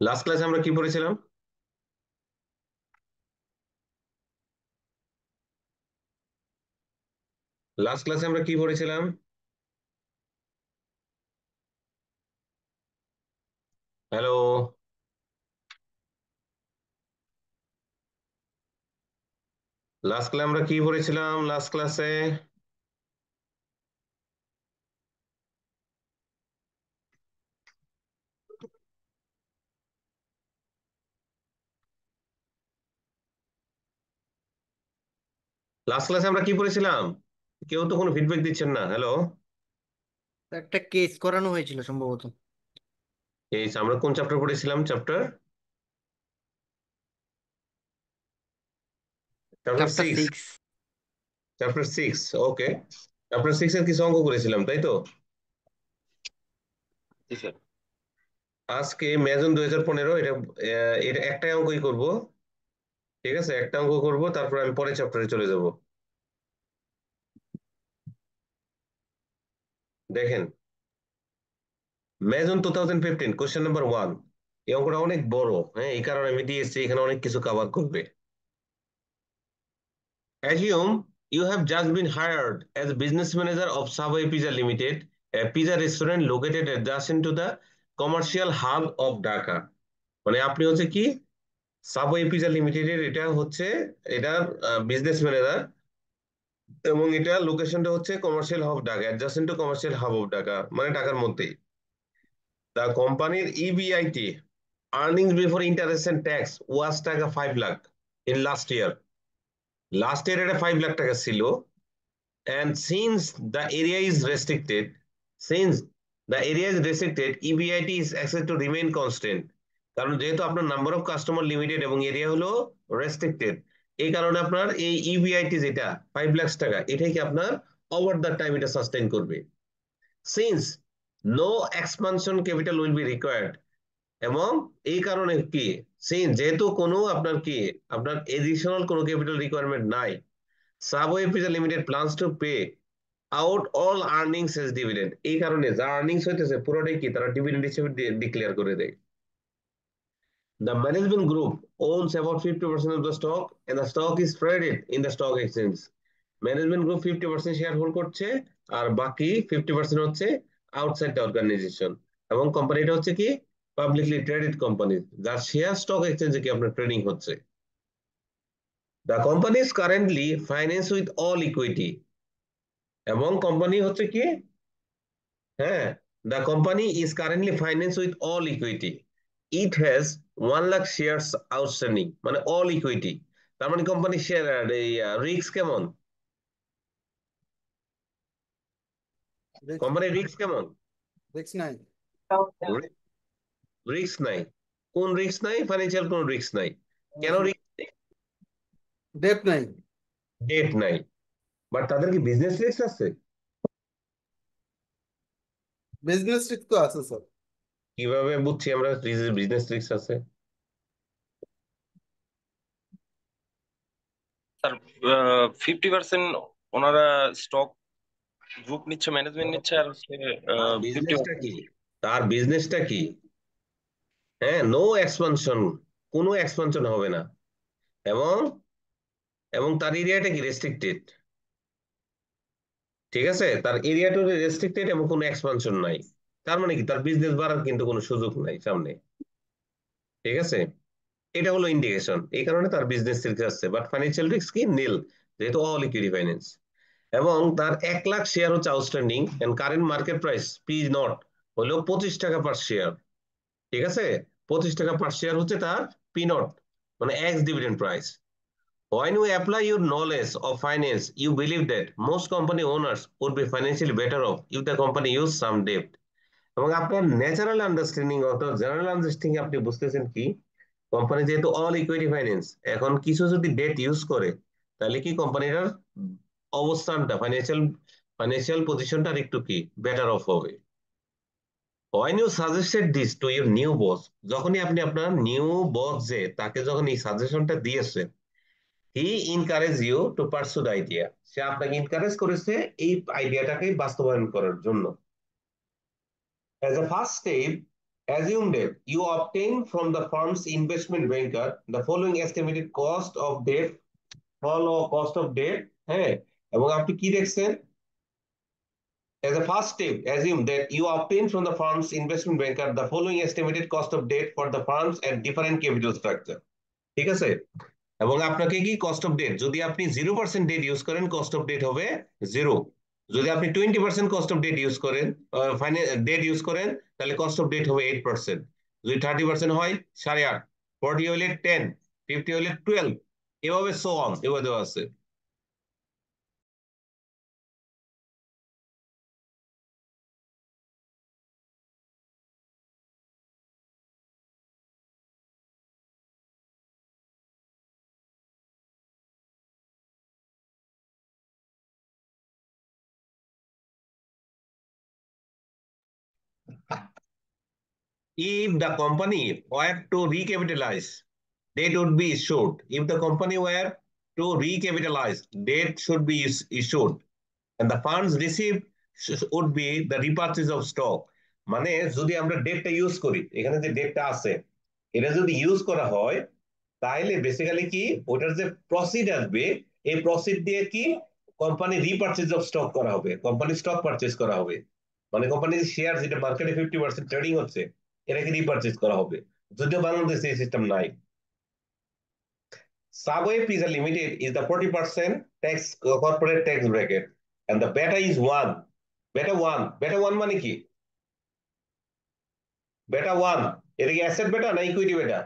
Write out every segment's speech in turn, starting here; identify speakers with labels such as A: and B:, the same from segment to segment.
A: Last ক্লাসে আমরা কি পড়েছিলাম? লাস্ট ক্লাসে আমরা কি পড়েছিলাম? হ্যালো। লাস্ট ক্লাসে আমরা কি পড়েছিলাম লাস্ট ক্লাসে? লাস্ট ক্লাসে আমরা কি পড়েছিলাম? কেউ তো কোনো ফিডব্যাক দিচ্ছেন না। হ্যালো।
B: একটা কেস করানো হয়েছিল সম্ভবত।
A: এই আমরা কোন চ্যাপ্টার পড়েছিলাম? Chapter chapter
B: chapter
A: six.
B: 6।
A: Chapter six, okay. Chapter six এর কিছু অঙ্ক করেছিলাম, তাই তো?
B: জি স্যার।
A: আজকে ম্যাজন 2015 এটা এটা একটাই অঙ্কই করব। ঠিক আছে, একটা অঙ্ক করব, তারপর আমি পরের চ্যাপ্টারে চলে যাব। দেখেন, ম্যাজন 2015 কোশ্চেন নাম্বার 1। এই অঙ্কটা অনেক বড়, হ্যাঁ, এই কারণে আমি দিয়েছি, এখানে অনেক কিছু কভার করবে। Assume you have just been hired as business manager of Subway Pizza Limited, a pizza restaurant located adjacent to the commercial hub of Dhaka। মানে আপনি হচ্ছে কি সাবওয়ে পিজা লিমিটেডের এটা হচ্ছে এটার বিজনেস ম্যানেজার, এবং এটা লোকেশনটা হচ্ছে commercial hub Dhaka, adjacent to commercial hub of Dhaka, মানে ঢাকার মধ্যেই। দা কোম্পানির EBIT, earnings before interest and tax, was taka 5 lakh in last year. Last year এটা 5 লাখ টাকা ছিল। And since the area is restricted, EBIT is expected to remain constant। কারণ যেহেতু আপনার নাম্বার অফ কাস্টমার লিমিটেড এবং এরিয়া হলো রেস্ট্রিক্টেড, এই কারণে আপনার এই ইবিআইটি যেটা 5 লাখ টাকা, এটাই কি আপনার ওভার দ্য টাইম এটা সাস্টেইন করবে। Since no expansion capital will be required, এবং এই কারণে কি, সিন্স যেহেতু কোনো আপনার কি আপনার এডিশনাল কোনো ক্যাপিটাল রিকোয়ারমেন্ট নাই, Subway Pizza Limited plans to pay out all earnings as dividend. এই কারণে যা আর্নিংস হইতেছে পুরোটাই কি তারা ডিভিডেন্ড হিসেবে ডিক্লেয়ার করে দেয়। The management group owns about 50% of the stock and the stock is traded in the stock exchange। Management group 50% share hold করছে, আর বাকি 50% হচ্ছে আউটসাইড দ্য অর্গানাইজেশন। এবং কোম্পানিটা হচ্ছে কি পাবলিকলি ট্রেডেড কোম্পানি, যার শেয়ার স্টক এক্সচেঞ্জে কি আপনার ট্রেডিং হচ্ছে। The company is currently finance with all equity, এবং কোম্পানি হচ্ছে কি, হ্যাঁ, the company is currently financed with all equity. It has 1 lakh shares outstanding, মানে all equity। তার মানে কোম্পানি শেয়ার এই রিস্ক কেমন? কোম্পানির রিস্ক কেমন?
B: রিস্ক নাই।
A: রিস্ক নাই। কোন রিস্ক নাই? ফাইন্যান্সিয়াল কোন রিস্ক নাই। কেন রিস্ক?
B: ডেপ নাই।
A: ডেট নাই। বাট তাদের কি বিজনেস রিস্ক আছে?
B: বিজনেস রিস্ক তো আছে স্যার।
A: কিভাবে বুঝছি আমরা বিজনেস রিস্ক আছে?
C: স্যার, 50% ওনারা স্টক গ্রুপ নিচ্ছে, ম্যানেজমেন্ট নিচ্ছে, আর হচ্ছে
A: তার
C: 50।
A: বিজনেসটা কি? তার বিজনেসটা কি? হ্যাঁ, নো এক্সপানশন, কোনো এক্সপানশন হবে না, এবং তার এরিয়াটা কি রেস্ট্রিক্টেড। ঠিক আছে, তার এরিয়াটা রেস্ট্রিক্টেড এবং কোনো এক্সপানশন নাই। তার মানে কি তার বিজনেস বাড়ার কিন্তু কোনো সুযোগ নাই সামনে। ঠিক আছে, এটা হলো ইন্ডিকেশন, এই কারণে তার বিজনেস রিস্ক আসছে, বাট ফাইন্যান্সিয়াল রিস্ক কি নীল, যেহেতু অল ইকুইটি ফাইন্যান্স। এবং তার 1 লাখ শেয়ার হচ্ছে outstanding, and current market price P naught হলো 25 টাকা পার শেয়ার। ঠিক আছে, 25 টাকা পার শেয়ার হচ্ছে তার পি নট, মানে x dividend price. When you apply your knowledge of finance, you believe that most company owners would be financially better off if the company use some debt। এবং আপনার natural understanding অথবা general understanding আপনি বুঝতেছেন কি, company যেহেতু all equity finance, এখন কিছু যদি ডেট ইউজ করে, তাহলে কি কোম্পানিটার অবস্থানটা ফাইন্যান্সিয়াল পজিশনটা একটু কি বেটার অফ হবে। When you suggested this to your new boss, যখনই আপনি আপনার নিউ বস যে তাকে যখন এই সাজেশনটা দিয়েছেন, he encourage you to pursue the idea, সে আপনাকে ইনকারেজ করেছে এই আইডিয়াটাকে বাস্তবায়ন করার জন্য। As a first step, Assume that you obtain from the firm's investment banker the following estimated cost of debt, follow cost of debt, হ্যাঁ, এবং আপনি কি দেখছেন? As a first step, assume that you obtain from the firm's investment banker the following estimated cost of debt for the firms at different capital structure. ঠিক আছে? এবং আপনাকে কি কস্ট অফ ডেট, যদি আপনি 0% ডেট ইউজ করেন cost of date হবে 0। যদি আপনি 20% কস্ট অফ ডেট ইউজ করেন, ডেট ইউজ করেন, তাহলে কস্ট অফ ডেট হবে 8%। যদি 30% হয় 8.5, 40 হলে 10, 50 হলে 12, এভাবে সো অন, এভাবে দেওয়া আছে। If the company were to recapitalize, debt would be issued. If the company were to recapitalize, debt should be issued. And the funds received would be the repurchase of stock. মানে যদি আমরা ডেটটা use করি, এখানে যে ডেটটা আছে এটা যদি ইউজ করা হয়, তাহলে বেসিক্যালি কি ওটার যে প্রসিড আসবে, এই প্রসিড দিয়ে কি কোম্পানি রিপারচেজ অফ স্টক করা হবে, কোম্পানি স্টক পারচেজ করা হবে। মানে কোম্পানির শেয়ার যেটা মার্কেটে 50% ট্রেডিং হচ্ছে, এটাকে রিপারচেজ করা হবে। যদিও বাংলাদেশে এই সিস্টেম নাই। Subway Pizza Limited is the 40% tax corporate tax bracket, and the beta is 1. Beta 1. Beta 1 মানে কি? Beta 1 এটা কি অ্যাসেট বেটা না ইকুইটি বেটা?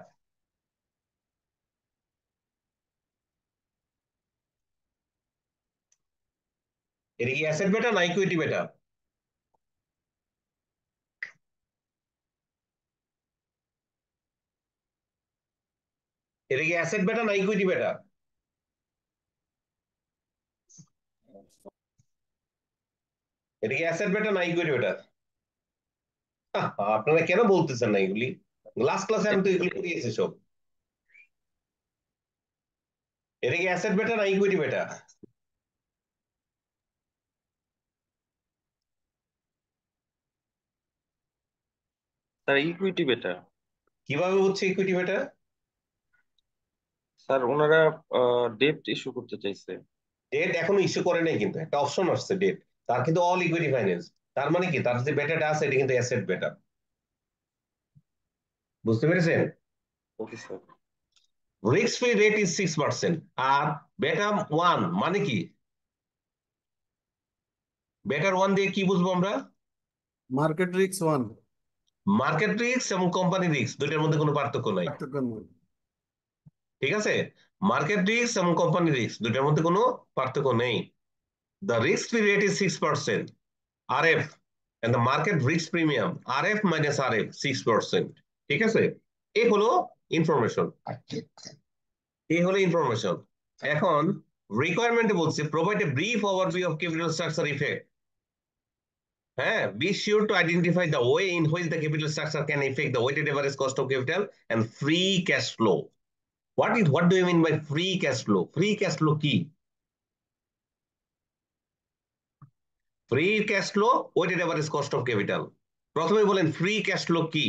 A: এটা কি অ্যাসেট বেটা না ইকুইটি বেটা? এটা কি অ্যাসেট বেটা না ইকুইটি বেটা? এটা কি অ্যাসেট বেটা না ইকুইটি বেটা? আপনারা কেন বলতেছেন না এগুলি? লাস্ট ক্লাসে আমি তো এগুলি করিয়েছি সব। এটা কি অ্যাসেট বেটা না ইকুইটি বেটা?
C: Sir equity better.
A: কিভাবে হচ্ছে ইকুইটি বেটা?
C: স্যার ওনারা ডেট ইস্যু করতে চাইছে।
A: ডেট এখনো ইস্যু করে নাই, কিন্তু একটা অপশন আসছে ডেট, তার কিন্তু অল ইকুইটি ফাইন্যান্স। তার মানে কি তার যে বেটাটা আছে এটা কিন্তু অ্যাসেট বেটা। বুঝতে পেরেছেন?
C: Okay sir.
A: Risk free rate is 6%। আর বেটা ওয়ান মানে কি? বেটার ওয়ান দিয়ে কি বুঝবো আমরা?
B: মার্কেট রিস্ক 1,
A: মার্কেট রিস্ক এবং কোম্পানি রিস্ক দুইটার মধ্যে কোনো পার্থক্য নাই।
B: পার্থক্য নেই।
A: ঠিক আছে? মার্কেট রিস্ক এবং কোম্পানি রিস্ক দুইটার মধ্যে কোনো পার্থক্য নেই। The risk free rate is 6%, RF, and the market risk premium RF minus RF 6%। ঠিক আছে? এই হলো ইনফরমেশন, এই হলো ইনফরমেশন। এখন রিকোয়ারমেন্টে বলছে provide a brief overview of capital structure effect. হ্যাঁ, be sure to identify the way in which the capital structure can affect the weighted average cost of capital and free cash flow. What do you mean by free cash flow? Free cash flow কি? Free cash flow weighted average cost of capital. প্রথমে বলেন free cash flow কি?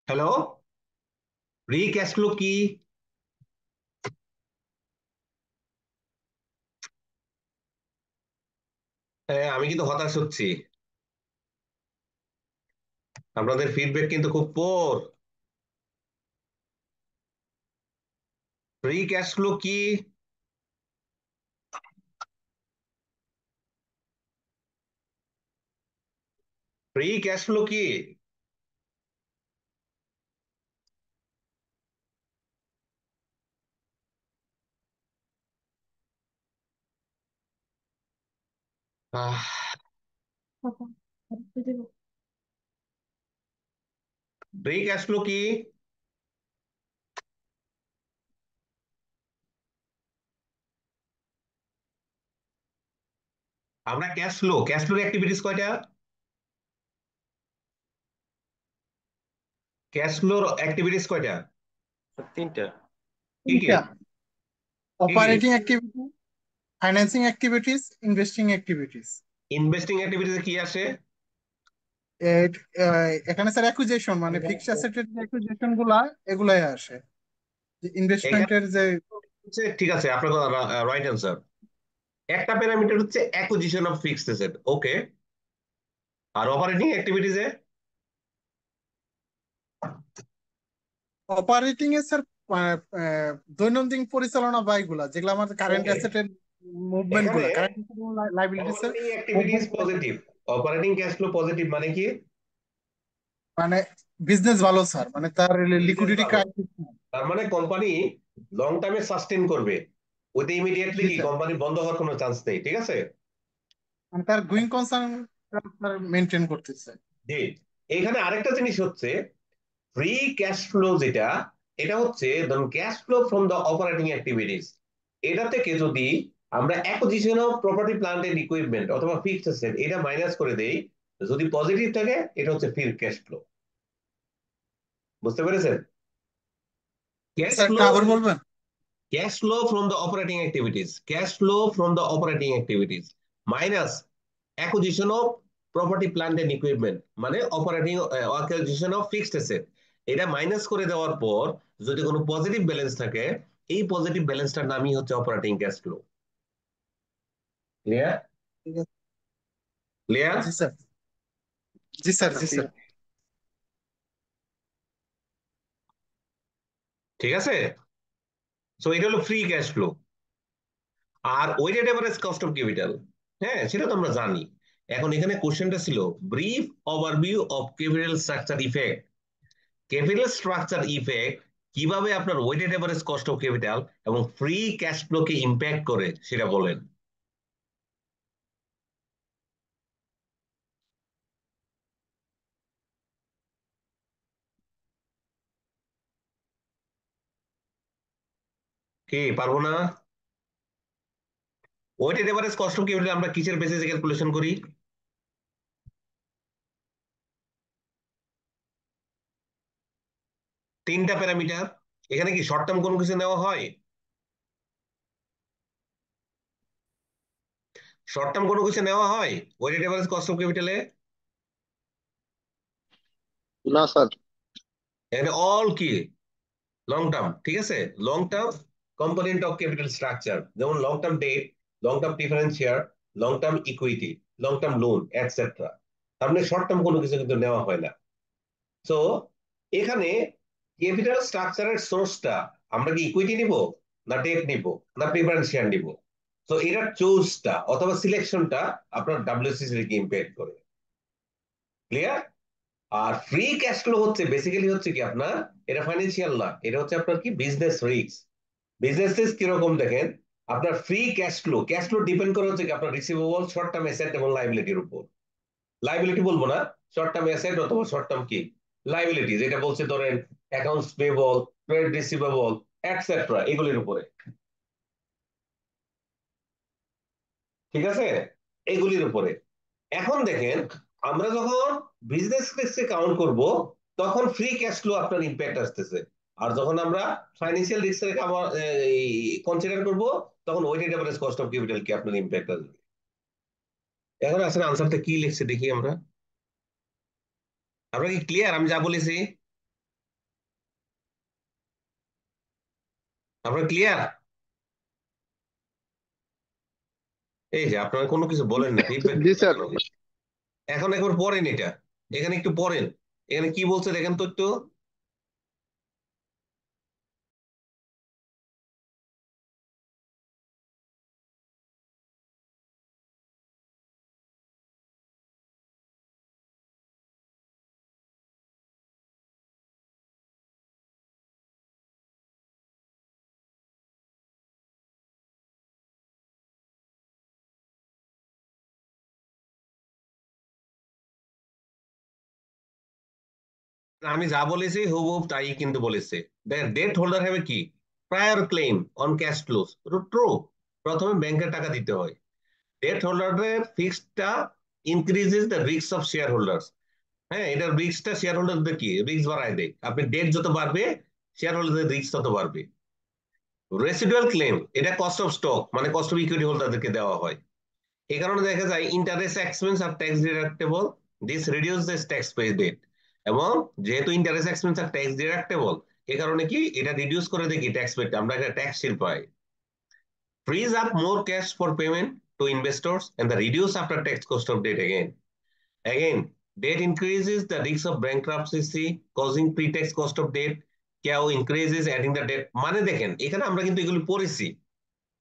A: Hello, free cash flow কি? হ্যাঁ, আমি কিন্তু হতাশ হচ্ছি, আপনাদের ফিডব্যাক কিন্তু খুব পোর। ফ্রি ক্যাশ ফ্লো কি? ফ্রি ক্যাশ ফ্লো কি? আহ ফ্রি ক্যাশ ফ্লো কি? আমরা ক্যাশ ফ্লোর অ্যাক্টিভিটিস কয়টা? ক্যাশ ফ্লোর অ্যাক্টিভিটিস কয়টা?
C: তিনটা।
A: কি কি?
D: তিনটা:
A: কি কি?
D: Operating activity, financing activities, investing activities.
A: Investing activities কি আসে?
D: এখানে স্যার অ্যাকুইজিশন মানে ফিক্সড অ্যাসেটের যে অ্যাকুইজিশন গুলা এগুলাই আসে,
A: এখানে
D: ইনভেস্টমেন্টের যে।
A: হচ্ছে, ঠিক আছে, আপনার রাইট অ্যান্সার। একটা প্যারামিটার হচ্ছে acquisition of fixed asset, okay. আর অপারেটিং অ্যাক্টিভিটিসে?
D: অপারেটিং এ স্যার দৈনন্দিন পরিচালনা ব্যয়গুলা যেগুলো আমাদের কারেন্ট
A: ওকে,
D: অ্যাসেটের মুভমেন্ট
A: এখানে
D: গুলা, কারেন্ট লাইবিলিটিস এর
A: অপারেটিং অ্যাক্টিভিটিস
D: মুভমেন্ট গুলা।
A: Positive. Operating cash flow positive মানে কি?
D: মানে বিজনেস ভালো স্যার, মানে তার
A: বিজনেস
D: লিকুইডিটি
A: ভালো,
D: ক্রাইসিস।
A: তার মানে কোম্পানি লং টার্মে সাস্টেন করবে, ওইটা ইমিডিয়েটলি
D: জি
A: কি
D: স্যার,
A: কোম্পানি বন্ধ হওয়ার কোনো চান্স নেই, ঠিক আছে।
D: মানে তার গোয়িং কনসার্ন মেনটেন করতেছে।
A: জি। এইখানে আরেকটা জিনিস হচ্ছে ফ্রি ক্যাশ ফ্লো, যেটা এটা হচ্ছে ধরুন cash flow from the operating activities. এটা থেকে যদি আমরা acquisition of property plant and equipment অথবা ফিক্সড অ্যাসেট এটা মাইনাস করে দেই, যদি পজিটিভ থাকে এটা হচ্ছে ফ্রি ক্যাশ ফ্লো। বুঝতে পেরেছেন? ক্যাশ
D: স্যার
A: ফ্লো,
D: একটা আবার বলবেন?
A: cash flow from the operating activities, cash flow from the operating activities minus acquisition of property plant and equipment মানে operating acquisition of fixed asset, এটা মাইনাস করে দেওয়ার পর যদি কোনো পজিটিভ ব্যালেন্স থাকে, এই পজিটিভ ব্যালেন্সটার নামই হচ্ছে অপারেটিং ক্যাশ ফ্লো। ক্লিয়ার?
D: ঠিক আছে।
A: ক্লিয়ার?
D: জি স্যার, জি স্যার, জি স্যার।
A: ঠিক আছে। সো এটা হলো ফ্রি ক্যাশ ফ্লো। আর weighted average cost of capital, হ্যাঁ সেটা তো আমরা জানি। এখন এখানে কোশ্চেনটা ছিল brief overview of capital structure effect. Capital structure effect কিভাবে আপনার weighted average cost of capital এবং ফ্রি ক্যাশ ফ্লোকে ইম্প্যাক্ট করে সেটা বলেন। কি পারবো না? Weighted average cost of capital আমরা কিসের বেসিসে ক্যালকুলেশন করি? তিনটা প্যারামিটার। এখানে কি শর্ট টার্ম কোনো কিছু নেওয়া হয়? শর্ট টার্ম কোনো কিছু নেওয়া হয় ওয়েটেড এভারেজ কস্ট অফ ক্যাপিটালে?
E: না স্যার।
A: এখানে অল কি লং টার্ম, ঠিক আছে। Long term component of capital structure, যেমন long term debt, long term preference share, long term equity, long term loan etcetera. তার মানে শর্ট টার্ম কোনো কিছু কিন্তু নেওয়া হয় না। সো এখানে ক্যাপিটাল স্ট্রাকচারের সোর্সটা আমরা কি ইকুইটি নিব, না ডেট নিব, না প্রিফারেন্স শেয়ার নিব? তো এটার চুজটা অথবা সিলেকশনটা আপনার ডাব্লিউসিসি কে ইম্প্যাক্ট করে। ক্লিয়ার? আর ফ্রি ক্যাশ ফ্লো হচ্ছে বেসিক্যালি হচ্ছে কি আপনার, এটা ফাইন্যান্সিয়াল না, এটা হচ্ছে আপনার কি বিজনেস রিস্ক। বিজনেস রিস্ক কিরকম দেখেন, আপনার ফ্রি ক্যাশ ফ্লো ডিপেন্ড করে হচ্ছে কি আপনার রিসিভেবল, শর্ট টার্ম অ্যাসেট এবং লাইবিলিটির উপর। লাইবিলিটি বলবো না, শর্ট টার্ম অ্যাসেট অথবা শর্ট টার্ম কি লাইবিলিটি, যেটা বলছে ধরেন accounts payable, trade receivable etcetera, এগুলির উপরে। ঠিক আছে, এগুলির উপরে। এখন দেখেন আমরা যখন বিজনেস রিস্কে কাউন্ট করব তখন ফ্রি ক্যাশ ফ্লো আপনার ইম্প্যাক্ট আসতেছে। আর যখন আমরা ফাইন্যান্সিয়াল রিস্ক কনসিডার করব তখন weighted average cost of capital কি আপনার ইম্প্যাক্ট আসবে। এখন আসলে আনসারটা কি লিখছে দেখি আমরা। আমরা কি ক্লিয়ার আমি যা বলেছি? আপনারা ক্লিয়ার? এই যে আপনারা কোনো কিছু বলেন না, ফিডব্যাক
E: জি
A: দেন না
E: স্যার।
A: কেন? এখন একবার পড়েন এটা, এখানে একটু পড়েন, এখানে কি বলছে দেখেন তো একটু। আমি যা বলেছি হুবহুব তাই কিন্তু বলেছে। দেখেন ডেট হোল্ডার হবে কি, prior claim on cash flows, true. প্রথমে ব্যাংকের টাকা দিতে হয়। ডেট হোল্ডারের ফিক্সডটা increases the risk of shareholders. হ্যাঁ, এটা রিস্কটা শেয়ার হোল্ডারদের কি রিস্ক বাড়ায় দেয়। আপনি ডেট যত বাড়বে শেয়ার হোল্ডারদের রিস্ক তত বাড়বে। রেসিডুয়াল ক্লেম, এটা কস্ট অফ স্টক মানে কস্ট অফ ইকুইটি হোল্ডারদেরকে দেওয়া হয়। এই কারণে দেখা যায় ইন্টারেস্ট এক্সপেন্স আর tax deductible, this reduce this tax pay debt. এবং যেহেতু ইন্টারেস্ট এক্সপেন্স আর ট্যাক্স ডিডাক্টেবল, এই কারণে কি এটা রিডিউস করে দেখি ট্যাক্স পেতে, আমরা একটা ট্যাক্স শিল পাই। Frees up more cash for payment to investors and the reduce after tax cost of debt again. Again, debt increases the risk of bankruptcy, causing pre-tax cost of debt. কেউ increases adding the debt। মানে দেখেন এখানে আমরা কিন্তু এগুলো পড়েছি।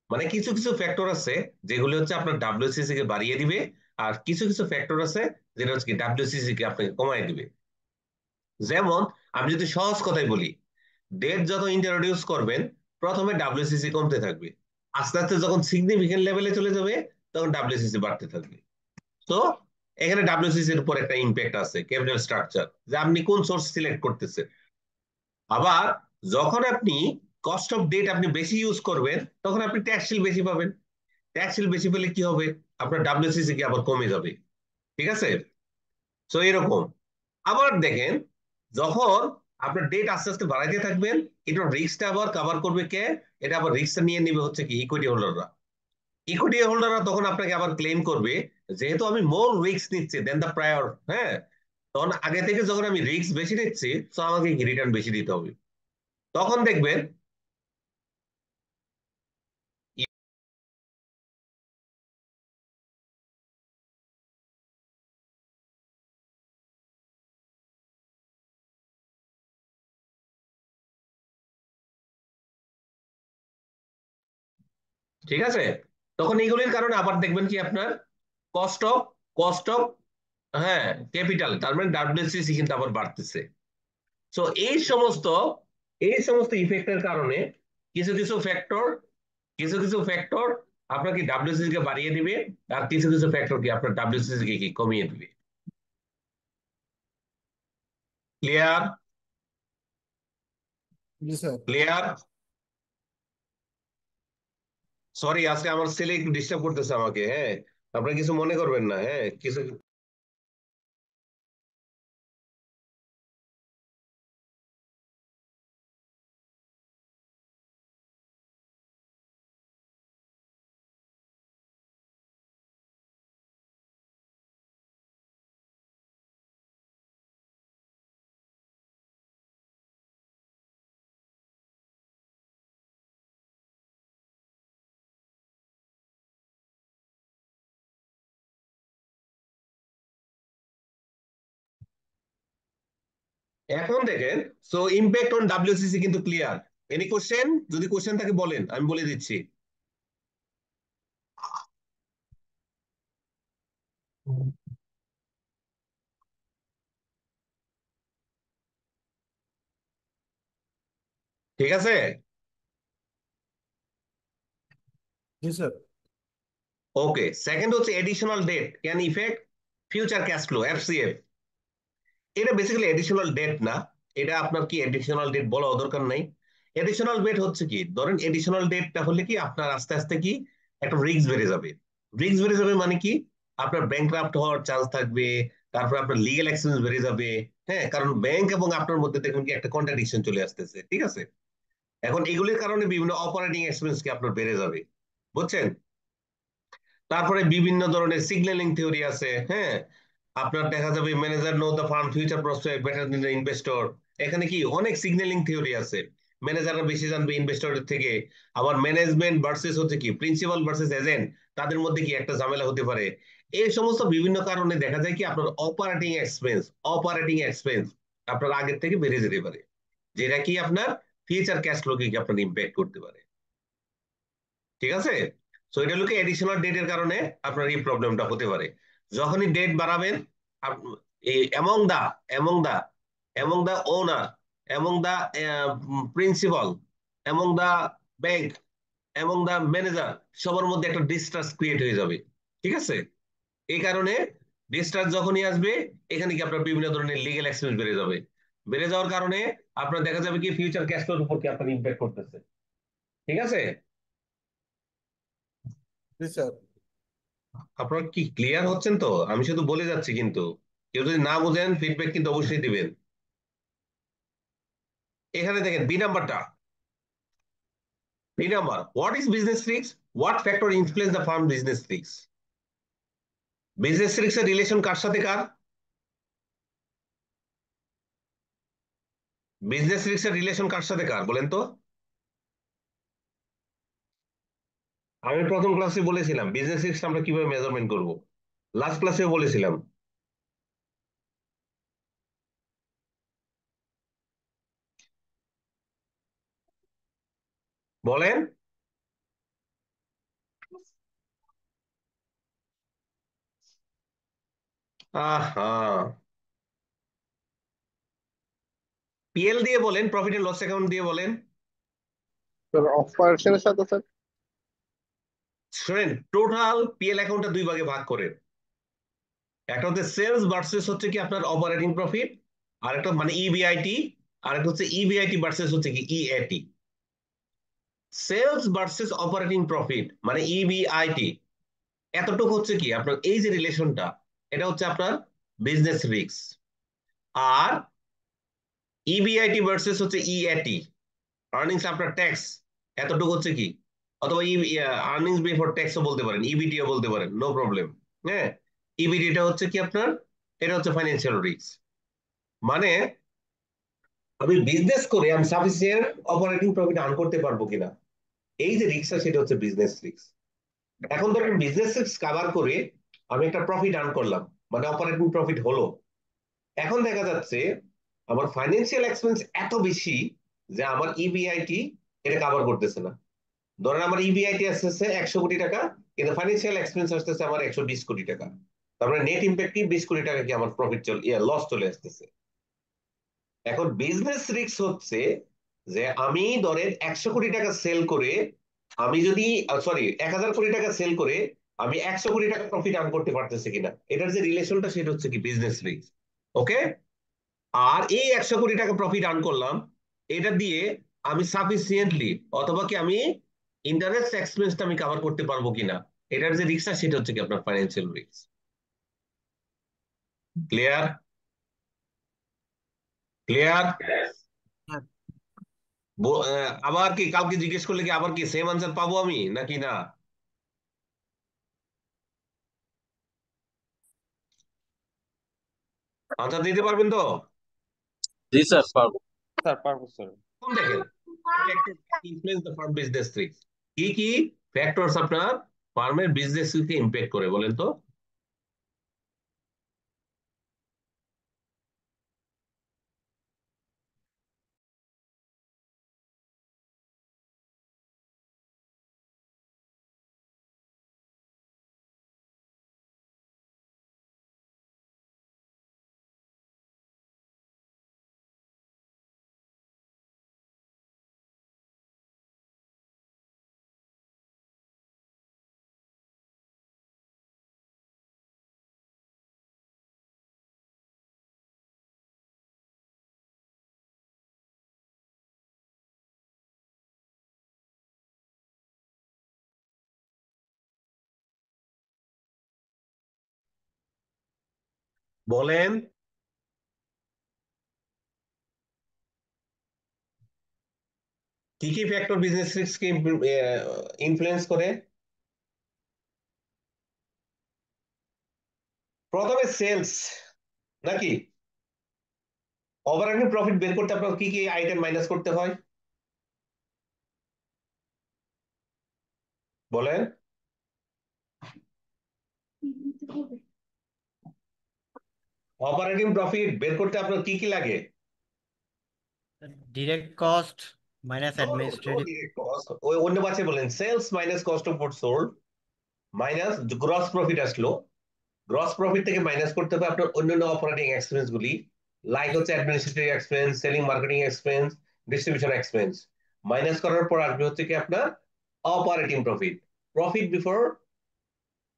A: মানে কিছু কিছু ফ্যাক্টর আছে যেগুলো হচ্ছে আপনার ডাব্লিউসিসি কে বাড়িয়ে দিবে, আর কিছু কিছু ফ্যাক্টর আছে যেটা হচ্ছে কি ডাব্লিউসিসি কে আপনাকে কমায় দিবে। যেমন আমি যদি সহজ কথাই বলি, ডেট যত ইন্ট্রোডিউস করবেন প্রথমে ডাব্লিউসিসি কমতে থাকবে, আস্তে আস্তে যখন সিগনিফিকেন্ট লেভেলে চলে যাবে তখন ডাব্লিউসিসি বাড়তে থাকবে। তো এখানে ডাব্লিউসিসি এর উপর একটা ইম্প্যাক্ট আছে, ক্যাপিটাল স্ট্রাকচার, যে আপনি কোন সোর্স সিলেক্ট করতেছেন। আবার যখন আপনি কস্ট অফ ডেট আপনি বেশি ইউজ করবেন তখন আপনি ট্যাক্স শিল বেশি পাবেন। ট্যাক্স শিল বেশি পেলে কি হবে, আপনার ডাব্লিউসিসি কি আবার কমে যাবে। ঠিক আছে, তো এরকম। আবার দেখেন যখন আপনার ডেট আস্তে আস্তে বাড়াইতে থাকবেন, এটা রিস্কটা আবার কভার করবে কে, এটা আবার রিস্কটা নিয়ে নিবে হচ্ছে কি ইকুইটি হোল্ডাররা। ইকুইটি হোল্ডাররা তখন আপনাকে আবার ক্লেম করবে, যেহেতু আমি মোর রিস্ক নিচ্ছি দেন দ্য প্রায়র, হ্যাঁ, তখন আগে থেকে যখন আমি রিস্ক বেশি নিচ্ছি তো আমাকে রিটার্ন বেশি দিতে হবে। তখন দেখবেন ঠিক আছে, তখন এইগুলির কারণে আবার দেখবেন কি আপনার কস্ট অফ কস্ট অফ হ্যাঁ ক্যাপিটাল, তার মানে ডাব্লিউসিসি কিন্তু আবার বাড়তেছে। সো এই সমস্ত ইফেক্টের কারণে কিছু কিছু ফ্যাক্টর কিছু কিছু ফ্যাক্টর আপনার কি ডাব্লিউসিসি কে বাড়িয়ে দিবে, আর কিছু কিছু ফ্যাক্টর কি আপনার ডাব্লিউসিসি কে কি কমিয়ে দিবে। ক্লিয়ার?
D: জি স্যার।
A: ক্লিয়ার? সরি আজকে আমার ছেলে একটু ডিস্টার্ব করতেছে আমাকে, হ্যাঁ, আপনারা কিছু মনে করবেন না, হ্যাঁ কিছু। এখন দেখেন, সো ইমপ্যাক্ট অন ডাব্লিউসিসি কিন্তু ক্লিয়ার। Any question? যদি কোশ্চেন থাকে বলেন, আমি বলে দিচ্ছি। ঠিক আছে,
D: জি স্যার।
A: ওকে। সেকেন্ড হচ্ছে additional debt can affect future cash flow, FCF. এটা বেসিক্যালি এডিশনাল ডেট না, এটা আপনার কি এডিশনাল ডেট বলা দরকার নাই। এডিশনাল ডেট হচ্ছে কি, ধরেন এডিশনাল ডেটটা হলে কি আপনার আস্তে আস্তে কি একটা রিস্ক বেড়ে যাবে। রিস্ক বেড়ে যাবে মানে কি, আপনার ব্যাংক্রাফট হওয়ার চান্স থাকবে, তারপর আপনার লিগ্যাল এক্সপেন্স বেড়ে যাবে। হ্যাঁ, কারণ ব্যাংক এবং আপনার মধ্যে দেখুন কি একটা কন্ট্রাডিকশন চলে আসতেছে। ঠিক আছে, এখন এগুলির কারণে বিভিন্ন অপারেটিং এক্সপেন্স কি আপনার বেড়ে যাবে, বুঝছেন। তারপরে বিভিন্ন ধরনের সিগন্যালিং থিওরি আছে, হ্যাঁ, আপনার দেখা যাবে manager know the farm future prospect better than the investor. এখানে কি অনেক সিগন্যালিং থিওরি আছে, ম্যানেজাররা বেশি জানবে ইনভেস্টরের থেকে। আবার ম্যানেজমেন্ট ভার্সেস হচ্ছে কি প্রিন্সিপাল ভার্সেস এজেন্ট, তাদের মধ্যে কি একটা ঝামেলা হতে পারে। এই সমস্ত বিভিন্ন কারণে দেখা যায় কি আপনার অপারেটিং এক্সপেন্স আপনার আগের থেকে বেড়ে যেতে পারে, যেটা কি আপনার ফিউচার ক্যাশ ফ্লোকে কি আপনার ইম্প্যাক্ট করতে পারে। ঠিক আছে, সো এটা হলো কি এডিশনাল ডেটের কারণে আপনার এই প্রবলেমটা হতে পারে। যখনই ডেট বাড়াবেন among the among the among the owner, among the principal, among the bank, among the manager, সবার মধ্যে একটা ডিস্ট্রাস্ট ক্রিয়েট হয়ে যাবে। ঠিক আছে, এই কারণে ডিস্ট্রাস্ট যখনই আসবে এখানে কি আপনার বিভিন্ন ধরনের লিগ্যাল এক্সপেন্স বেড়ে যাবে। বেড়ে যাওয়ার কারণে আপনার দেখা যাবে কি ফিউচার ক্যাশ ফ্লোর উপর কি আপনার ইমপ্যাক্ট করতেছে। ঠিক আছে,
D: জি স্যার।
A: আপনারা কি ক্লিয়ার হচ্ছেন তো? আমি শুধু বলে যাচ্ছি, কিন্তু কেউ যদি না বোঝেন ফিডব্যাক কিন্তু অবশ্যই দিবেন। এখানে দেখেন B number, what is business risk, what factor influence the firm business risk. Business রিস্কের রিলেশন কার সাথে কার? বিজনেস রিস্কের রিলেশন কার সাথে কার বলেন তো? আমি প্রথম ক্লাসে বলেছিলাম বিজনেস রিস্ক আমরা কিভাবে মেজারমেন্ট করব, লাস্ট ক্লাসেও বলেছিলাম। বলেন। আহা, পিএল দিয়ে বলেন, প্রফিট এন্ড লস অ্যাকাউন্ট দিয়ে বলেন।
E: স্যার অপারেশনের সাথে স্যার।
A: শুনেন, টোটাল পিএল অ্যাকাউন্টটা দুই ভাগে ভাগ করেন। একটা হচ্ছে সেলস ভার্সেস হচ্ছে কি আপনার অপারেটিং প্রফিট, আর একটা মানে ইবিআইটি, আর একটা হচ্ছে ইবিআইটি ভার্সেস হচ্ছে কি EAT. Sales versus operating profit মানে ইবিআইটি, এতটুকু হচ্ছে কি আপনার এই যে রিলেশনটা, এটা হচ্ছে আপনার বিজনেস রিস্ক। আর ইবিআইটি ভার্সেস হচ্ছে ইএটি, আর্নিংস আফটার ট্যাক্স, এতটুকু হচ্ছে কি, অথবা আর্নিংস বিফোর ট্যাক্সও বলতে পারেন, ইবিটিও বলতে পারেন, নো প্রবলেম। হ্যাঁ, ইবিটিটা হচ্ছে কি আপনার, এটা হচ্ছে ফাইন্যান্সিয়াল রিস্ক। মানে আমি বিজনেস করে আমি সাফিসিয়েন্ট অপারেটিং প্রফিট আর্ন করতে পারবো কিনা, এই যে রিস্কটা সেটা হচ্ছে বিজনেস রিস্ক। এখন ধরেন বিজনেস রিস্ক কভার করে আমি একটা প্রফিট আর্ন করলাম, মানে অপারেটিং প্রফিট হলো। এখন দেখা যাচ্ছে আমার ফাইন্যান্সিয়াল এক্সপেন্স এত বেশি যে আমার ইবিআইটি এটা কভার করতেছে না। ধরেন আমার ইবিআইটি আসতেছে 100 কোটি টাকা, কিন্তু ফাইন্যান্সিয়াল এক্সপেন্স আসতেছে আমার 120 কোটি টাকা। তার মানে নেট ইম্প্যাক্ট কি 20 কোটি টাকা কি আমার প্রফিট লস চলে আসতেছে। এখন বিজনেস রিস্ক হচ্ছে যে আমি ধরেন 100 কোটি টাকা সেল করে, আমি যদি সরি 1000 কোটি টাকা সেল করে আমি 100 কোটি টাকা প্রফিট আর্ন করতে পারতেছি কিনা, এটার যে রিলেশনটা সেটা হচ্ছে কি বিজনেস রিস্ক। ওকে, আর এই 100 কোটি টাকা প্রফিট আর্ন করলাম, এটা দিয়ে আমি সাফিসিয়েন্টলি অথবা কি আমি ইন্টারেস্ট এক্সপেন্সটা আমি কভার করতে পারবো কিনা, এটার যে রিস্কটা সেটা হচ্ছে কি আপনার ফাইন্যান্সিয়াল রিস্ক। ক্লিয়ার? ক্লিয়ার?
B: হ্যাঁ।
A: আবার কি কাউকে জিজ্ঞেস করলে কি আবার কি সেম আনসার পাবো আমি নাকি না? আনসার দিতে পারবেন তো?
E: জি স্যার পারবো।
C: স্যার পারবো স্যার।
A: এখন দেখেন influence the firm business risk, কি কি ফ্যাক্টরস আপনার ফার্মের বিজনেস কে ইমপ্যাক্ট করে বলেন তো? বলেন। কি কি ফ্যাক্টর বিজনেস রিস্ক কে ইনফ্লুয়েন্স করে? প্রথমে সেলস নাকি? ওভারঅল প্রফিট বের করতে আপনার কি কি আইটেম মাইনাস করতে হয় বলেন? অপারেটিং প্রফিট বের করতে আপনার কি কি লাগে?
B: Direct cost minus
A: No, no, no
B: administrative.
A: direct cost. ওই অন্য বাচ্চা বলেন sales minus cost of goods sold minus gross profit আসলো, গ্রস প্রফিট থেকে মাইনাস করতে হবে আপনার অন্যান্য অপারেটিং এক্সপেন্স গুলি, লাইক হচ্ছে administrative expense, selling marketing expense, distribution expense. Minus করার পর আসবে হচ্ছে কি আপনার operating profit, profit before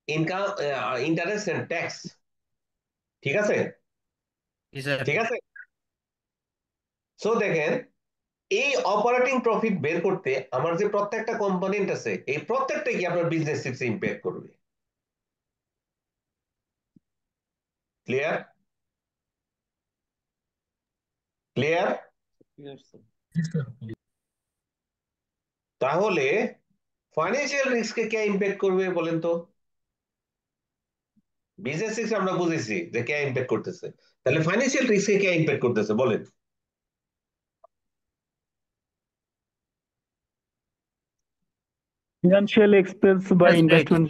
A: income, interest and tax. ঠিক আছে?
B: জি স্যার।
A: ঠিক আছে। সো দেখেন এই অপারেটিং প্রফিট বের করতে আমার যে প্রত্যেকটা কম্পোনেন্ট আছে এই প্রত্যেকটাই কি আপনার বিজনেস সিক্সে ইম্প্যাক্ট করবে। ক্লিয়ার? ক্লিয়ার? তাহলে ফাইন্যান্সিয়াল রিস্ককে কে ইম্প্যাক্ট করবে বলেন তো? বিজনেস রিস্ক আমরা বুঝেছি যে কে ইম্প্যাক্ট করতেছে, তাহলে ফাইন্যান্সিয়াল রিস্ককে কে ইম্প্যাক্ট করতেছে বলেন?
E: ফিনান্সিয়াল এক্সপেন্স বা
B: Interest rate.
E: Investment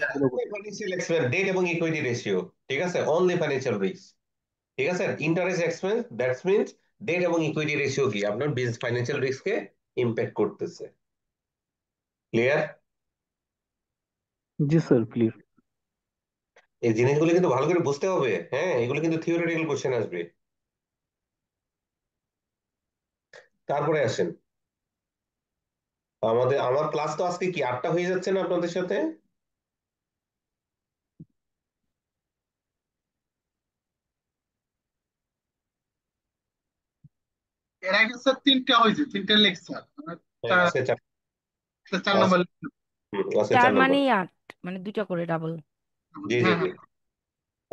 A: financial expense, debt এবং ইকুইটি রেশিও, ঠিক আছে, অনলি ফাইন্যান্সিয়াল রিস্ক, ঠিক আছে। Interest expense, that's means debt এবং ইকুইটি রেশিও কি আপনার বিজনেস ফাইন্যান্সিয়াল রিস্ককে ইম্প্যাক্ট করতেছে। ক্লিয়ার?
E: জি স্যার প্লিজ।
A: এই জিনিসগুলো কিন্তু ভালো করে বুঝতে হবে, হ্যাঁ, এগুলো কিন্তু থিওরিটিক্যাল কোশ্চেন আসবে। তারপরে আসেন, আমার ক্লাস তো আজকে কি 8টা হয়ে যাচ্ছে না আপনাদের সাথে?
D: এর আগে স্যার 3টা হয়েছে, 3টা লেকচার,
A: হ্যাঁ, আজকে 4
D: চার নম্বর
A: আজকে
F: 4
A: 4 নম্বর।
F: মানেই 8, মানে 2টা করে ডাবল।
A: জি জি
D: হ্যাঁ
A: জি।
D: হ্যাঁ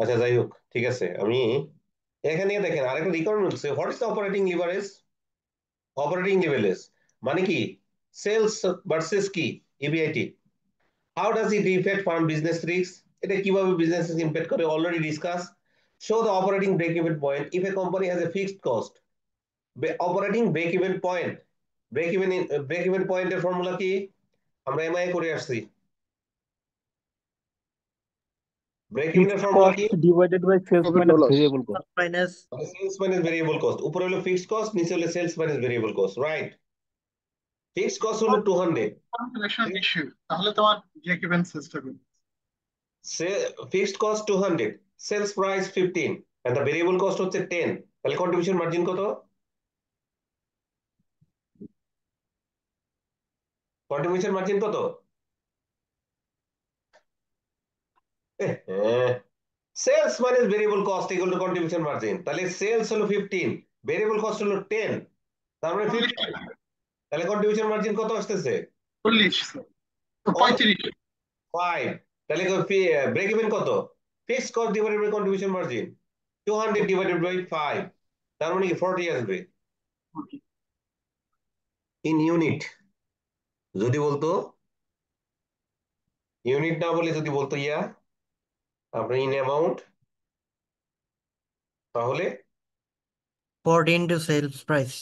A: আচ্ছা যাই হোক, ঠিক আছে। আমি এখানে দেখেন আরেকটা রিকোয়ারমেন্ট হচ্ছে, what is the operating leverage? Operating leverage মানে কি? সেলস ভার্সেস কি EBIT. How does it effect firm business risk? এটা কিভাবে বিজনেস ইম্প্যাক্ট করে already discuss. Show the operating break even point if a company has a fixed cost. Operating break even point, break even পয়েন্টের formula কি? আমরা এমআই করে আসছি। Break ইভেনের
E: ফিক্সড
A: ফর্মুলা কি?
E: Cost divided by sales
D: Profit
E: minus
D: or loss?
E: Variable cost.
B: Minus
A: sales minus variable cost, উপরে হলো ফিক্সড কস্ট, নিচে হলো sales minus variable cost, right? Fixed cost হলো 200,
D: ইস্যু, তাহলে তোমার break even system.
A: Fixed cost 200, sales price 15 and the variable cost হচ্ছে 10, তাহলে contribution margin কত? কন্ট্রিবিউশন মার্জিন কত? Sales minus variable cost equal to contribution margin, তাহলে sales হলো 15, variable cost হলো 10, তার মানে 50, তাহলে কন্ট্রিবিউশন মার্জিন কত আসতেছে?
D: 40 35।
A: 5, তাহলে ব্রেক ইভেন কত? Fixed cost divided by contribution margin 200 divided by 5, তার মানে কি 40 আসবে। ইন ইউনিট যদি বলতো, ইউনিট না বলে যদি বলতো আপনার ইন অ্যামাউন্ট, তাহলে
B: 40 into sales price.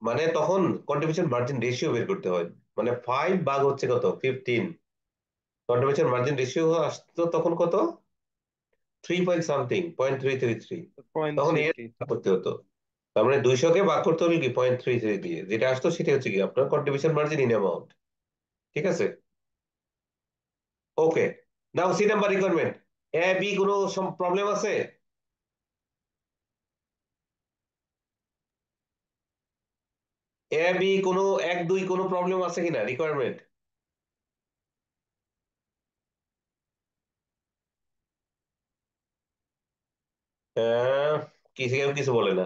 A: মানে তখন কন্ট্রিবিউশন মার্জিন রেশিও বের করতে হয়, মানে 5 ভাগ হচ্ছে কত 15, কন্ট্রিবিউশন মার্জিন রেশিও আসতো তখন কত 3 পয়েন্ট সামথিং 0.333, তখন এর
C: 0.33।
A: ভাগ করতে হতো, তার মানে 200 কে ভাগ করতে হলো কি 0.33 দিয়ে, যেটা আসতো সেটা হচ্ছে কি আপনার কন্ট্রিবিউশন মার্জিন ইন অ্যামাউন্ট, ঠিক আছে। ওকে, নাও C number requirement, A B কোনো প্রবলেম আছে? এ বি কোনো 1 2 কোনো প্রবলেম আছে কিনা রিকোয়ারমেন্ট? আহ, কেউ কিছু বলে না।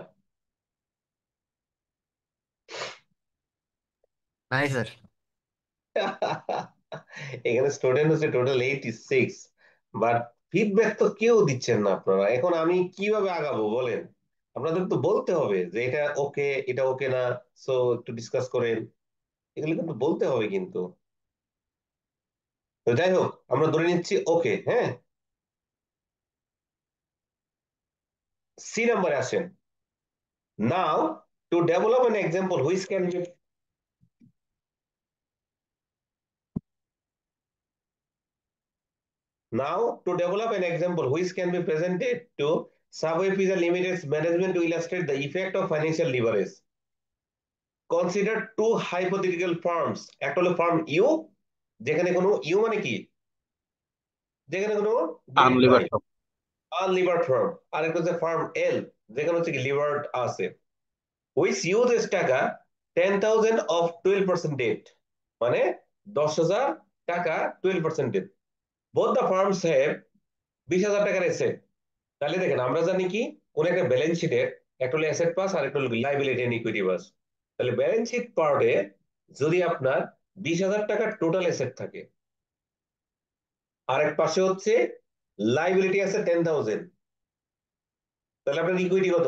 B: নাই স্যার।
A: এখানে স্টুডেন্ট হচ্ছে টোটাল 86, বাট ফিডব্যাক তো কেউ দিচ্ছেন না আপনারা, এখন আমি কিভাবে আগাবো বলেন? আপনাদের তো বলতে হবে যে এটা ওকে, এটা ওকে না, সো একটু ডিসকাস করেন, এগুলো কিন্তু বলতে হবে কিন্তু। তো যাই হোক, আমরা ধরে নিচ্ছি ওকে, হ্যাঁ। সি নাম্বারে আসেন, now to develop an example which can be Now, to develop an example which can be presented to Subway Pizza Limited's management to illustrate the effect of financial leverage. Consider two hypothetical firms. একটা হলো farm you, যেখানে কোনো you মানে কি, যেখানে কোনো date
E: আনলিভার
A: নাই, unlevered farm. আর একটা হচ্ছে ফার্ম এল, যেখানে হচ্ছে কি লিভার্ড আছে। Which uses টাকা 10,000 of 12% debt, মানে 10,000 টাকা 12% debt. Both the firms have 20,000 টাকার এসেট। তাহলে দেখেন আমরা জানি কি কোন একটা ব্যালেন্স শিটের একটা হলো অ্যাসেট পাস আর একটা হলো লাইবিলিটি এন্ড ইকুইটি পাস। তাহলে ব্যালেন্স শিট পার্টে যদি আপনার 20,000 টাকার টোটাল অ্যাসেট থাকে, আর এক পাশে হচ্ছে লাইবিলিটি আছে 10,000, তাহলে আপনার ইকুইটি কত?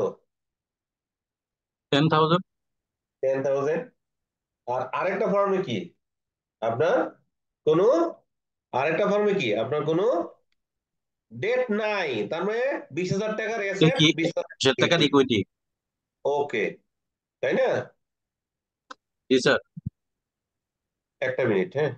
G: 10,000.
A: 10,000। আর আরেকটা ফর্মে কি আপনার কোনো আরেকটা ফর্মে কি আপনার কোনো ডেট নাই, তার মানে 20,000 টাকার অ্যাসেট,
G: কি
A: 20,000
G: টাকার ইকুইটি?
A: ওকে, তাই না?
G: জি স্যার।
A: একটা মিনিট, হ্যাঁ।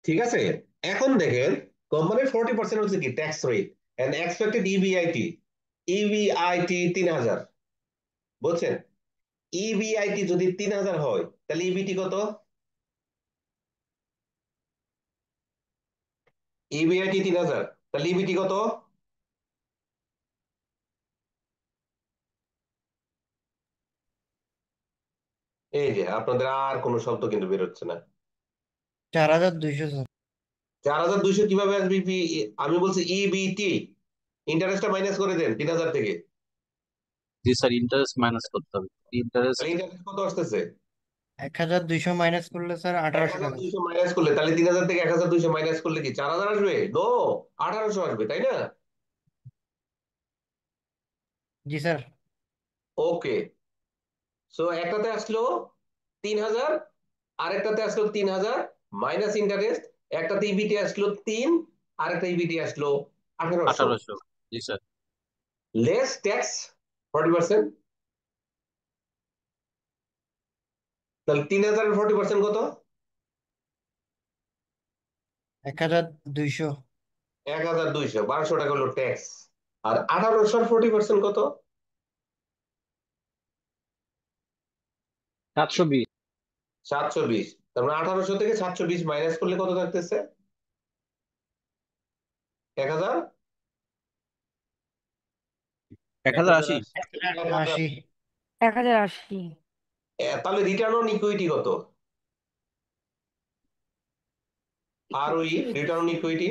A: ঠিক আছে, এখন দেখেন কোম্পানির 40% হচ্ছে কি tax rate and expected EBIT. EBIT 3,000, বুঝছেন? ইবিআইটি যদি 3,000 হয় তাহলে ইবিটি কত? ইবিআইটি 3,000, তাহলে ইবিটি কত? এই যে আপনাদের আর কোনো শব্দ কিন্তু বেরোচ্ছে না।
B: 4,200 স্যার।
A: 4,200 কিভাবে আসবে? আমি বলছি ইবিটি, ইন্টারেস্টটা মাইনাস করে দেন 3,000 থেকে,
G: জি স্যার, ইন্টারেস্ট মাইনাস করতে হবে। ইন্টারেস্ট
A: তাহলে ইন্টারেস্ট কত আসতেছে?
B: 1,200 মাইনাস করলে স্যার 1,800 টাকা।
A: 1,200 মাইনাস করলে তাহলে 3,000 থেকে 1,200 মাইনাস করলে কি 4,000 আসবে? নো, 1,800 আসবে, তাই না?
B: জি স্যার।
A: ওকে, সো একটাতে আসলো 3,000, আরেকটাতে আসলো 3,000 মাইনাস ইন্টারেস্ট, একটাতে ইবিটি আসলো 3, আরেকটা ইবিটি আসলো 1,800,
G: 1800। জি স্যার।
A: Less tax 40%। তাহলে 3,000 এর 40% কত?
B: 1,200।
A: 1,200, 1,200 টাকা হলো ট্যাক্স। আর 1,800 40% কত?
G: 720।
A: 720। তার মানে 1,800 থেকে 720 মাইনাস করলে কত থাকতেছে? 1,000।
G: 1080।
B: 1,80।
F: 1,080।
A: তাহলে রিটার্ন অন ইকুইটি কত? আর ওই রিটার্ন অন ইকুইটি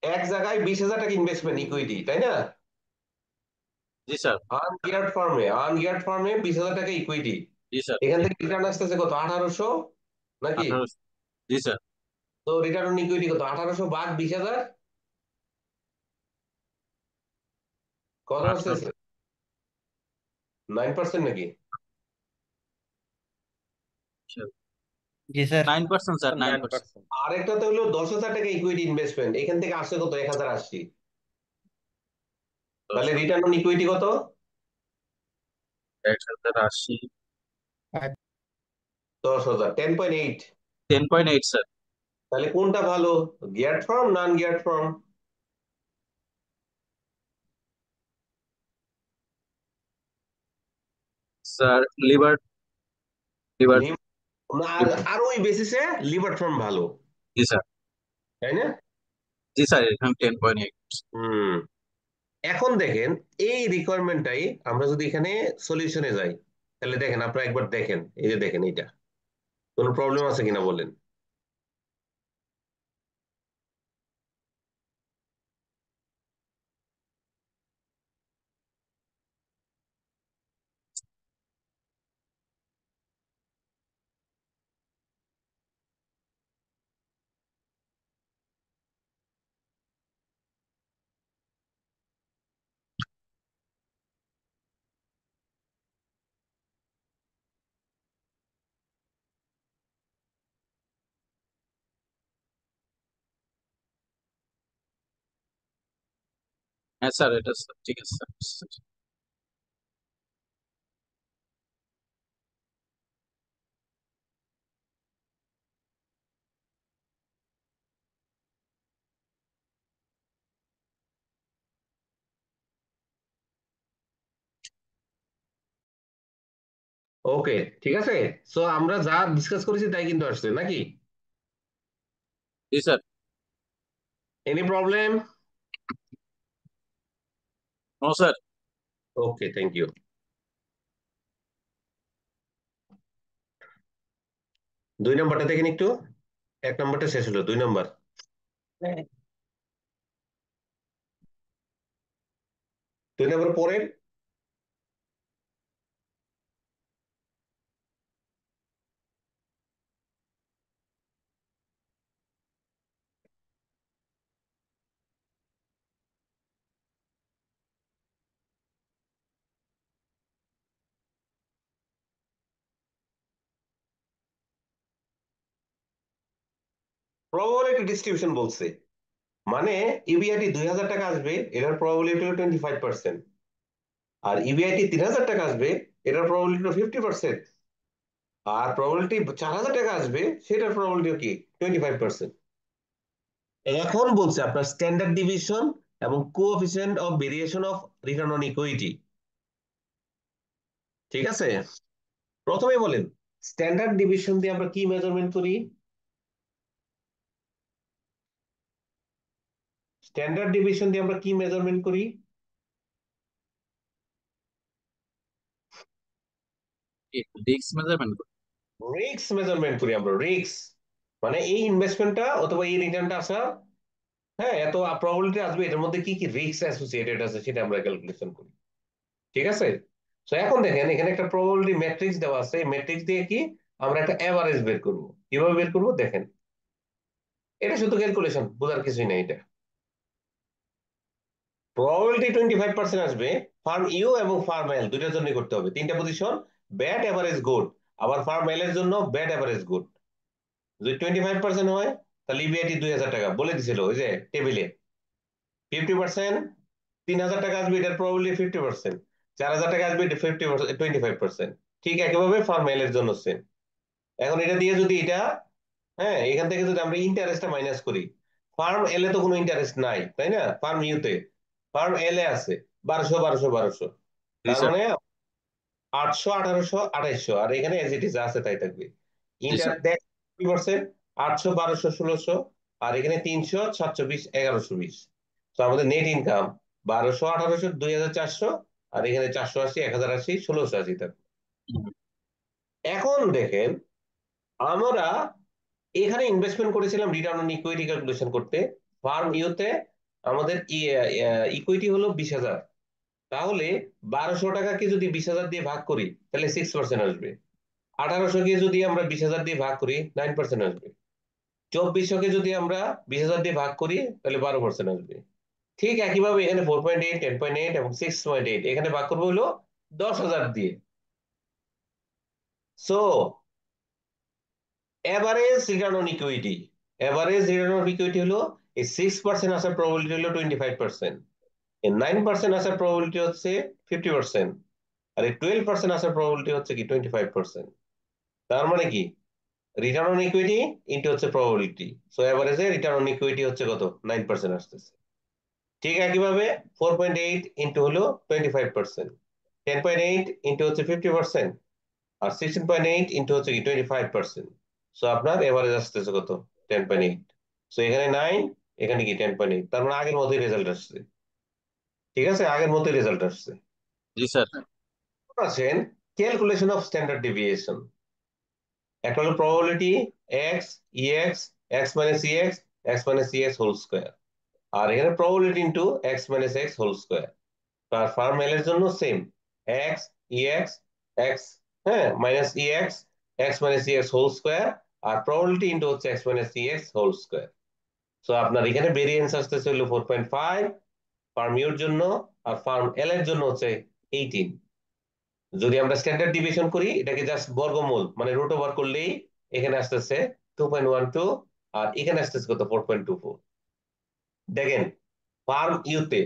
A: এক জায়গায় 20,000 টাকা ইনভেস্টমেন্ট ইকুইটি, তাই না?
G: জি স্যার।
A: আনগিয়ার্ড ফার্মে 20,000 টাকা ইকুইটি,
G: জি স্যার।
A: এখান থেকে রিটার্ন আসতেছে কত? 1,800 নাকি?
G: 1800। জি স্যার।
A: তো রিটার্ন অন ইকুইটি কত? 1,800 ভাগ 20,000 কত
G: 800।
A: আসতেছে? 9% নাকি?
B: জি স্যার।
G: 9% স্যার, 9%।
C: 9%।
A: আরেকটাতে হলো 10,000 টাকা ইকুইটি ইনভেস্টমেন্ট, এখান থেকে আসছে কত? 1,080। তাহলে রিটার্ন অন ইকুইটি কত?
G: 1080।
A: 10,000, 10.8।
G: 10.8 স্যার।
A: তাহলে কোনটা ভালো, গিয়ার্ড ফার্ম নন গিয়ার্ড ফার্ম?
G: স্যার লিভার লিভার
A: আর আর ওই বেসিসে লিভার ফার্ম ভালো,
G: জি স্যার।
A: তাই না?
G: জি স্যার, এখানে 10.8।
A: হুম। এখন দেখেন এই রিকোয়ারমেন্টটাই আমরা যদি এখানে সলিউশনে যাই, তাহলে দেখেন আপনারা একবার দেখেন, এই যে দেখেন এইটা, কোনো প্রবলেম আছে কিনা বলেন?
G: হ্যাঁ স্যার, এটা স্যার ঠিক আছে স্যার।
A: ওকে, ঠিক আছে। সো আমরা যা ডিসকাস করেছি তাই কিন্তু আসছে নাকি?
G: জি স্যার।
A: Any problem?
G: No sir.
A: Okay, thank you. দুই নম্বরটা দেখেন একটু। এক নম্বরটা শেষ হলো, দুই নম্বর। দুই নম্বর পরের। প্রবাবিলিটি ডিস্ট্রিবিউশন বলছে, মানে ইবিআইটি 2000 টাকা আসবে, এটার প্রবাবিলিটি হলো 25%। আর ইবিআইটি 3000 টাকা আসবে, এটার প্রবাবিলিটি হলো 50%। আর প্রবাবিলিটি 4000 টাকা আসবে, সেটার প্রবাবিলিটি কি 25%। এখন বলছে আপনার স্ট্যান্ডার্ড ডিভিশন এবং coefficient of variation of return on equity. ঠিক আছে, প্রথমে বলেন স্ট্যান্ডার্ড ডিভিশন দিয়ে আমরা কি মেজারমেন্ট করি? স্ট্যান্ডার্ড ডিভিশন দিয়ে আমরা কি মেজারমেন্ট করি?
G: Risk measurement.
A: রিস্ক মেজারমেন্ট করি আমরা, রিস্ক মানে এই ইনভেস্টমেন্টটা অথবা এই রিটার্নটা আসা, হ্যাঁ, এত প্রবাবিলিটি আসবে, এটার মধ্যে কি কি রিস্ক অ্যাসোসিয়েটেড আছে সেটা আমরা ক্যালকুলেশন করি। ঠিক আছে, তো এখন দেখেন এখানে একটা প্রবাবিলিটি ম্যাট্রিক্স দেওয়া আছে, এই ম্যাট্রিক্স দিয়ে কি আমরা একটা এভারেজ বের করব। কিভাবে বের করব দেখেন, এটা শুধু ক্যালকুলেশন, বোঝার কিছুই নাই। এটা প্রবাবিলিটি 25% আসবে ফার্ম ইউ এবং ফার্ম এল দুইটার জন্য করতে হবে, তিনটা পজিশন, ব্যাড এভারেজ গুড। আবার ফার্ম এল এর জন্য ব্যাড এভারেজ গুড। যদি 25% হয় তাহলে ইবিআইটি 2000 টাকা বলে দিছিল ওই যে টেবিলে। 50% 3000 টাকা আসবে, এটার প্রবাবিলিটি 50%। 4000 টাকা আসবে, এটা 25%। ঠিক একইভাবে ফার্ম এল এর জন্য সেম। এখন এটা দিয়ে যদি এটা, হ্যাঁ, এখান থেকে যদি আমরা ইন্টারেস্টটা মাইনাস করি, ফার্ম এল এ তো কোনো ইন্টারেস্ট নাই, তাই না? ফার্ম ইউতে, ফার্ম এল এ আছে 1200 1200 1200,
G: জি
A: তার
G: স্যার।
A: মানে 800 1800 2800, আর এখানে এজ ইট ইজ আছে তাই থাকবে।
G: জি
A: ইন্টার
G: স্যার।
A: ট্যাক্স 20%, 800 1200 1600, আর এখানে 300 720 1120। তো আমাদের নেট ইনকাম 1200 1800 2400, আর এখানে 480 1080 1680 থাকবে।
G: হুম,
A: এখন দেখেন আমরা এখানে ইনভেস্টমেন্ট করেছিলাম রিটার্ন অন ইকুইটি ক্যালকুলেশন করতে। ফার্ম ইউতে আমাদের ইকুইটি হলো 20,000, তাহলে 1200 টাকাকে যদি 20,000 দিয়ে ভাগ করি তাহলে 6% আসবে। 1800 কে যদি আমরা 20,000 দিয়ে ভাগ করি 9% আসবে। 2400-কে যদি আমরা 20,000 দিয়ে ভাগ করি তাহলে 12% আসবে। ঠিক একইভাবে এখানে 4.8 10.8 এবং 6.8 এখানে ভাগ করবো হলো 10,000 দিয়ে। So average return on equity, average return on equity হলো এই 6% আসার প্রবাবিলিটি হলো 25%, এই 9% আসার প্রবাবিলিটি হচ্ছে 50%, আর এই 12% আসার প্রবাবিলিটি হচ্ছে কি 25%। তার মানে কি রিটার্ন অন ইকুইটি ইনটু হচ্ছে প্রবাবিলিটি। সো এভারেজে রিটার্ন অন ইকুইটি হচ্ছে কত 9% আসতেছে। ঠিক একইভাবে 4.8 ইনটু হলো 25%, 10.8 ইনটু হচ্ছে 50%, আর 16.8 ইনটু হচ্ছে কি 25%। সো আপনার এভারেজ আসতেছে কত 10.8। সো এখানে 9, এখানে কি 10.8, তার মানে আগের মতোই রেজাল্ট আসছে। ঠিক আছে, আগের মতোই রেজাল্ট আসছে।
G: জি স্যার।
A: আছেন ক্যালকুলেশন অফ স্ট্যান্ডার্ড ডেভিয়েশন। একটা হলো probability X E X X minus E X X minus E X whole square, আর এখানে probability into X minus X whole square. তার ফার্ম এল এর জন্য সেম, এক্স ইএক্স এক্স, হ্যাঁ, minus E X X minus E X whole square, আর probability into হচ্ছে X minus E X whole square. So আপনার এখানে ভেরিয়েন্স আসতেছে হলো 4.5 ফার্ম ইউর জন্য, আর ফার্ম এল এর জন্য হচ্ছে 18। যদি আমরা স্ট্যান্ডার্ড ডিভিশন করি এটাকে জাস্ট বর্গমূল মানে রুট ওভার করলেই এখানে আসতেছে 2.12, আর এখানে আসতেছে কত 4.24। দেখেন ফার্ম ইউতে,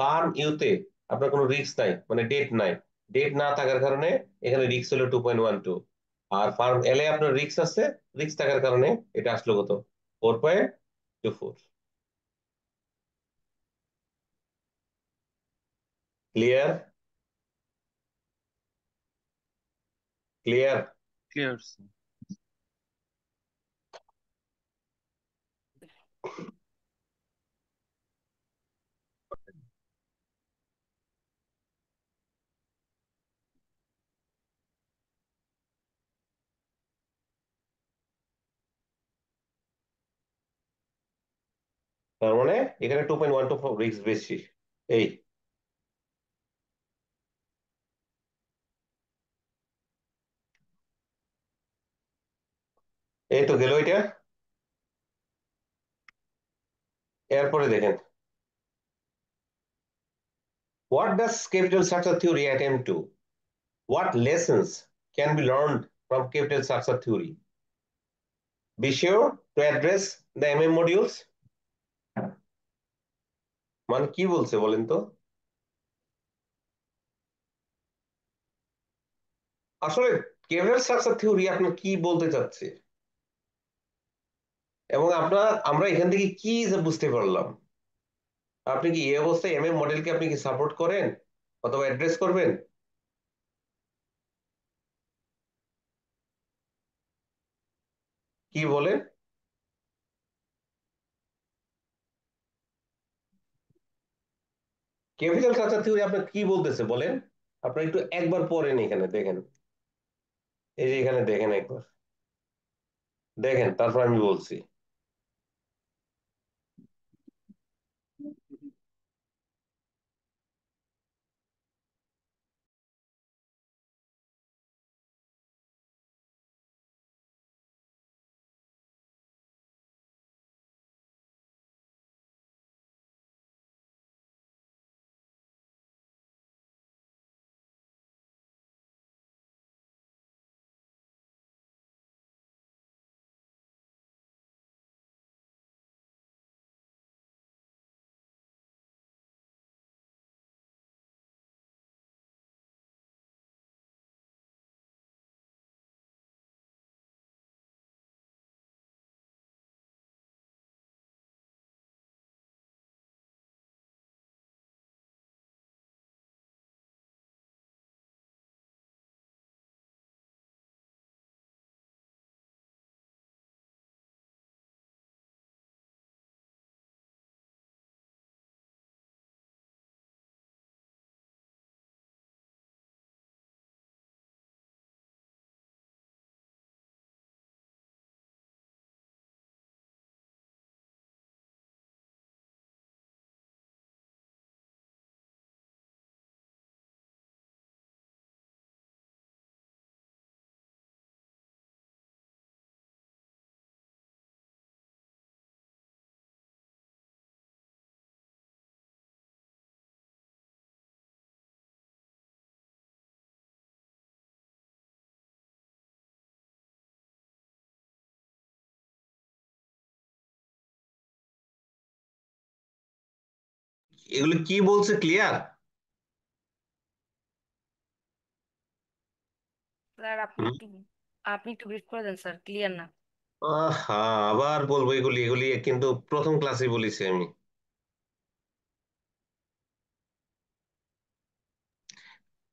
A: ফার্ম ইউতে আপনার কোনো রিস্ক নাই, মানে ডেট নাই। ডেট না থাকার কারণে এখানে রিস্ক হলো 2.12। আর ফার্ম এল এ আপনার রিস্ক আছে, রিস্ক থাকার কারণে এটা আসলো কত, 4.24। ক্লিয়ার? ক্লিয়ার?
C: ক্লিয়ার।
A: তার মানে এখানে 2.12 রিস্ক বেশি। এই এই তো গেল এটা। এরপরে দেখেন, what does capital structure theory attempt to? What lessons can be learned from capital structure theory? Be sure to address the MM modules. মানে কি বলছে বলেন তো? আসলে ক্যাপিটাল স্ট্রাকচার থিওরি আপনার কি বলতে চাচ্ছে, এবং আমরা এখান থেকে কি যে বুঝতে পারলাম? আপনি কি এই অবস্থায় MM মডেলকে আপনি কি সাপোর্ট করেন অথবা অ্যাড্রেস করবেন? কি বলেন? ক্যাপিটাল স্ট্রাকচার থিওরি আপনার কি বলতেছে বলেন? আপনার একটু একবার পড়েন, এখানে দেখেন, এই যে এখানে দেখেন, একবার দেখেন, তারপর আমি বলছি। এগুলো কি বলছে, ক্লিয়ার?
F: স্যার আপনি একটু ব্রিফ করে দেন স্যার, ক্লিয়ার না।
A: আহা, আবার বলবো এগুলি, এগুলি কিন্তু প্রথম ক্লাসে বলেছি আমি।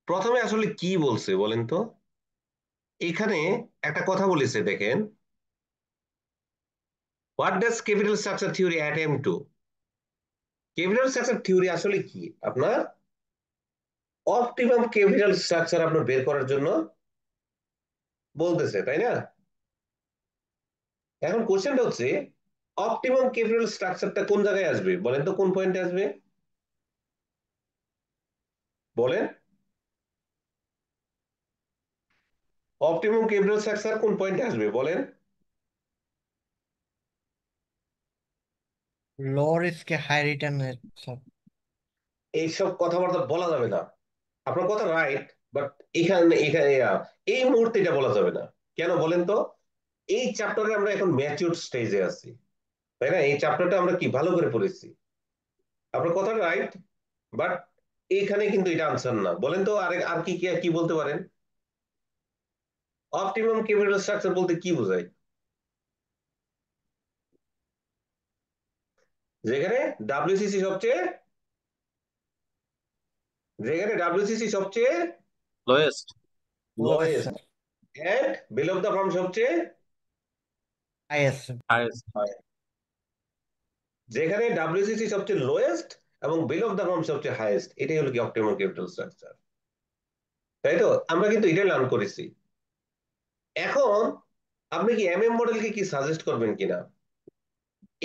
A: প্রথমে আসলে কি বলছে বলেন তো? এখানে একটা কথা বলেছে, দেখেন, what does capital structure theory attempt to? Capital structure theory আসলে কি আপনার অপটিমাম ক্যাপিটাল স্ট্রাকচার আপনার বের করার জন্য বলতেছে, তাই না? এখন কোশ্চেনটা হচ্ছে, অপটিমাম ক্যাপিটাল স্ট্রাকচারটা কোন জায়গায় আসবে বলেন তো, কোন পয়েন্টে আসবে বলেন? অপটিমাম ক্যাপিটাল স্ট্রাকচার কোন পয়েন্টে আসবে বলেন?
B: লো রিস্কে হাই রিটার্নের স্যার।
A: এইসব কথাবার্তা বলা যাবে না। আপনার কথা রাইট, বাট এখানে এখানে এই মুহূর্তে এটা বলা যাবে না। কেন বলেন তো? এই চ্যাপ্টারে আমরা এখন ম্যাচিউর স্টেজে আছি, তাই না? এই চ্যাপ্টারটা আমরা কি ভালো করে পড়েছি। আপনার কথা রাইট, বাট এখানে কিন্তু এটা আনসার না। বলেন তো আর আর কি কি কি বলতে পারেন? অপটিমাম ক্যাপিটাল স্ট্রাকচার বলতে কি বোঝায়? যেখানে ডাব্লিউসিসি সবচেয়ে যেখানে ডাব্লিউসিসি সবচেয়ে
G: lowest.
B: Lowest
A: lowest and below of the firm সবচেয়ে
B: হাইয়েস্ট।
G: হাইয়েস্ট।
A: যেখানে ডাব্লিউসিসি সবচেয়ে লোয়েস্ট এবং বিলো অফ দ্য ফার্ম সবচেয়ে হাইয়েস্ট, এটাই হলো কি অপটিমাম ক্যাপিটাল স্ট্রাকচার। তাই তো আমরা কিন্তু এটা লার্ন করেছি। এখন আপনি কি এমএম মডেলকে কি সাজেস্ট করবেন কিনা?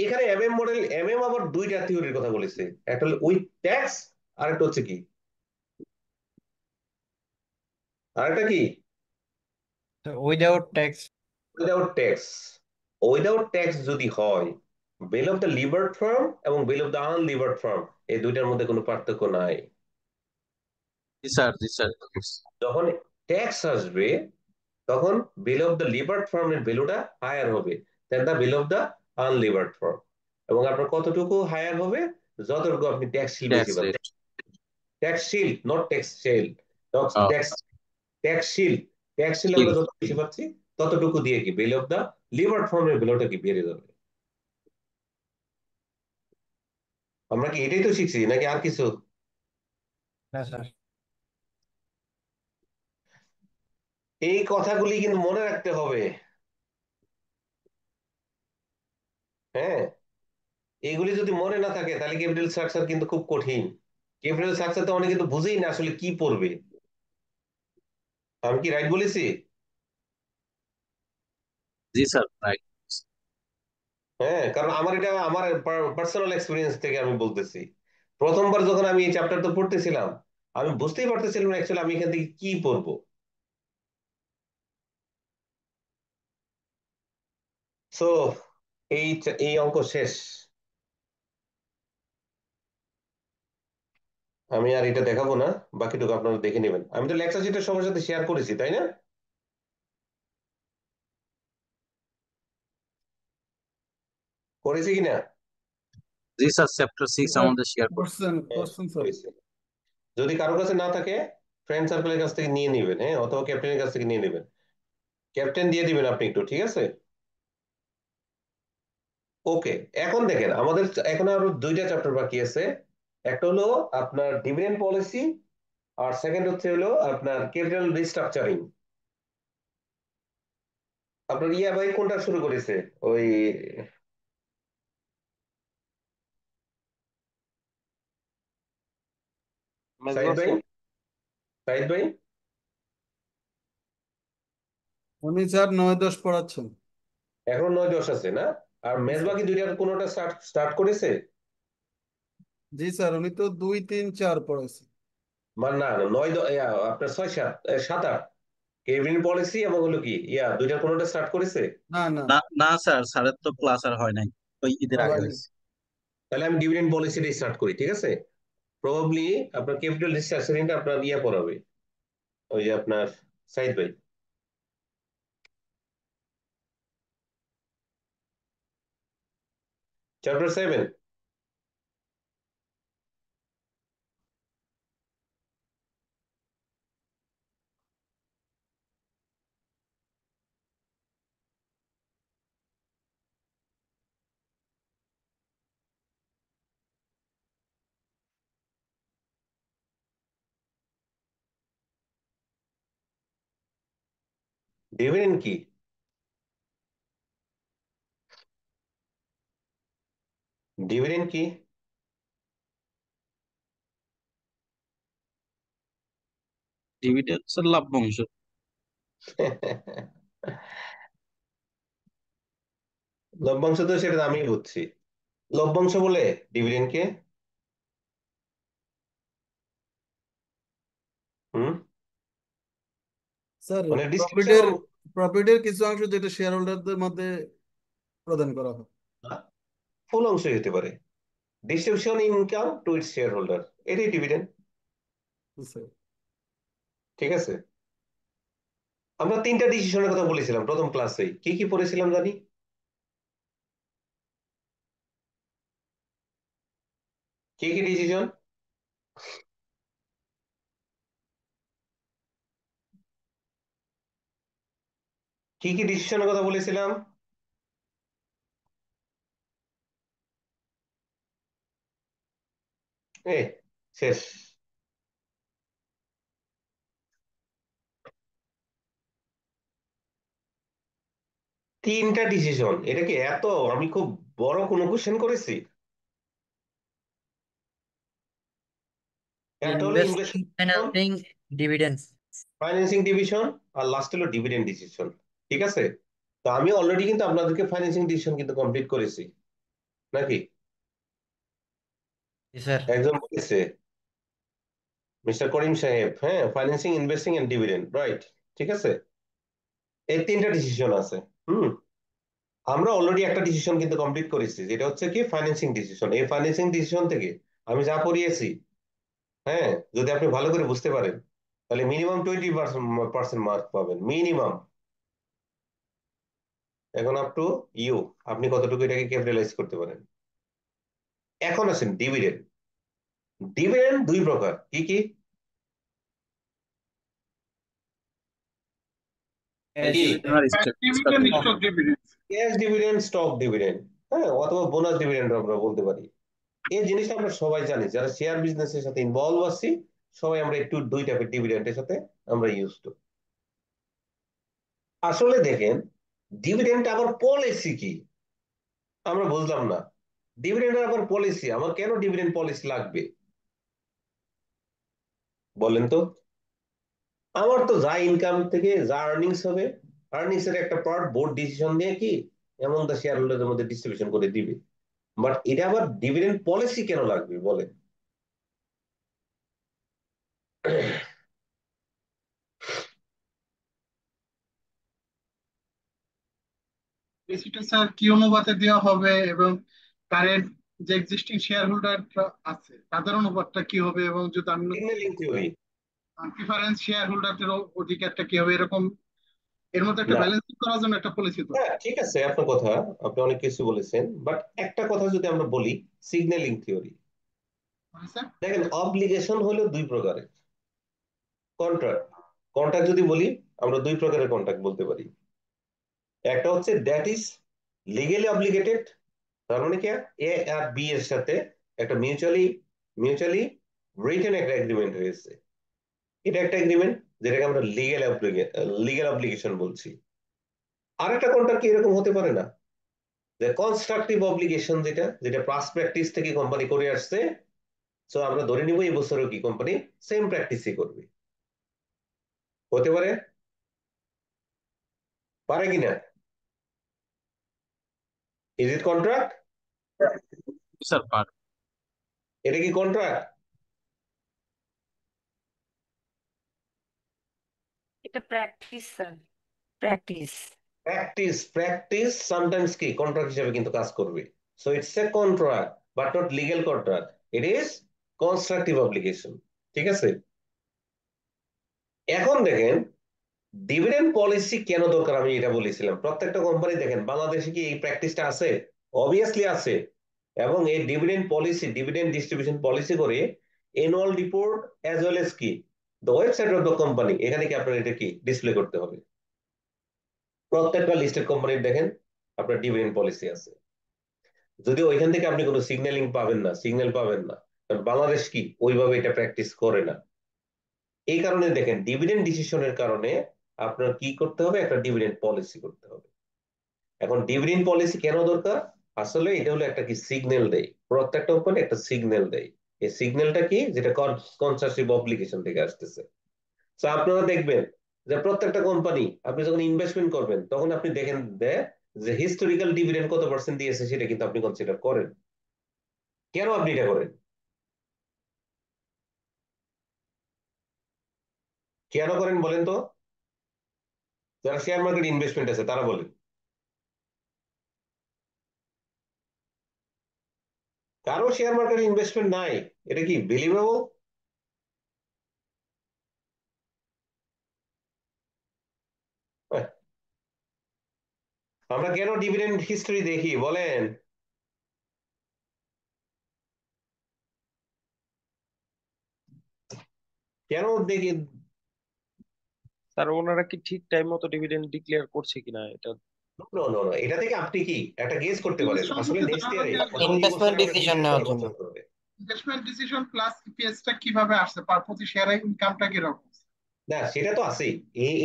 A: এখানে এমএম মডেল, এমএম আবার দুইটা থিওরির কথা বলেছে, একটা হলো উইথ ট্যাক্স আর একটা হচ্ছে কি, আর একটা কি
B: without tax.
A: Without tax. Without tax যদি হয়, বিল অফ দ্য লিবার্ড ফার্ম এবং বিল অফ দ্য আনলিবার্ড ফার্ম এই দুইটার মধ্যে কোনো পার্থক্য নাই।
G: জি স্যার, জি স্যার।
A: যখন ট্যাক্স আসবে তখন বিল অফ দ্য লিবার্ড ফার্মের ভ্যালুটা হায়ার হবে then the value of the unlevered firm. এবং আপনার কতটুকু হায়ার হবে? যতটুকু আপনি ট্যাক্সশীল বেশি
G: ট্যাক্স রেট।
A: পাচ্ছেন। ট্যাক্সশীল নট ট্যাক্সশীল, ট্যাক্স ট্যাক্সশীল। ট্যাক্সশীল আমরা যত বেশি পাচ্ছি ততটুকু দিয়ে কি বিল অফ দ্য লিবার্ড ফার্মের ভ্যালুটা কি বেড়ে যাবে। আমরা কি এটাই তো শিখছি নাকি আর কিছু?
B: না স্যার।
A: এই কথাগুলি কিন্তু মনে রাখতে হবে। হ্যাঁ, এইগুলি যদি মনে না থাকে তাহলে ক্যাপিটাল স্ট্রাকচার কিন্তু খুব কঠিন। ক্যাপিটাল স্ট্রাকচার তো অনেকে কিন্তু বুঝেই না আসলে কি পড়বে। আমি কি রাইট বলেছি?
G: জি স্যার, রাইট।
A: হ্যাঁ, কারণ আমার এটা আমার পার্সোনাল এক্সপিরিয়েন্স থেকে আমি বলতেছি। প্রথমবার যখন আমি এই চ্যাপ্টারটা পড়তেছিলাম আমি বুঝতেই পারতেছিলাম না অ্যাকচুয়ালি আমি এখান থেকে কি পড়বো। সো এই এই অঙ্ক শেষ। আমি আর এটা দেখাবো না, বাকিটুকু আপনারা দেখে নেবেন। আমি তো লেকচার শিটটা সবার সাথে শেয়ার করেছি, তাই না? করেছি কিনা?
G: জি স্যার, চ্যাপ্টার 6
D: স্যার
G: আমাদের শেয়ার করুন।
D: কোশ্চেন
A: হ্যাঁ,
D: কোশ্চেন স্যার।
A: করেছি। যদি কারোর কাছে না থাকে ফ্রেন্ড সার্কেলের কাছ থেকে নিয়ে নেবেন, হ্যাঁ, অথবা ক্যাপ্টেনের কাছ থেকে নিয়ে নেবেন। ক্যাপ্টেন দিয়ে দিবেন আপনি একটু, ঠিক আছে? ওকে, এখন দেখেন আমাদের এখন আরো দুইটা চ্যাপ্টার বাকি আছে। একটা হলো আপনার ডিভিডেন্ড পলিসি আর সেকেন্ড হচ্ছে হলো আপনার ক্যাপিটাল রিস্ট্রাকচারিং। আপনার ইয়া ভাই কোনটা শুরু করেছে? ওই সাইদ ভাই, সাইদ ভাই
D: উনি স্যার 9-10 পড়াচ্ছেন।
A: এখন 9-10 আছে না? আর
D: জি স্যার।
A: মেজবাকি দুইটার কোনোটা স্টার্ট স্টার্ট করেছে?
D: জি স্যার, উনি তো 2, 3, 4 পড়াইছে।
A: মানে না, আপনার 6-7 7-8 কেভিন পলিসি এবং হলো কি ইয়া দুইটার কোনোটা স্টার্ট করেছে?
D: না না,
G: না না স্যার, স্যারের তো ক্লাস আর হয় নাই, ওই ঈদের আগে
D: পড়ায়নি।
G: হয়েছে।
A: তাহলে আমি ডিভিডেন্ড পলিসিটা স্টার্ট করি, ঠিক আছে? প্রবাবলি আপনার ক্যাপিটাল রিস্ট্রাকচারিংটা আপনার ইয়া পড়াবে, ওই যে আপনার সাইদ ভাই। চ্যাপ্টার 7। ডিভিডেন্ড কি? ডিভিডেন্ড কি?
G: ডিভিডেন্ড স্যার লভ্যাংশ।
A: লভ্যাংশ তো সেটা আমি বুঝছি। লভ্যাংশ বলে ডিভিডেন্ড কে? হুম,
D: স্যার
A: মানে
D: প্রফিটের
A: ডিস্ট্রিবিউশন,
D: প্রফিটের কিছু অংশ যেটা শেয়ার হোল্ডারদের মধ্যে প্রদান করা হয়।
A: ফুল অংশ হতে পারে। Distribution income to its share holder, এটাই ডিভিডেন্ড,
D: জি স্যার।
A: ঠিক আছে? আমরা তিনটা ডিসিশনের কথা বলেছিলাম প্রথম ক্লাসে, কি কি পড়েছিলাম জানি? কি কি ডিসিশন? কি কি ডিসিশনের কথা বলেছিলাম? এ শেষ। তিনটা ডিসিশন, এটা কি এত আমি খুব বড় কোনো কোশ্চেন করেছি? একটা হলো
B: investing,
A: investment,
B: financing, dividends.
A: Financing division, আর লাস্ট হলো ডিভিডেন্ড ডিসিশন। ঠিক আছে, তো আমি অলরেডি কিন্তু আপনাদেরকে ফাইন্যান্সিং ডিসিশন কিন্তু কমপ্লিট করেছি নাকি?
B: জি স্যার।
A: একজন বলেছে, মিস্টার করিম সাহেব, হ্যাঁ, financing, investing and dividend, right? ঠিক আছে, এই তিনটা ডিসিশন আছে। হুম, আমরা অলরেডি একটা ডিসিশন কিন্তু কমপ্লিট করেছি, যেটা হচ্ছে কি ফাইন্যান্সিং ডিসিশন। এই ফাইন্যান্সিং ডিসিশন থেকে আমি যা পড়িয়েছি, হ্যাঁ, যদি আপনি ভালো করে বুঝতে পারেন, তাহলে মিনিমাম 20% মার্ক পাবেন, মিনিমাম। এখন আপ টু ইউ, আপনি কতটুকু এটাকে ক্যাপিটালাইজ করতে পারেন। এখন আসেন ডিভিডেন্ড। ডিভিডেন্ড দুই প্রকার, কি কি? কি?
G: আর stock
D: dividend,
G: dividend.
D: Stock dividend.
A: Cash dividend, stock dividend, হ্যাঁ, অথবা বোনাস ডিভিডেন্ড আমরা বলতে পারি। এই জিনিসটা আমরা সবাই জানি, যারা শেয়ার বিজনেসের সাথে ইনভলভ আছি, সবাই আমরা একটু দুই টাইপের ডিভিডেন্ডের সাথে আমরা ইউজ টু। আসলে দেখেন, ডিভিডেন্ড আবার পলিসি কি আমরা বুঝলাম না। ডিভিডেন্ডের আবার পলিসি, আমার কেন ডিভিডেন্ড পলিসি লাগবে বলেন তো? আমার তো যা ইনকাম থেকে যা আর্নিংস হবে, আর্নিংস এর একটা পার্ট বোর্ড ডিসিশন নিয়ে কি এমন দা শেয়ার হোল্ডারদের মধ্যে ডিস্ট্রিবিউশন করে দিবে। বাট এটা আবার ডিভিডেন্ড পলিসি কেন লাগবে বলেন?
D: বেশিটা স্যার কি অনুপাতে দেওয়া হবে, এবং কারেন্ট যে এক্সিস্টিং শেয়ার হোল্ডার আছে তাদের অনুপাতটা কি হবে, এবং যদি আমি
A: সিগন্যালিং থিওরি।
D: প্রিফারেন্স শেয়ার হোল্ডারদের অধিকারটা কি হবে, এরকম এর মধ্যে একটা
A: না,
D: ব্যালেন্সিং করার জন্য একটা পলিসি
A: হ্যাঁ,
D: দরকার।
A: ঠিক আছে, আপনার কথা, আপনি অনেক কিছু বলেছেন, বাট একটা কথা যদি আমরা বলি, সিগন্যালিং থিওরি।
D: হ্যাঁ স্যার।
A: দেখেন, অব্লিগেশন হলো দুই প্রকারের, কন্ট্রাক্ট। কন্ট্রাক্ট যদি বলি, আমরা দুই প্রকারের কন্ট্রাক্ট বলতে পারি। একটা হচ্ছে দ্যাট ইজ লিগেলি অব্লিগেটেড, তার মানে কি এ আর বি এর সাথে একটা মিউচুয়ালি রিটেন একটা এগ্রিমেন্ট হয়েছে, এটা একটা এগ্রিমেন্ট, যেটাকে আমরা লিগেল অব্লিগেশন বলছি। আরেকটা কন্ট্রাক্ট কি এরকম হতে পারে না, যে কনস্ট্রাকটিভ অব্লিগেশন, যেটা যেটা পাস্ট প্র্যাকটিস থেকে কোম্পানি করে আসছে, সো আমরা ধরে নিব এই বছরও কি কোম্পানি সেম প্র্যাকটিসই করবে। হতে পারে, পারে কিনা? Is it contract?
G: স্যার পার।
A: এটা কি কন্ট্রাক্ট?
F: এটা practice sir, practice.
A: Practice sometimes কি কন্ট্রাক্ট হিসেবে কিন্তু কাজ করবে। So it's a contract but not legal contract, it is constructive obligation. ঠিক আছে, এখন দেখেন, ডিভিডেন্ড পলিসি কেন দরকার আমি এটা বলেছিলাম। প্রত্যেকটা কোম্পানি দেখেন, বাংলাদেশে কি এই প্র্যাকটিসটা আছে? অবভিয়াসলি আছে। এবং এই dividend policy, dividend distribution policy করে annual report as well as কি the website of the company, এখানে কি আপনার এটা কি ডিসপ্লে করতে হবে। প্রত্যেকটা লিস্টেড কোম্পানির দেখেন আপনার ডিভিডেন্ড পলিসি আছে। যদিও ওইখান থেকে আপনি কোনো সিগন্যালিং পাবেন না, সিগন্যাল পাবেন না, কারণ বাংলাদেশ কি ওইভাবে এটা প্র্যাকটিস করে না। এই কারণে দেখেন, ডিভিডেন্ড ডিসিশনের কারণে আপনার কি করতে হবে, একটা ডিভিডেন্ড পলিসি করতে হবে। এখন ডিভিডেন্ড পলিসি কেন দরকার? আসলে এটা হলো একটা কি সিগন্যাল দেয়, প্রত্যেকটা কোম্পানি একটা সিগন্যাল দেয়। এই সিগন্যালটা কি, যেটা কনস্ট্রাকটিভ অব্লিগেশন থেকে আসতেছে। তো আপনারা দেখবেন যে প্রত্যেকটা কোম্পানি আপনি যখন ইনভেস্টমেন্ট করবেন, তখন আপনি দেখেন যে হিস্টোরিক্যাল ডিভিডেন্ড কত পার্সেন্ট দিয়েছে, সেটা কিন্তু আপনি কনসিডার করেন। কেন আপনি এটা করেন? কেন করেন বলেন তো? যারা শেয়ার মার্কেট ইনভেস্টমেন্ট আছে তারা বলেন। কারো শেয়ার মার্কেট ইনভেস্টমেন্ট নাই, এটা কি বিলিভেবল? আমরা কেন ডিভিডেন্ড হিস্টরি দেখি বলেন? কেন দেখি?
C: স্যার ওনারা কি ঠিক টাইম মতো ডিভিডেন্ড ডিক্লেয়ার করছে কিনা এটা?
A: নো নো নো, এটা থেকে আপনি কি একটা গেস করতে
D: আপনাদের
A: পারেন আসলে
D: সম্পর্কে
A: নেক্সট
D: ধারণা
A: ইয়ারে
D: দেওয়ার জন্য
A: অথবা এই বছরে
B: ইনভেস্টমেন্ট
A: আমরা
B: ডিসিশন
A: ডিভিডেন্ড
B: নেওয়ার
A: কত
B: জন্য।
A: বছর করবে।
D: ইনভেস্টমেন্ট ডিসিশন প্লাস ইপিএসটা কিভাবে আসছে, পার প্রতি শেয়ারে ইনকামটা কিরকম?
A: না সেটা তো আছেই,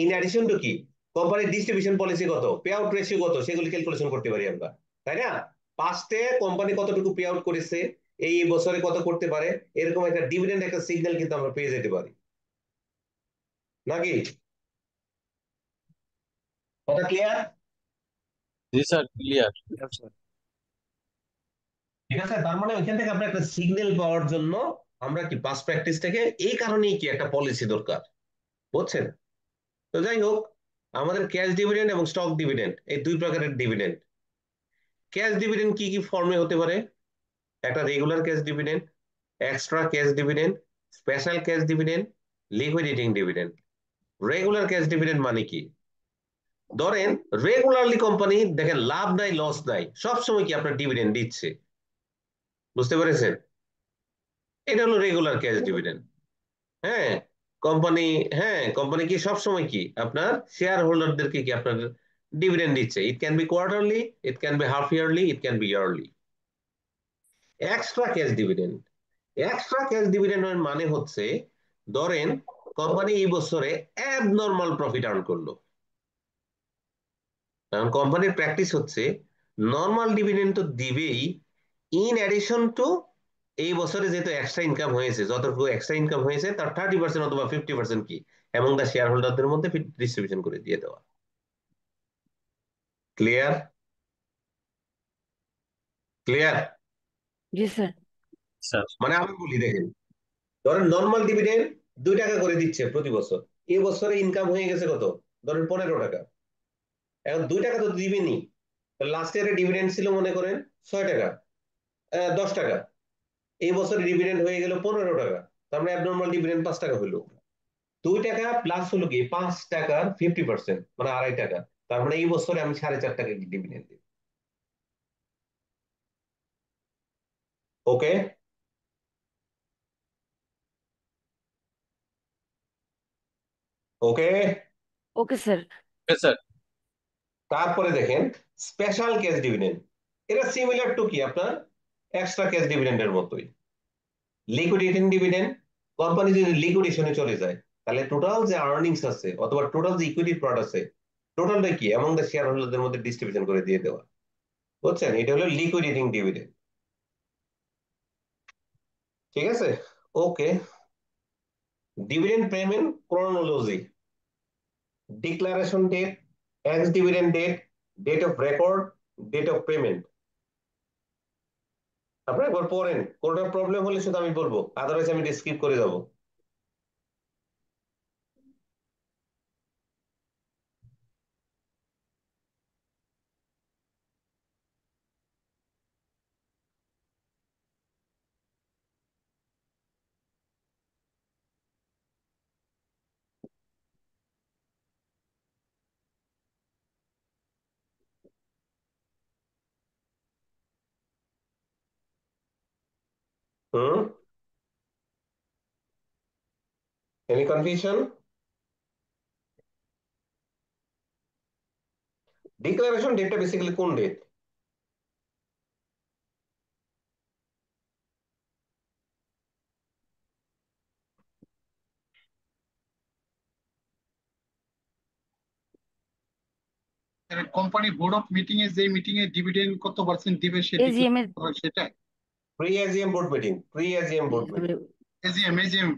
A: ইন অ্যাডিশন টু কি কোম্পানির ডিস্ট্রিবিউশন পলিসি কত, পে আউট রেশিও কত, সেগুলি ক্যালকুলেশন করতে পারি আমরা, তাই না? পাস্টে কোম্পানি কতটুকু পে আউট করেছে, এই বছরে কত করতে পারে, এরকম একটা ডিভিডেন্ড একটা সিগন্যাল কিন্তু আমরা পেয়ে যেতে পারি, নাকি? কথা ক্লিয়ার?
G: জি স্যার, ক্লিয়ার।
A: ঠিক আছে, তার মানে ওইখান থেকে আমরা একটা সিগন্যাল পাওয়ার জন্য আমরা কি পাস প্র্যাকটিস থেকে এই কারণেই কি একটা পলিসি দরকার, বুঝছেন? তো যাই হোক, আমাদের ক্যাশ ডিভিডেন্ড এবং স্টক ডিভিডেন্ড এই দুই প্রকারের ডিভিডেন্ড। ক্যাশ ডিভিডেন্ড কি কি ফর্মে হতে পারে? একটা regular cash dividend, extra cash dividend, special cash dividend, liquidating dividend. Regular cash dividend মানে কি? ধরেন রেগুলারলি কোম্পানি দেখেন লাভ নাই লস নাই সবসময় কি আপনার ডিভিডেন্ড দিচ্ছে, বুঝতে পেরেছেন? এটা হলো রেগুলার ক্যাশ ডিভিডেন্ড। হ্যাঁ, কোম্পানি, হ্যাঁ কোম্পানি কি সবসময় কি আপনার শেয়ার হোল্ডারদেরকে কি আপনার ডিভিডেন্ড দিচ্ছে। It can be quarterly, it can be half yearly, it can be yearly. Extra cash dividend, extra cash ডিভিডেন্ডের মানে হচ্ছে ধরেন কোম্পানি এই বছরে অ্যাবনর্মাল প্রফিট আর্ন করলো, কারণ কোম্পানির প্র্যাকটিস হচ্ছে নর্মাল ডিভিডেন্ড তো দিবেই, ইন অ্যাডিশন টু এই বছরে যেহেতু এক্সট্রা ইনকাম হয়েছে, যতটুকু এক্সট্রা ইনকাম হয়েছে তার 30% অথবা 50% কি এবং দা শেয়ার হোল্ডারদের মধ্যে ডিস্ট্রিবিউশন করে দিয়ে দেওয়া। ক্লিয়ার? ক্লিয়ার?
F: জি স্যার।
G: স্যার,
A: মানে আমি বলি দেখেন, ধরেন নর্মাল ডিভিডেন্ড 2 টাকা করে দিচ্ছে প্রতি বছর, এই বছরে ইনকাম হয়ে গেছে কত, ধরেন 15 টাকা। এখন 2 টাকা তো দিবেনি, লাস্ট ইয়ারে ডিভিডেন্ড ছিল মনে করেন 6 টাকা, 10 টাকা, এই বছর ডিভিডেন্ড হয়ে গেল 15 টাকা, তার মানে অ্যাবনর্মাল ডিভিডেন্ড 5 টাকা হলো। 2 টাকা প্লাস হলো কি 5 টাকার 50%, মানে 2.5 টাকা, তার মানে এই বছরে আমি 4.5 টাকা ডিভিডেন্ড দিই। Okay? Okay?
F: Okay sir.
G: Sir.
A: তারপরে দেখেন স্পেশাল ক্যাশ ডিভিডেন্ড, এটা সিমিলার টু কি আপনার এক্সট্রা ক্যাশ ডিভিডেন্ডের মতোই। লিকুইডেশন ডিভিডেন্ড, কোম্পানি যদি লিকুইডেশনে চলে যায় তাহলে টোটাল যে আর্নিংস আছে অথবা টোটাল যে ইকুইটি প্রড আছে টোটালটা কি এমন দ্য শেয়ার হোল্ডারদের মধ্যে ডিস্ট্রিবিউশন করে দিয়ে দেওয়া, বুঝছেন? এটা হলো লিকুইডেটিং ডিভিডেন্ড। ঠিক আছে? Okay. Dividend payment chronology, declaration date, ex dividend date, date of record, date of payment. আপনারা একবার পড়েন, কোনটা প্রবলেম হলে শুধু আমি বলবো, আদারওয়াইজ আমি স্কিপ করে যাব। Hmm, any confusion? ডিক্লারেশন ডেটটা বেসিক্যালি কোন ডেট?
D: কোম্পানি বোর্ড অফ মিটিং এ যে মিটিং এ ডিভিডেন্ড কত পার্সেন্ট দিবে সে
F: এজিএম
D: ডিক্লেয়ার
F: এর
D: করা হয় সেটা।
A: Pre AGM board meeting, pre AGM board meeting,
D: AGM AGM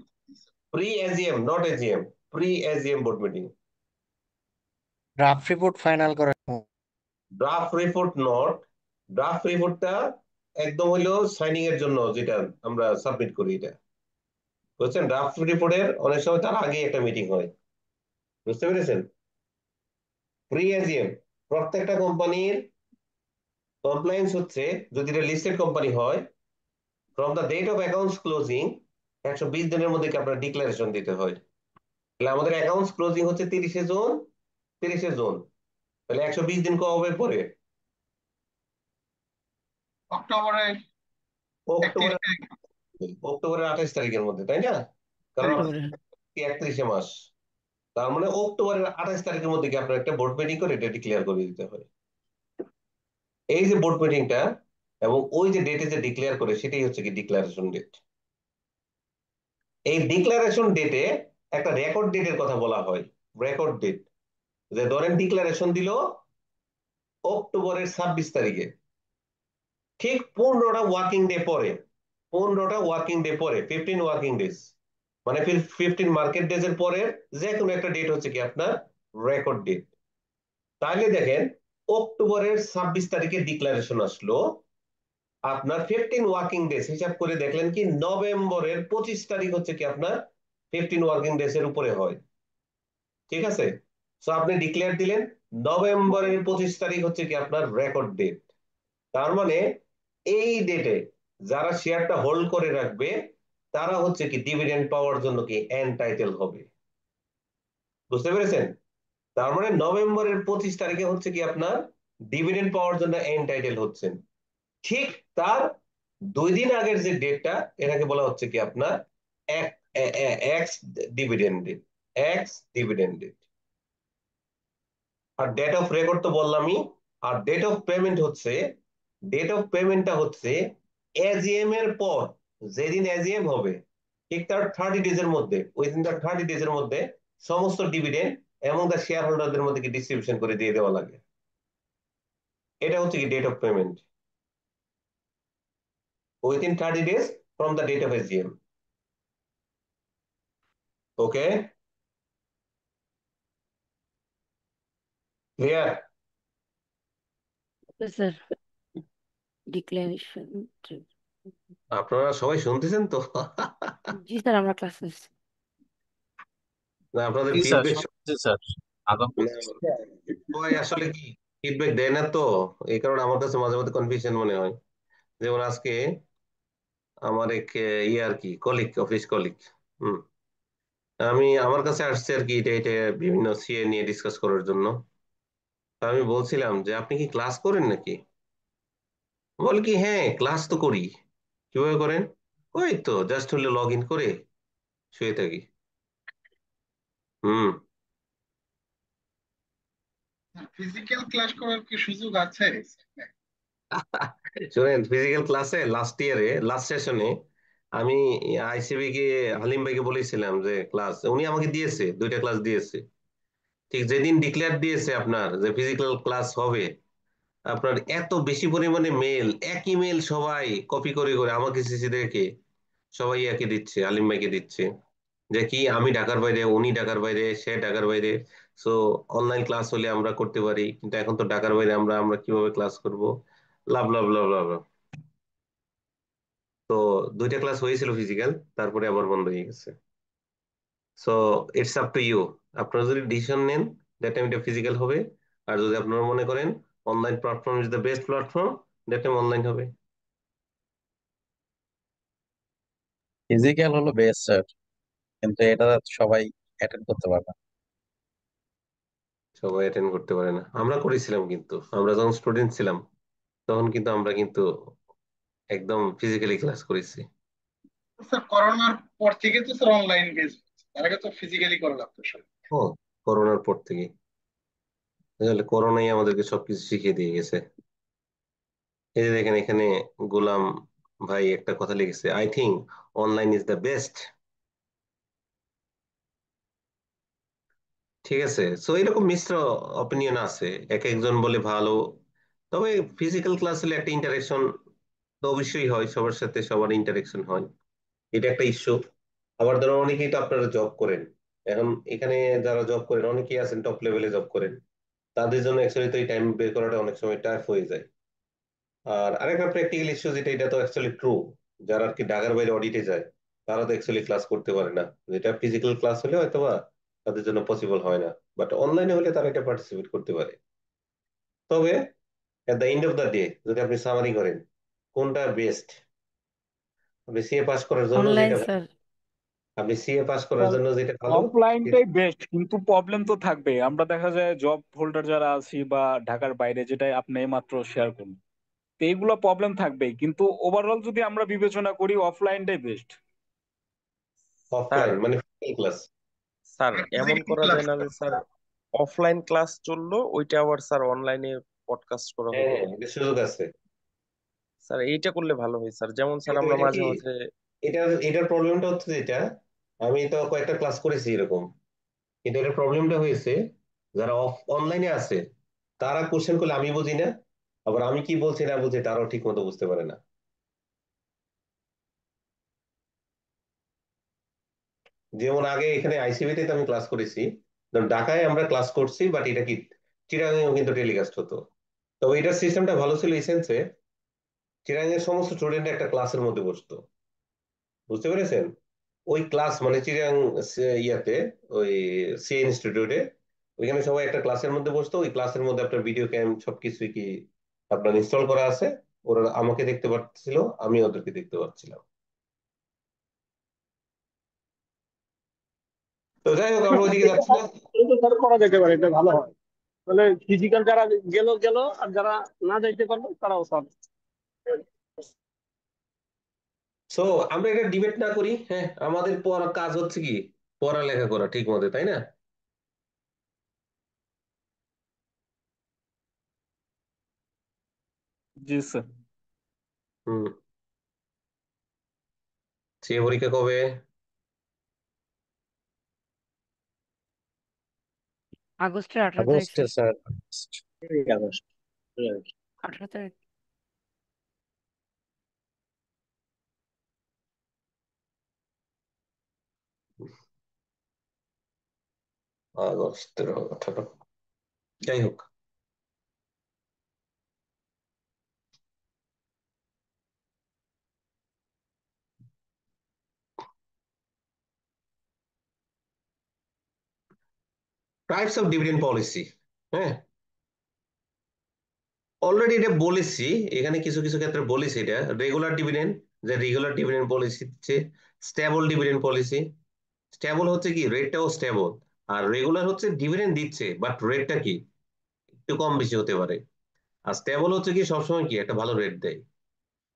A: pre AGM not AGM, pre AGM board meeting.
B: Draft report final করা।
A: ড্রাফট রিপোর্ট নট, ড্রাফট রিপোর্টটা একদম হলো সাইনিং এর জন্য যেটা আমরা সাবমিট করি এটা, বুঝছেন? ড্রাফট রিপোর্টের অনেক সময় তার আগে একটা মিটিং হয়, বুঝতে পেরেছেন? প্রি এজিএম প্রত্যেকটা কোম্পানির কমপ্লায়েন্স হচ্ছে যদি এটা লিস্টেড কোম্পানি হয় from the date of accounts closing 120 দিনের মধ্যে কি আপনার ডিক্লারেশন দিতে হয়। তাহলে আমাদের অ্যাকাউন্টস ক্লোজিং হচ্ছে 30শে জুন, 30শে জুন, তাহলে 120 দিন কবে পরে?
D: অক্টোবরের
A: অক্টোবরের
D: 31 তারিখ।
A: অক্টোবরের 28 তারিখের মধ্যে, তাই না? কারণ
F: অক্টোবরে।
A: কি 31 মাস, তার মানে অক্টোবরের 28 তারিখের মধ্যে কি আপনার একটা বোর্ড মিটিং করে এটা ডিক্লেয়ার করে দিতে হয়। এই যে বোর্ড মিটিংটা এবং ওই যে ডেটে যে ডিক্লেয়ার করে সেটাই হচ্ছে কি ডিক্লারেশন ডেট। এই ডিক্লারেশন ডেটে একটা রেকর্ড ডেটের কথা বলা হয়, রেকর্ড ডেট। যে ধরেন ডিক্লারেশন দিল অক্টোবরের 26 তারিখে, ঠিক 15টা ওয়ার্কিং ডে পরে, 15টা ওয়ার্কিং ডে পরে, 15 ওয়ার্কিং ডেজ, মানে 15 মার্কেট ডেজ এর পরে যে কোনো একটা ডেট হচ্ছে কি আপনার রেকর্ড ডেট। তাহলে দেখেন অক্টোবরের 26 তারিখে ডিক্লারেশন আসলো, আপনার 15 ওয়ার্কিং ডেজ হিসাব করে দেখলেন কি নভেম্বরের 25 তারিখ হচ্ছে কি আপনার 15 ওয়ার্কিং ডেজ এর উপরে হয়। ঠিক আছে, সো আপনি ডিক্লেয়ার দিলেন, নভেম্বরের 25 তারিখ হচ্ছে কি আপনার রেকর্ড ডেট। তার মানে এই ডেটে যারা শেয়ারটা হোল্ড করে রাখবে তারা হচ্ছে কি ডিভিডেন্ড পাওয়ার জন্য কি এন্টাইটেল হবে। বুঝতে পেরেছেন? তার মানে নভেম্বরের 25 তারিখে হচ্ছে কি আপনার ডিভিডেন্ড পাওয়ার জন্য এন্টাইটেল হচ্ছেন। ঠিক তার 2 দিন আগের যে ডেটটা এটাকে বলা হচ্ছে কি আপনার ex dividend date, ex dividend date. আর ডেট অফ রেকর্ড তো বললামই। আর ডেট অফ পেমেন্ট হচ্ছে, ডেট অফ পেমেন্টটা হচ্ছে এজিএম এর পর, যেদিন এজিএম হবে ঠিক তার 30 ডেজ এর মধ্যে, ওই দিন তার 30 ডেজ এর মধ্যে সমস্ত ডিভিডেন্ড এবং তার শেয়ার হোল্ডারদের মধ্যে কি ডিস্ট্রিবিউশন করে দিয়ে দেওয়া লাগে। এটা হচ্ছে কি date of payment, within 30 days from the date of AGM. Okay, clear?
F: Sir declaration.
A: আপনারা সবাই শুনতেছেন তো?
F: জি স্যার, আমরা ক্লাস নিচ্ছি।
A: না, আপনাদের
G: জি স্যার,
A: ফিডব্যাক
G: শুনছি স্যার, আগাম বলছি।
A: সবাই আসলে কি ফিডব্যাক দেয় না তো, এই কারণে আমার কাছে মাঝে মাঝে কনফিউশন মনে হয়। যেমন আজকে আমার এক ইয়ে আর কি কলিগ, অফিস কলিগ, হুম, আমার কাছে আসছে আর কি এটা এটা বিভিন্ন সিএ নিয়ে ডিসকাস করার জন্য। তা আমি বলছিলাম যে আপনি কি ক্লাস করেন নাকি? বলে কি হ্যাঁ ক্লাস তো করি। কিভাবে করেন? ওই তো জাস্ট হলে লগ ইন করে শুয়ে থাকি। হুম।
D: ফিজিক্যাল ক্লাস করার কি সুযোগ আছে?
A: শুনেন, ফিজিক্যাল ক্লাসে লাস্ট ইয়ারে লাস্ট সেশনে আমি আইসিবি কে হালিম ভাইকে বলেছিলাম যে ক্লাস উনি আমাকে দিয়েছে, 2টা ক্লাস দিয়েছে। ঠিক যেদিন ডিক্লেয়ার দিয়েছে আপনার যে ফিজিক্যাল ক্লাস হবে, আপনার এত বেশি পরিমাণে মেল, একই মেল সবাই কপি করে করে আমাকে সিসি দেখে সবাই একই দিচ্ছে, আলিম ভাইকে দিচ্ছে যে কি আমি ঢাকার বাইরে, উনি ঢাকার বাইরে, সে ঢাকার বাইরে, সো অনলাইন ক্লাস হলে আমরা করতে পারি, কিন্তু এখন তো ঢাকার বাইরে, আমরা আমরা কিভাবে ক্লাস করব, লাভ লাভ লাভ লাভ লাভ। তো 2টা ক্লাস হয়েছিল ফিজিক্যাল, তারপরে আবার বন্ধ হয়ে গেছে। So it's up to you, আপনারা যদি ডিসিশন নেন দ্যাট টাইম এটা ফিজিক্যাল হবে, আর যদি আপনারা মনে করেন online platform is the best platform, that time online হবে।
G: ফিজিক্যাল হলো বেস্ট স্যার, কিন্তু এটা সবাই অ্যাটেন্ড করতে পারে না।
A: সবাই অ্যাটেন্ড করতে পারে না, আমরা করেছিলাম কিন্তু, আমরা যখন স্টুডেন্ট ছিলাম তখন কিন্তু আমরা কিন্তু একদম ফিজিক্যালি ক্লাস করেছি।
D: স্যার করোনার পর থেকে তো স্যার অনলাইন বেস, তার আগে তো ফিজিক্যালি করা লাগতো সব।
A: ও, করোনার পর থেকে আসলে করোনাই আমাদেরকে সবকিছু শিখিয়ে দিয়ে গেছে। এই যে দেখেন এখানে গোলাম ভাই একটা কথা লিখেছে, I think online is the best. ঠিক আছে, সো এরকম মিশ্র অপিনিয়ন আছে, এক একজন বলে ভালো, তবে ফিজিক্যাল ক্লাস হলে একটা ইন্টারেকশন তো অবশ্যই হয়, সবার সাথে সবার ইন্টারেকশন হয়, এটা একটা ইস্যু। আবার ধরো অনেকেই তো আপনারা জব করেন, এখন এখানে যারা জব করেন অনেকেই আছেন টপ লেভেলে জব করেন, তাদের জন্য অ্যাকচুয়ালি তো এই টাইম বের করাটা অনেক সময় টাফ হয়ে যায়। আর আরেকটা প্র্যাকটিক্যাল ইস্যু যেটা, এটা তো অ্যাকচুয়ালি ট্রু, যারা আর কি ঢাকার বাইরে অডিটে যায় তারা তো অ্যাকচুয়ালি ক্লাস করতে পারে না, যেটা ফিজিক্যাল ক্লাস হলে হয়তো বা তাদের জন্য পসিবল হয় না, বাট অনলাইনে হলে তারা এটা পার্টিসিপেট করতে পারে। তবে at the end of the day যদি আপনি সামারি করেন কোনটা বেস্ট, আপনি সিএ পাস করার জন্য
F: অনলাইন
A: যেটা,
F: স্যার।
A: আপনি সিএ পাস করার জন্য যেটা ভালো,
E: অফলাইনটাই বেস্ট, কিন্তু প্রবলেম তো থাকবে। আমরা দেখা যায় জব হোল্ডার যারা আছি বা ঢাকার বাইরে, যেটাই আপনি মাত্র শেয়ার করুন, তো এইগুলো প্রবলেম থাকবেই, কিন্তু ওভারঅল যদি আমরা বিবেচনা করি অফলাইনটাই বেস্ট।
G: স্যার
A: অফলাইন মানে ফিজিক্যাল ক্লাস।
C: স্যার এমন
D: এক্সিকিউটিভ
C: করা যায় না
D: ক্লাসটা।
C: যে স্যার অফলাইন ক্লাস চললো, ওইটা আবার স্যার অনলাইনে পডকাস্ট করা
A: হ্যাঁ
C: হলো?
A: হ্যাঁ, এটা সুযোগ আছে।
C: স্যার এইটা করলে ভালো হয় স্যার, যেমন স্যার
A: কিন্তু
C: আমরা
A: এটা কি,
C: মাঝে মাঝে।
A: এটার প্রবলেমটা হচ্ছে যেটা, আমি তো কয়েকটা ক্লাস করেছি এরকম, কিন্তু এটার প্রবলেমটা হয়েছে যারা অনলাইনে আছে তারা কোশ্চেন করলে আমি বুঝি না, আবার আমি কি বলছি না বুঝি তারাও ঠিক মতো বুঝতে পারে না। যেমন আগে এখানে আইসিবিতে তো আমি ক্লাস করেছি, ধরুন ঢাকায় আমরা ক্লাস করছি, বাট এটা কি চিটাগাংয়েও কিন্তু টেলিকাস্ট হতো। তবে এটার সিস্টেমটা ভালো ছিল এই সেন্সে, চিটাগাংয়ের সমস্ত স্টুডেন্ট একটা ক্লাসের মধ্যে বসতো, বুঝতে পেরেছেন? ওই ক্লাস মানে চিটাগাং ইয়াতে, ওই সি ইনস্টিটিউটে, ওইখানে সবাই একটা ক্লাসের মধ্যে বসতো, ওই ক্লাসের মধ্যে আপনার ভিডিও ক্যাম সবকিছুই কি আপনার ইনস্টল করা আছে, ওরা আমাকে দেখতে পাচ্ছিল, আমি ওদেরকে দেখতে পাচ্ছিলাম। তো যাই হোক, আমরা ওইদিকে যাচ্ছি না।
H: এটা স্যার করা যেতে পারে, এটা ভালো হয়। তাহলে ফিজিক্যাল যারা গেল গেল, আর যারা না যাইতে পারলো তারাও সব।
A: সো আমরা এটা ডিবেট না করি, হ্যাঁ, আমাদের পড়া কাজ হচ্ছে কি পড়ালেখা করা ঠিক মতো, তাই না?
E: জি স্যার।
A: হুম। সে পরীক্ষা কবে?
F: আগস্টের 18 তারিখ
G: আগস্টে
F: স্যার।
G: স্যার।
H: আগস্ট।
F: 18 তারিখ।
A: আগস্ট 18, যাই হোক। টাইপস অফ ডিভিডেন্ড পলিসি, হ্যাঁ, অলরেডি এটা বলেছি, এখানে কিছু কিছু ক্ষেত্রে বলেছি এটা। রেগুলার ডিভিডেন্ড, যে রেগুলার ডিভিডেন্ড পলিসি হচ্ছে স্টেবল ডিভিডেন্ড পলিসি। স্টেবল হচ্ছে কি রেটটাও স্টেবল, আর রেগুলার হচ্ছে ডিভিডেন্ড দিচ্ছে বাট রেটটা কি একটু কম বেশি হতে পারে। আর স্টেবল হচ্ছে কি সবসময় কি একটা ভালো রেট দেয়।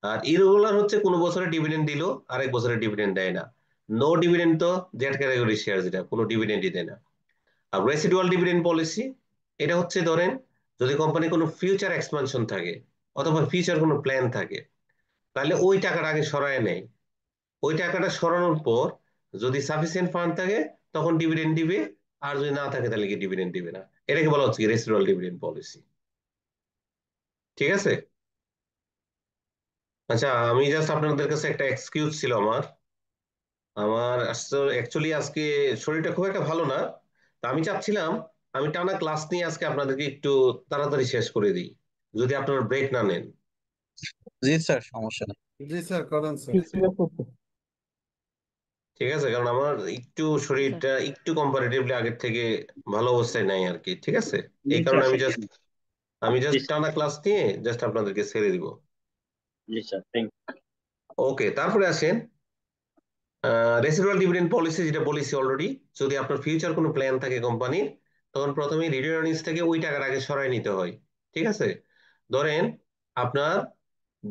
A: আর ইরেগুলার হচ্ছে কোনো বছরে ডিভিডেন্ড দিল, আরেক বছরে ডিভিডেন্ড দেয় না। নো ডিভিডেন্ড তো জেড ক্যাটাগরি শেয়ার, যেটা কোনো ডিভিডেন্ডই দেয় না। আর রেসিডুয়াল ডিভিডেন্ড পলিসি, এটা হচ্ছে ধরেন যদি কোম্পানি কোনো ফিউচার এক্সপানশন থাকে অথবা ফিউচার কোনো প্ল্যান থাকে, তাহলে ওই টাকাটা আগে সরায় নেয়। ওই টাকাটা সরানোর পর যদি সাফিসিয়েন্ট ফান্ড থাকে তখন ডিভিডেন্ড দিবে, আর যদি না থাকে তাহলে কি ডিভিডেন্ড দিবে না। এটাকে বলা হচ্ছে কি রেসিডুয়াল ডিভিডেন্ড পলিসি। ঠিক আছে? আচ্ছা, আমি জাস্ট আপনাদের কাছে একটা এক্সকিউজ ছিল আমার, আমার অ্যাকচুয়ালি আজকে শরীরটা খুব একটা ভালো না। তা আমি চাচ্ছিলাম আমি টানা ক্লাস নিয়ে আজকে আপনাদেরকে একটু তাড়াতাড়ি শেষ করে দিই, যদি আপনারা ব্রেক না নেন।
G: জি স্যার, সমস্যা নেই।
B: জি স্যার, করেন স্যার।
A: ঠিক আছে, কারণ আমার একটু
F: জি স্যার।
A: শরীরটা একটু কম্পারেটিভলি আগের থেকে ভালো অবস্থায় নাই আর কি। ঠিক আছে,
H: জি
A: এই
H: স্যার,
A: কারণে আমি
H: জি
A: জাস্ট টানা ক্লাস নিয়ে জাস্ট আপনাদেরকে ছেড়ে দিব।
H: জি স্যার, থ্যাংক
A: ওকে, তারপরে আসেন রেসিডুয়াল ডিভিডেন্ড পলিসি, যেটা বলেছি অলরেডি। যদি আপনার ফিউচার কোনো প্ল্যান থাকে কোম্পানির, তখন প্রথমে রিটার্ন আর্নিংস থেকে ওই টাকার আগে সরাই নিতে হয়। ঠিক আছে? ধরেন আপনার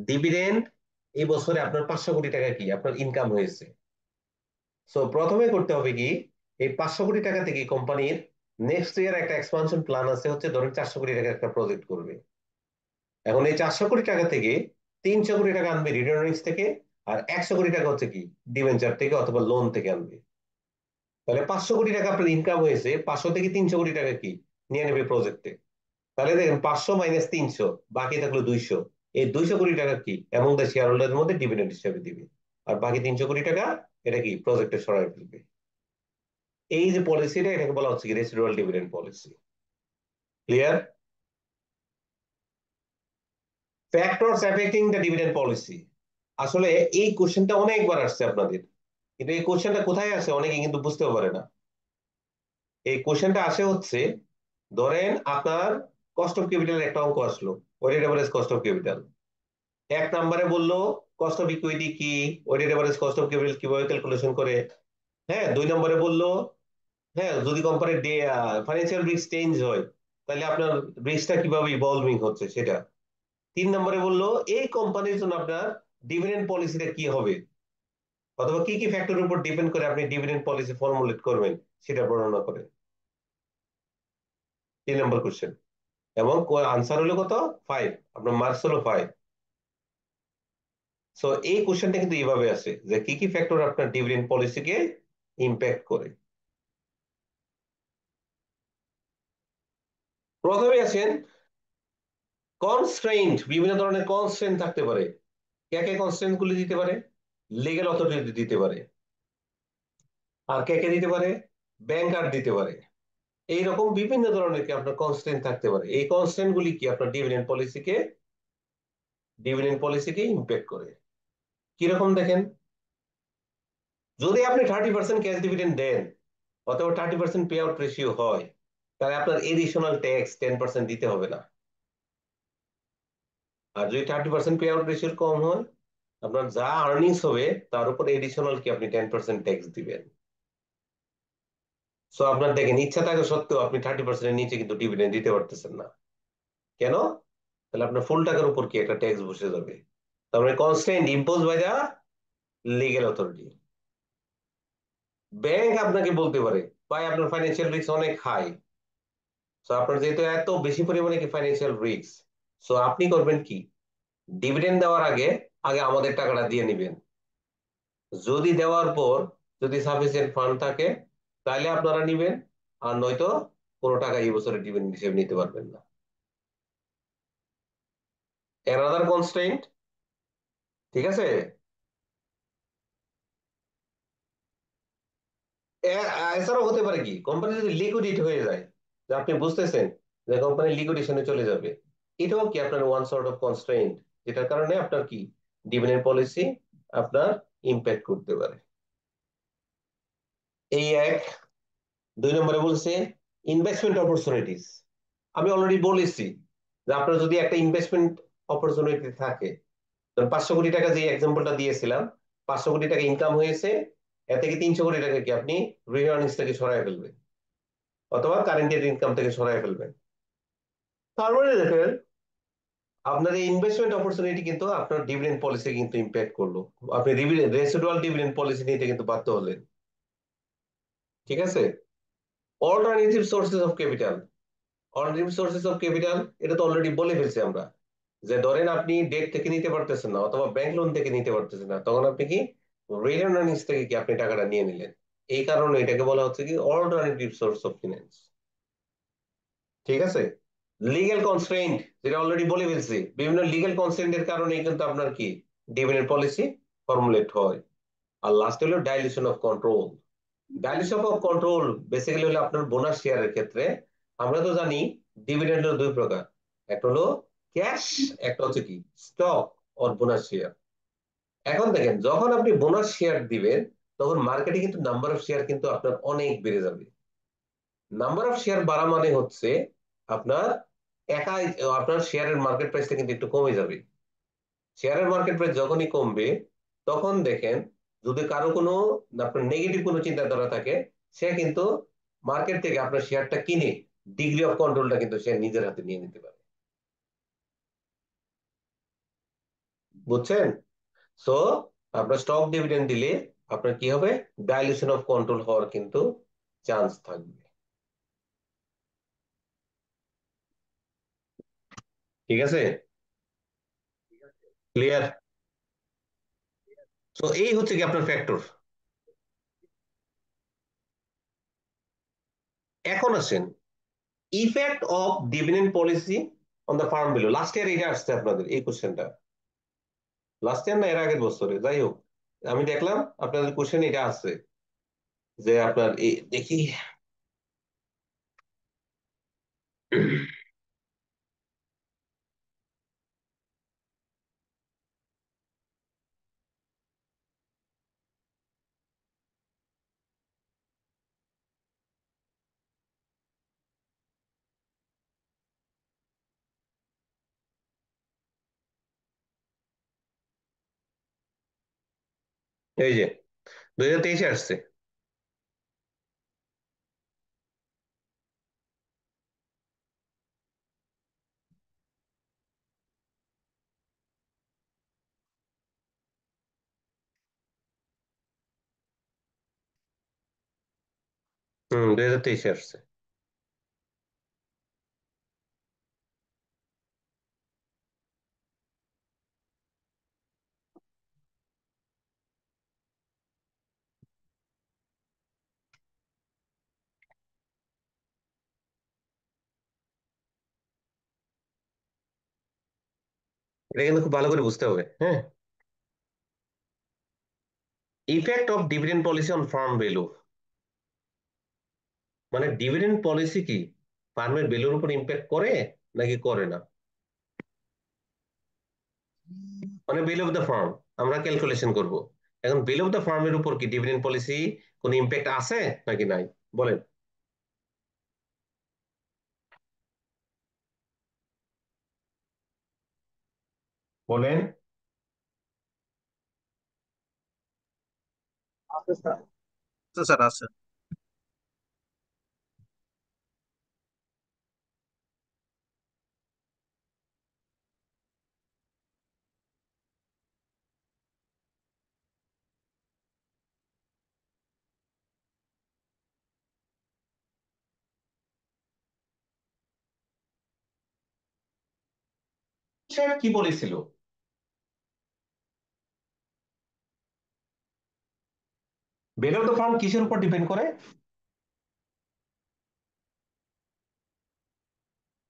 A: ডিভিডেন্ড এই বছরে আপনার 500 কোটি টাকা কি আপনার ইনকাম হয়েছে। সো প্রথমে করতে হবে কি, এই 500 কোটি টাকা থেকে কোম্পানির নেক্সট ইয়ার একটা এক্সপানশন প্ল্যান আছে, হচ্ছে ধরেন 400 কোটি টাকা একটা প্রজেক্ট করবে। এখন এই 400 কোটি টাকা থেকে 300 কোটি টাকা আনবে রিটার্ন আর্নিংস থেকে, আর 100 কোটি টাকা হচ্ছে কি ডিবেঞ্চার থেকে অথবা লোন থেকে আনবে। তাহলে 500 কোটি টাকা আপনার ইনকাম হয়েছে, 500 থেকে 300 কোটি টাকা কি নিয়ে নেবে প্রজেক্টে। তাহলে দেখেন 500 মাইনাস 300, বাকি থাকলো 200। এই 200 কোটি টাকা কি এবং দ্য শেয়ার হোল্ডারের মধ্যে ডিভিডেন্ড হিসেবে দিবে, আর বাকি 300 কোটি টাকা এটা কি প্রজেক্টে সরাই ফেলবে। এই যে পলিসিটা, এটাকে বলা হচ্ছে কি residual dividend policy. Clear? Factors affecting the dividend policy, আসলে এই কোশ্চেনটা অনেকবার আসছে আপনাদের, কিন্তু এই কোশ্চেনটা কোথায় আসে অনেকে কিন্তু বুঝতেও পারে না। এই কোশ্চেনটা আসে হচ্ছে, ধরেন আপনার কস্ট অফ ক্যাপিটালের একটা অঙ্ক আসলো, weighted average cost of capital. এক নম্বরে বললো কস্ট অফ ইকুইটি কি, weighted average cost of capital কিভাবে ক্যালকুলেশন করে। হ্যাঁ, 2 নম্বরে বললো হ্যাঁ যদি কোম্পানির ফাইন্যান্সিয়াল রিস্ক চেঞ্জ হয় তাহলে আপনার রিস্কটা কিভাবে ইভলভিং হচ্ছে সেটা। 3 নম্বরে বললো এই কোম্পানির জন্য আপনার ডিভিডেন্ড পলিসিটা কি হবে। অথবা কি কি ফ্যাক্টরের উপর ডিপেন্ড করে আপনি ডিভিডেন্ড পলিসি ফর্মুলেট করবেন সেটা বর্ণনা করে। 3 নম্বর কোশ্চেন, এবং আনসার হলো কত? 5, আপনার মার্কস হলো 5। সো এই কোশ্চেনটা কিন্তু এইভাবে আসে যে কি কি ফ্যাক্টর আপনার ডিভিডেন্ড পলিসিকে ইম্প্যাক্ট করে। প্রথমে আসেন কনস্ট্রেইন্ট। বিভিন্ন ধরনের কনস্ট্রেইন্ট থাকতে পারে। কে কে কনস্ট্রেইন্ট গুলি দিতে পারে? লিগ্যাল অথরিটি দিতে পারে। আর কে কে দিতে পারে? ব্যাংকার দিতে পারে। এইরকম বিভিন্ন ধরনের কি আপনার কনস্ট্রেইন্ট থাকতে পারে। এই কনস্ট্রেইন্ট গুলি কি আপনার ডিভিডেন্ড পলিসিকে ইম্প্যাক্ট করে। কিরকম দেখেন, যদি আপনি 30% ক্যাশ ডিভিডেন্ড দেন অথবা 30% পে আউট রেশিও হয়, তাহলে আপনার এডিশনাল ট্যাক্স 10% দিতে হবে না। আর যদি 30% পে আউট রেশিও কম হয়, আপনার যা আর্নিংস হবে তার উপর এডিশনাল কি আপনি 10% ট্যাক্স দিবেন। সো আপনার দেখেন ইচ্ছা থাকা সত্ত্বেও আপনি 30%-এর নিচে কিন্তু ডিভিডেন্ড দিতে পারতেছেন না। কেন? তাহলে আপনার ফুল টাকার উপর কি একটা ট্যাক্স বসে যাবে। তার মানে constant impose by the legal authority. Bank আপনাকে বলতে পারে ভাই আপনার ফাইন্যান্সিয়াল রিস্ক অনেক হাই, সো আপনার যেহেতু এত বেশি পরিমাণে কি ফাইন্যান্সিয়াল রিস্ক, সো আপনি করবেন কি, ডিভিডেন্ড দেওয়ার আগে আগে আমাদের টাকাটা দিয়ে নিবেন। যদি দেওয়ার পর যদি সাফিসিয়েন্ট ফান্ড থাকে তাহলে আপনারা নিবেন, আর নয়তো কোনো টাকা এই বছরে ডিভিডেন্ড হিসেবে নিতে পারবেন না। অ্যানাদার কনস্ট্রেইন্ট, ঠিক আছে। এছাড়াও হতে পারে কি, কোম্পানি যদি লিকুইডিটি হয়ে যায়, যে আপনি বুঝতেছেন যে কোম্পানি লিকুইডেশনে চলে যাবে, এটাও কি আপনার ওয়ান সর্ট অফ কনস্ট্রেইন্ট, যেটার কারণে আপনার কি ডিভিডেন্ড পলিসি আপনার ইম্প্যাক্ট করতে পারে। এই এক। 2 নম্বরে বলছে ইনভেস্টমেন্ট অপরচুনিটিস। আমি অলরেডি বলেছি যে আপনার যদি একটা ইনভেস্টমেন্ট অপরচুনিটি থাকে, ধরুন 500 কোটি টাকা, যে এক্সাম্পলটা দিয়েছিলাম, 500 কোটি টাকা ইনকাম হয়েছে, এ থেকে 300 কোটি টাকা কি আপনি রিটার্নিংস থেকে সরায় ফেলবেন অথবা কারেন্টের ইনকাম থেকে সরায় ফেলবেন। তার মানে দেখেন আপনার এই ইনভেস্টমেন্ট অপরচুনিটি কিন্তু আপনার ডিভিডেন্ড পলিসি কিন্তু ইম্প্যাক্ট করলো। আপনি রেসিডুয়াল ডিভিডেন্ড পলিসি নিতে কিন্তু বাধ্য হলেন। ঠিক আছে। Alternative sources of capital. Alternative sources of capital, এটা তো অলরেডি বলে ফেলছি আমরা, যে ধরেন আপনি ডেট থেকে নিতে পারতেছেন না অথবা ব্যাংক লোন থেকে নিতে পারতেছেন না, তখন আপনি কি রিটার্ন আর্নিংস থেকে কি আপনি টাকাটা নিয়ে নিলেন। এই কারণে এটাকে বলা হচ্ছে কি অল্টারনেটিভ সোর্স অফ ফিনান্স। ঠিক আছে। লিগ্যাল কনস্ট্রেইন্ট, যেটা অলরেডি বলে ফেলছি, বিভিন্ন লিগ্যাল কনস্ট্রেইন্টের কারণে কিন্তু আপনার কি ডিভিডেন্ড পলিসি ফর্মুলেট হয়। আর লাস্ট হলো dilution of control. Dilution of control basically হলো আপনার বোনাস শেয়ারের ক্ষেত্রে। আমরা তো জানি ডিভিডেন্ড হলো 2 প্রকার, একটা হলো ক্যাশ, একটা হচ্ছে কি স্টক অর বোনাস শেয়ার। এখন দেখেন যখন আপনি বোনাস শেয়ার দিবেন, তখন মার্কেটে কিন্তু নাম্বার অফ শেয়ার কিন্তু আপনার অনেক বেড়ে যাবে। নাম্বার অফ শেয়ার বাড়া মানে হচ্ছে আপনার একাই আপনার শেয়ারের মার্কেট প্রাইসটা কিন্তু একটু কমে যাবে। শেয়ারের মার্কেট প্রাইস যখনই কমবে, তখন দেখেন যদি কারো কোনো আপনার নেগেটিভ কোনো চিন্তাধারা থাকে, সে কিন্তু মার্কেট থেকে আপনার শেয়ারটা কিনে ডিগ্রি অফ কন্ট্রোলটা কিন্তু সে নিজের হাতে নিয়ে নিতে পারে। বুঝছেন? সো আপনার স্টক ডিভিডেন্ড দিলে আপনার কি হবে, ডাইলিউশন অফ কন্ট্রোল হওয়ার কিন্তু চান্স থাকবে। ঠিক আছে, ক্লিয়ার। তো এই হচ্ছে কি আপনার ফ্যাক্টর। এখন আসেন effect of dividend policy on the farm value. Last year এটা আসছে আপনাদের এই কোশ্চেনটা, লাস্ট ইয়ার না এর আগের বছরে, যাই হোক আমি দেখলাম আপনাদের কোশ্চেন এটা আছে, যে আপনার দেখি এই যে 2023-এ আসছে। 2023 আসছে। এটা কিন্তু খুব ভালো করে বুঝতে হবে, হ্যাঁ। Effect of dividend policy on farm value, মানে ডিভিডেন্ড পলিসি কি ফার্মের ভ্যালুর উপর ইম্প্যাক্ট করে নাকি করে না? মানে ভ্যালু অফ দ্য ফার্ম আমরা ক্যালকুলেশন করব, এখন ভ্যালু অফ দ্য ফার্মের উপর কি ডিভিডেন্ড পলিসি কোনো ইম্প্যাক্ট আছে নাকি নাই, বলেন। বলেন।
H: আছে স্যার।
G: স্যার আছে।
A: সাহেব কি বলেছিল? ভ্যালু অফ দ্য ফার্ম কিসের উপর ডিপেন্ড করে?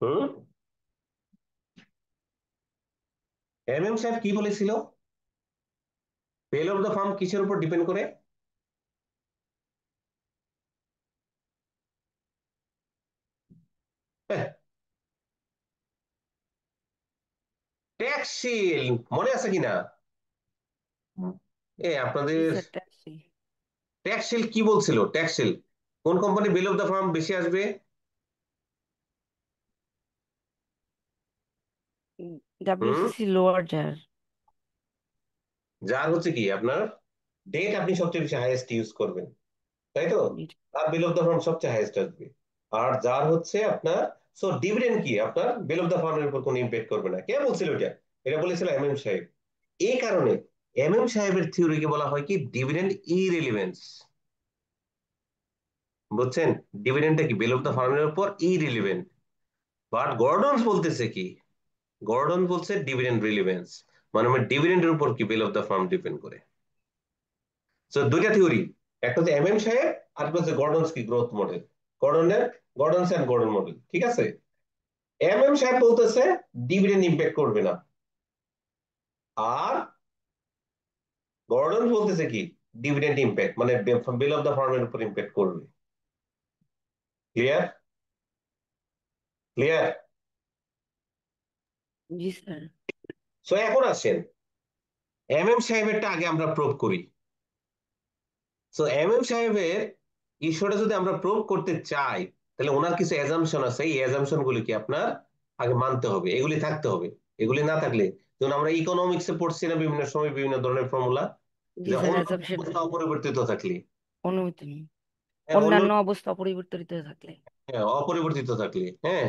A: হুম, সাহেব কি বলেছিল? ভ্যালু অফ দ্য ফার্ম কিসের উপর ডিপেন্ড করে? ট্যাক্স শিল্ড, মনে আছে কিনা? আপনাদের
F: জি স্যার, ট্যাক্সি।
A: ট্যাক্স শিল্ড কি বলছিল? ট্যাক্স শিল্ড কোন company value of the farm বেশি আসবে? হুম,
F: ডাব্লিউসিসি লোয়ার যার।
A: যার হচ্ছে কি আপনার ডেট আপনি সবচেয়ে বেশি হাইয়েস্ট ইউজ করবেন, তাই তো? তার বিল অফ দ্য ফার্ম সবচেয়ে হাইয়েস্ট আসবে। আর যার হচ্ছে আপনার, সো ডিভিডেন্ড কি আপনার বিল অফ দ্য ফার্মের উপর কোনো ইম্প্যাক্ট করবে না। কে বলছিল এটা? এটা বলেছিল সাহেব। এই কারণে সাহেবের থিওরিকে বলা হয় কি ডিভিডেন্ড ইরেলিভেন্স। বুঝছেন? ডিভিডেন্ডটা কি বিল অফ দ্য ফার্মের উপর ইরেলিভেন্ট। বাট গর্ডনস বলতেছে কি, গর্ডন বলছে ডিভিডেন্ড রিলিভেন্স, মানে আমার ডিভিডেন্ডের উপর কি value of the firm depend করে। সো দুইটা থিওরি, একটা হচ্ছে সাহেব আর একটা হচ্ছে গর্ডনস কি গ্রোথ মডেল, গর্ডনের গর্ডনস এন্ড গর্ডন মডেল, ঠিক আছে? সাহেব বলতেছে ডিভিডেন্ড ইম্প্যাক্ট করবে না, আর গর্ডন বলতেছে কি ডিভিডেন্ড ইম্প্যাক্ট মানে বিল অফ দ্য ফার্মের উপর ইম্প্যাক্ট করবে। ক্লিয়ার? ক্লিয়ার?
F: জি স্যার।
A: সো এখন আসেন সাহেবেরটা আগে আমরা প্রুভ করি। সো সাহেবের ইস্যুটা যদি আমরা প্রুভ করতে চাই, তাহলে ওনার কিছু অ্যাজাম্পশন আছে, এই অ্যাজাম্পশন গুলি কি আপনার আগে মানতে হবে, এগুলি থাকতে হবে। এগুলি না থাকলে, যেমন আমরা ইকোনমিক্সে পড়ছি না বিভিন্ন সময় বিভিন্ন ধরনের ফর্মুলা,
F: জি
A: যে
F: স্যার,
A: অন্য
F: অ্যাজাম্পশন।
A: অবস্থা অপরিবর্তিত থাকলে,
F: অনুমতি।
A: অন্য,
F: অন্যান্য অবস্থা অপরিবর্তিত থাকলে।
A: হ্যাঁ অপরিবর্তিত থাকলে, হ্যাঁ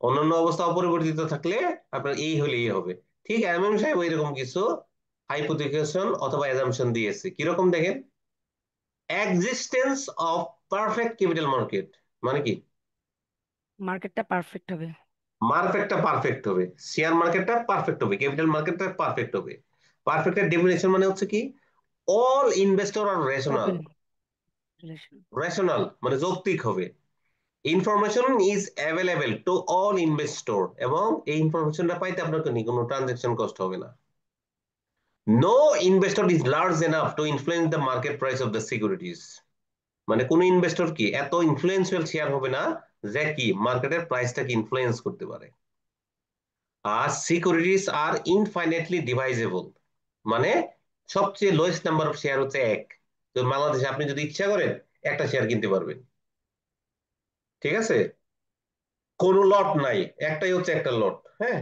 A: অন্যান্য অবস্থা অপরিবর্তিত থাকলে আপনার এই হলে এই হবে। ঠিক সাহেব এরকম কিছু হাইপোথিকেশন অথবা অ্যাজাম্পশন দিয়েছে, কিরকম দেখেন। Existence of perfect capital market, মানে কি
F: মার্কেটটা পারফেক্ট হবে।
A: মার্কেটটা পারফেক্ট হবে, শেয়ার মার্কেটটা পারফেক্ট হবে, ক্যাপিটাল মার্কেটটা পারফেক্ট হবে। পারফেক্টের ডেফিনেশন মানে হচ্ছে কি অল ইনভেস্টর আর রেশনাল।
F: Open relation.
A: রেশনাল মানে যৌক্তিক হবে। Information is available to all investor, এবং এই ইনফরমেশনটা পাইতে আপনার কোনো ট্রানজাকশন কস্ট হবে না। No investor is large enough to influence the market price of the securities, মানে কোন ইনভেস্টর কি এত ইনফ্লুয়েন্সিয়াল শেয়ার হবে না যে কি মার্কেটের প্রাইসটাকে ইনফ্লুয়েন্স করতে পারে। আর সিকিউরিটিজ আর ইনফাইনাইটলি ডিভাইজেবল, মানে সবচেয়ে লোয়েস্ট নাম্বার অফ শেয়ার হচ্ছে এক। তো বাংলাদেশে আপনি যদি ইচ্ছা করেন একটা শেয়ার কিনতে পারবেন, ঠিক আছে? কোনো লট নাই, একটাই হচ্ছে একটা লট, হ্যাঁ।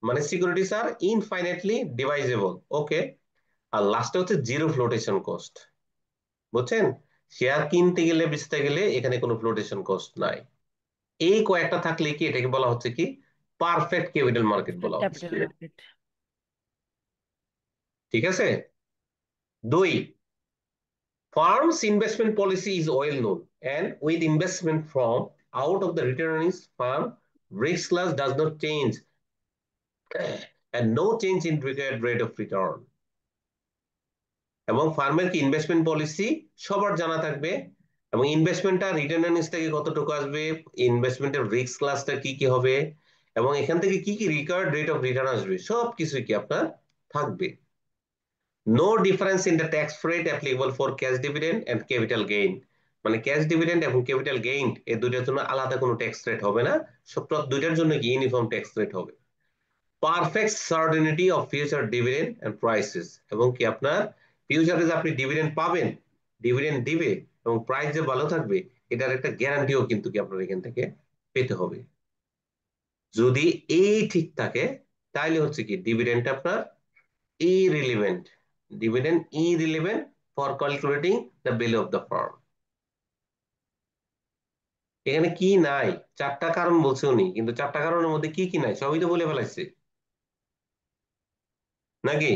A: মানে সিকিউরিটিজ আর ইনফাইনাইটলি ডিভাইজেবল, ওকে। আর লাস্টে হচ্ছে জিরো ফ্লোটেশন কস্ট, বুঝছেন? শেয়ার কিনতে গেলে বেচতে গেলে এখানে কোনো ফ্লোটেশন কস্ট নাই। এই কয়েকটা থাকলে কি এটাকে বলা হচ্ছে কি পারফেক্ট ক্যাপিটাল মার্কেট বলা হচ্ছে,
F: ক্যাপিটাল মার্কেট।
A: ঠিক আছে? দুই, Firm's investment policy is well known, and with investment from out of the return on firm, risk class does not change, and no change in required rate of return. এবং ফার্মের কি investment policy সবার জানা থাকবে, এবং ইনভেস্টমেন্টটা return earnings থেকে কতটুকু আসবে, ইনভেস্টমেন্টের রিস্ক ক্লাসটা কি কি হবে, এবং এখান থেকে কি কি রিকোয়ার্ড রেট অফ রিটার্ন আসবে, সবকিছু কি আপনার থাকবে। No difference in the tax rate applicable for cash dividend and capital gain, মানে ক্যাশ ডিভিডেন্ড এবং ক্যাপিটাল গেইন এই দুইটার জন্য আলাদা কোনো ট্যাক্স রেট হবে না, সব দুইটার জন্য কি ইউনিফর্ম ট্যাক্স রেট হবে। Perfect certainty of future dividend and prices, এবং কি আপনার ফিউচারে যে আপনি ডিভিডেন্ড পাবেন, ডিভিডেন্ড দিবে এবং প্রাইস যে ভালো থাকবে, এটার একটা গ্যারান্টিও কিন্তু কি আপনার এখান থেকে পেতে হবে। যদি এই ঠিক থাকে তাহলে হচ্ছে কি ডিভিডেন্ড আপনার irrelevant, dividend irrelevant for calculating the value of the firm. এখানে কি নাই, চারটা কারণ বলছে উনি, কিন্তু চারটা কারণের মধ্যে কি কি নাই সবই তো বলে ফেলাইছে নাকি?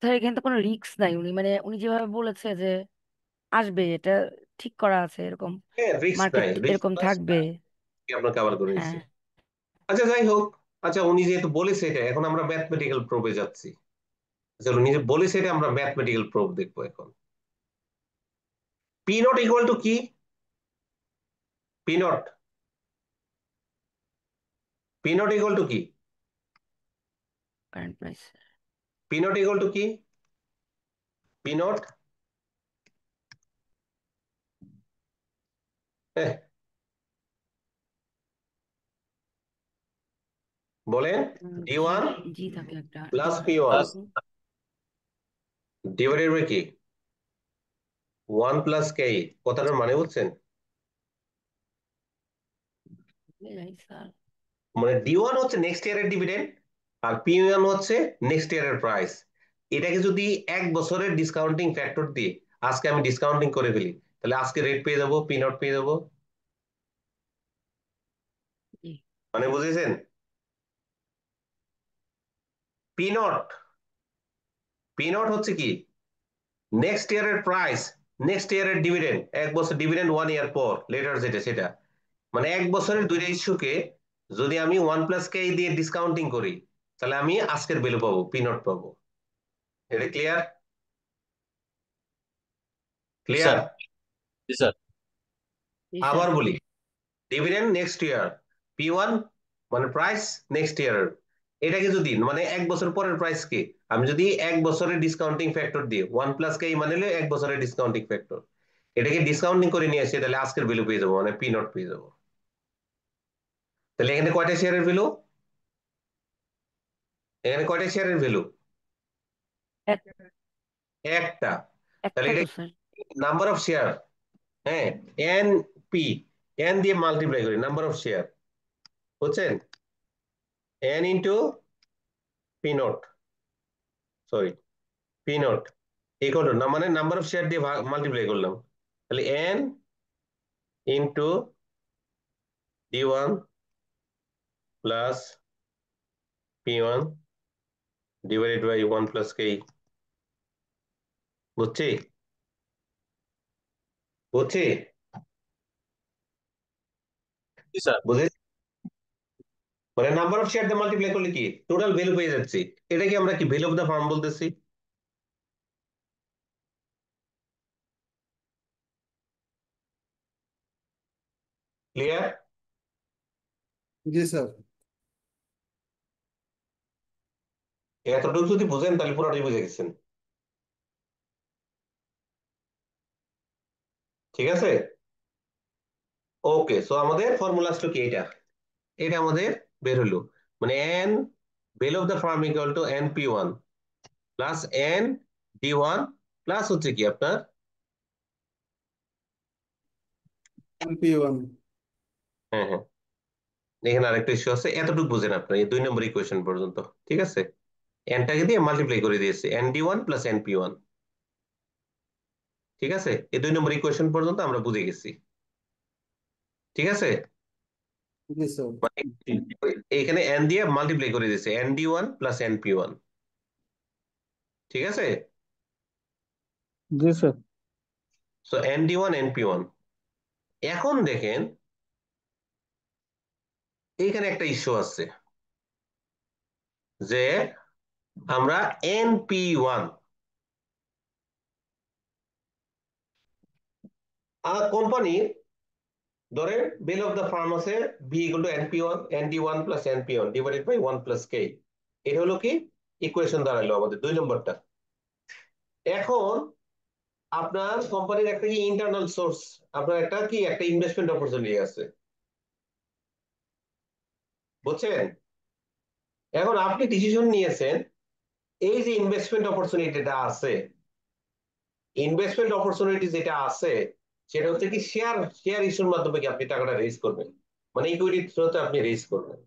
F: স্যার এখানে তো কোনো রিস্ক নাই, উনি যেভাবে বলেছে যে আসবে, এটা ঠিক করা আছে, এরকম
A: হ্যাঁ, রিস্ক
F: মার্কেট
A: নাই, রিস্ক
F: এরকম থাকবে।
A: আপনার কভার করে নিচ্ছে।
F: হ্যাঁ,
A: আচ্ছা যাই হোক, আচ্ছা উনি যেহেতু বলেছে এটা, এখন আমরা ম্যাথমেটিক্যাল প্রুফে যাচ্ছি। আচ্ছা উনি যে বলেছে এটা, আমরা ম্যাথমেটিক্যাল প্রুফ দেখবো এখন। পি নট ইকুয়াল টু কি? P naught, P naught equal to কি?
F: Current price.
A: P naught equal to কি? পি নট, হ্যাঁ বলেন। ডি
F: জি,
A: ওয়ান
F: জি থাকে একটা
A: plus P one divided by কি 1 প্লাস কে, কথাটার মানে বুঝছেন?
F: স্যার।
A: মানে ডি ওয়ান হচ্ছে নেক্সট ইয়ারের ডিভিডেন্ড, আর পি ওয়ান হচ্ছে নেক্সট ইয়ারের প্রাইস। এটাকে যদি 1 বছরের ডিসকাউন্টিং ফ্যাক্টর দিয়ে আজকে আমি ডিসকাউন্টিং করে ফেলি, তাহলে আজকে রেট পেয়ে যাবো, পি নট পেয়ে যাবো।
F: জি।
A: মানে বুঝেছেন? পি নট, পি নট হচ্ছে কি নেক্সট ইয়ারের প্রাইস, নেক্সট ইয়ারের ডিভিডেন্ড, 1 বছর ডিভিডেন্ড 1 ইয়ার পর লেটার যেটা সেটা, মানে 1 বছরের দুইটা ইস্যুকে যদি আমি 1 প্লাস কে দিয়ে ডিসকাউন্টিং করি, তাহলে আমি আজকের ভ্যালু পাবো, পি নট পাবো। এটা ক্লিয়ার? ক্লিয়ার?
G: জি স্যার।
F: জি,
A: আবার
F: স্যার।
A: বলি, dividend next year, P one মানে প্রাইস নেক্সট ইয়ার, এটাকে যদি মানে 1 বছর পরের প্রাইস কে আমি যদি 1 বছরের ডিসকাউন্টিং ফ্যাক্টর দিয়ে 1 প্লাস কে মানে হলো 1 বছরের ডিসকাউন্টিং ফ্যাক্টর, এটাকে ডিসকাউন্টিং করে নিয়ে আসি, তাহলে আজকের ভ্যালু পেয়ে যাবো, মানে পি নট পেয়ে যাবো। তাহলে এখানে কয়টা শেয়ারের ভ্যালু? এখানে কয়টা শেয়ারের ভ্যালু? একটা। তাহলে
F: একটা
A: এটা
F: তো স্যার।
A: নাম্বার অফ শেয়ার, হ্যাঁ, এন পি, এন দিয়ে মাল্টিপ্লাই করি নাম্বার অফ শেয়ার, বুঝছেন? N into P naught, sorry P naught equal to না, মানে নাম্বার অফ শেয়ার দিয়ে মাল্টিপ্লাই করলাম, তাহলে N into D one plus P one divided by 1 plus K. বুঝছি? বুঝছি?
G: জি স্যার।
A: বুঝে, মানে নাম্বার অফ শেয়ার দিয়ে মাল্টিপ্লাই করলে কি টোটাল ভ্যালু পেয়ে যাচ্ছি, এটা কি আমরা কি ভ্যালু অফ দ্য ফার্ম বলতেছি? ক্লিয়ার?
B: জি স্যার।
A: এতটুকু যদি বুঝেন তাহলে পুরোটাই বুঝে গেছেন। ঠিক আছে, ওকে। সো আমাদের ফর্মুলা আসলো কি এটা, এটা আমাদের বের হলো, মানে N value of the farm equal to N P one plus N D one plus হচ্ছে কি আপনার
B: MP1।
A: হ্যাঁ হ্যাঁ, এখানে আরেকটা ইস্যু আছে, এতটুকু বুঝেন আপনার এই 2 নম্বর ইকুয়েশন পর্যন্ত। ঠিক আছে, এনটাকে দিয়ে মাল্টিপ্লাই করে দিয়েছে, N D one plus N P one. ঠিক আছে, এই 2 নম্বর ইকুয়েশন পর্যন্ত আমরা বুঝে গেছি। ঠিক আছে,
B: জি স্যার।
A: মানে এখানে এন দিয়ে মাল্টিপ্লাই করে দিয়েছে, N D one plus N P one. ঠিক আছে,
E: জি স্যার।
A: So ND1 NP1। এখন দেখেন এইখানে একটা ইস্যু আছে যে আমরা NP1 কোম্পানির ধরেন বেল অফ দ্য ফার্ম আছে B equal to NP1 ND1 plus NP1 divided by 1 plus K। এটা হলো কি ইকুয়েশন দাঁড়ালো আমাদের 2 নম্বরটা। এখন আপনার কোম্পানির একটা কি ইন্টারনাল সোর্স, আপনার একটা ইনভেস্টমেন্ট অপরচুনিটি আছে, বুঝছেন? এখন আপনি ডিসিশন নিয়েছেন এই যে ইনভেস্টমেন্ট অপরচুনিটিটা আছে, ইনভেস্টমেন্ট অপরচুনিটি যেটা আছে সেটা হচ্ছে কি শেয়ার শেয়ার ইস্যুর মাধ্যমে কি আপনি টাকাটা রেজ করবেন, মানে ইকুইটি থ্রুতে আপনি রেজ করবেন।